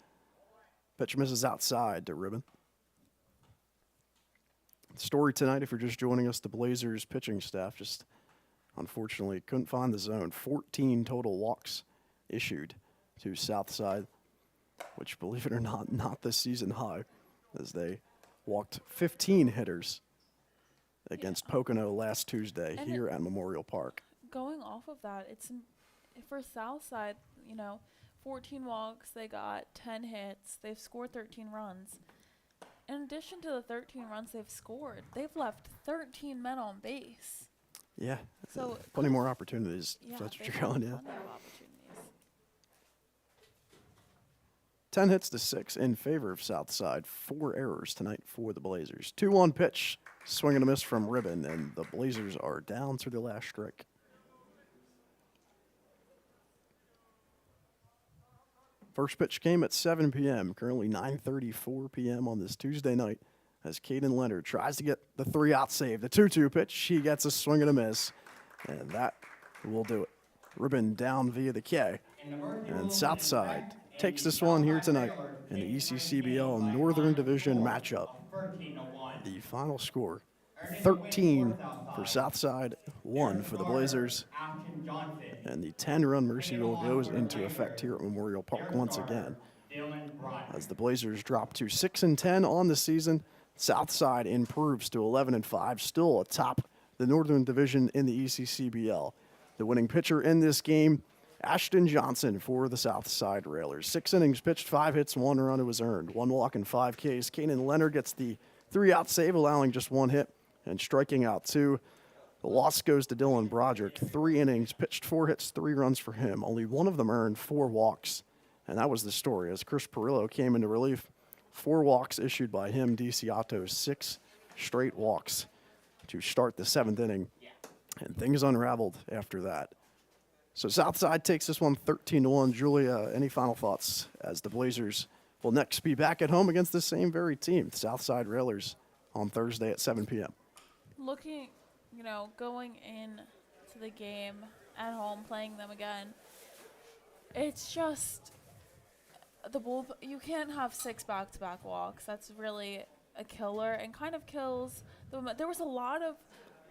Pitch misses outside to Ribbon. Story tonight, if you're just joining us, the Blazers pitching staff just unfortunately couldn't find the zone. 14 total walks issued to Southside, which, believe it or not this season high, as they walked 15 hitters against Pocono last Tuesday And here at Memorial Park. Going off of that, it's for Southside, 14 walks, they got 10 hits, they've scored 13 runs. In addition to the 13 runs they've scored, they've left 13 men on base. Yeah, So plenty more opportunities, Yeah, if that's what they've you're going, had yeah. plenty of opportunities. 10 hits to 6 in favor of Southside. 4 errors tonight for the Blazers. 2-1 pitch, swing and a miss from Ribbon, and the Blazers are down to their last strike. First pitch came at 7 p.m., currently 9:34 p.m. on this Tuesday night, as Caden Leonard tries to get the 3-out save. The 2-2 pitch, he gets a swing and a miss, and that will do it. Ribbon down via the K, and Southside takes this one here tonight in the ECCBL Northern Division matchup. The final score, 13 for Southside, 1 for the Blazers. And the 10-run Mercy Rule goes into effect here at Memorial Park once again. As the Blazers drop to 6-10 on the season, Southside improves to 11-5, still atop the Northern Division in the ECCBL. The winning pitcher in this game, Ashton Johnson for the Southside Railers. 6 innings pitched, 5 hits, 1 run it was earned. 1 walk and 5 Ks. Kanan Leonard gets the 3-out save, allowing just 1 hit and striking out 2. The loss goes to Dylan Broderick. 3 innings, pitched 4 hits, 3 runs for him. Only 1 of them earned, 4 walks. And that was the story as Chris Perillo came into relief. 4 walks issued by him. DiCiotto, 6 straight walks to start the 7th inning. And things unraveled after that. So Southside takes this one 13-1. Julia, any final thoughts as the Blazers will next be back at home against the same very team, Southside Railers, on Thursday at 7 p.m. Looking, going in to the game at home, playing them again, it's just you can't have 6 back-to-back walks. That's really a killer and kind of kills the momentum. There was a lot of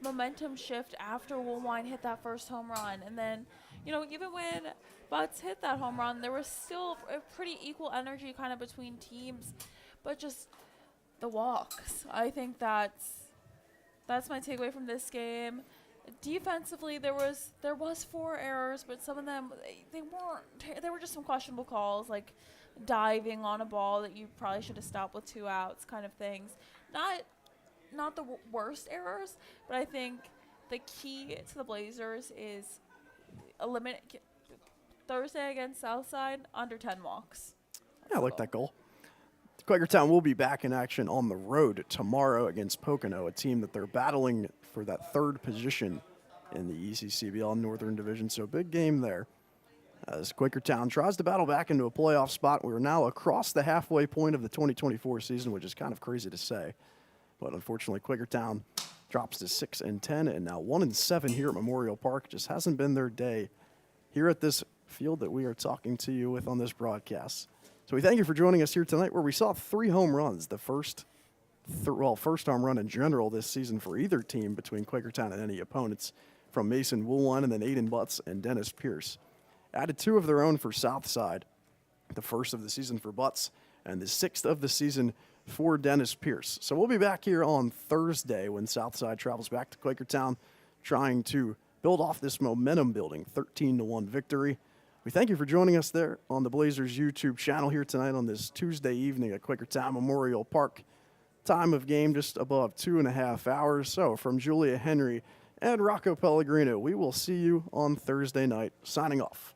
momentum shift after Woolwine hit that first home run. And then, even when Butts hit that home run, there was still a pretty equal energy kind of between teams. But just the walks. I think that's my takeaway from this game. Defensively, there was 4 errors, but some of them they weren't. There were just some questionable calls, like diving on a ball that you probably should have stopped with 2 outs, kind of things. Not the worst errors, but I think the key to the Blazers is eliminate Thursday against Southside under 10 walks. Yeah, I like that goal. Quakertown will be back in action on the road tomorrow against Pocono, a team that they're battling for that 3rd position in the ECCBL Northern Division. So big game there. As Quakertown tries to battle back into a playoff spot, we're now across the halfway point of the 2024 season, which is kind of crazy to say. But unfortunately, Quakertown drops to 6-10 and now 1-7 here at Memorial Park. Just hasn't been their day here at this field that we are talking to you with on this broadcast. So we thank you for joining us here tonight, where we saw 3 home runs. The first home run in general this season for either team between Quakertown and any opponents, from Mason Woolwine and then Aiden Butts and Dennis Pierce. Added 2 of their own for Southside, the first of the season for Butts and the 6th of the season for Dennis Pierce. So we'll be back here on Thursday when Southside travels back to Quakertown, trying to build off this momentum-building 13-1 victory. We thank you for joining us there on the Blazers YouTube channel here tonight on this Tuesday evening at Quakertown Memorial Park. Time of game just above 2.5 hours. So from Julia Henry and Rocco Pellegrino, we will see you on Thursday night. Signing off.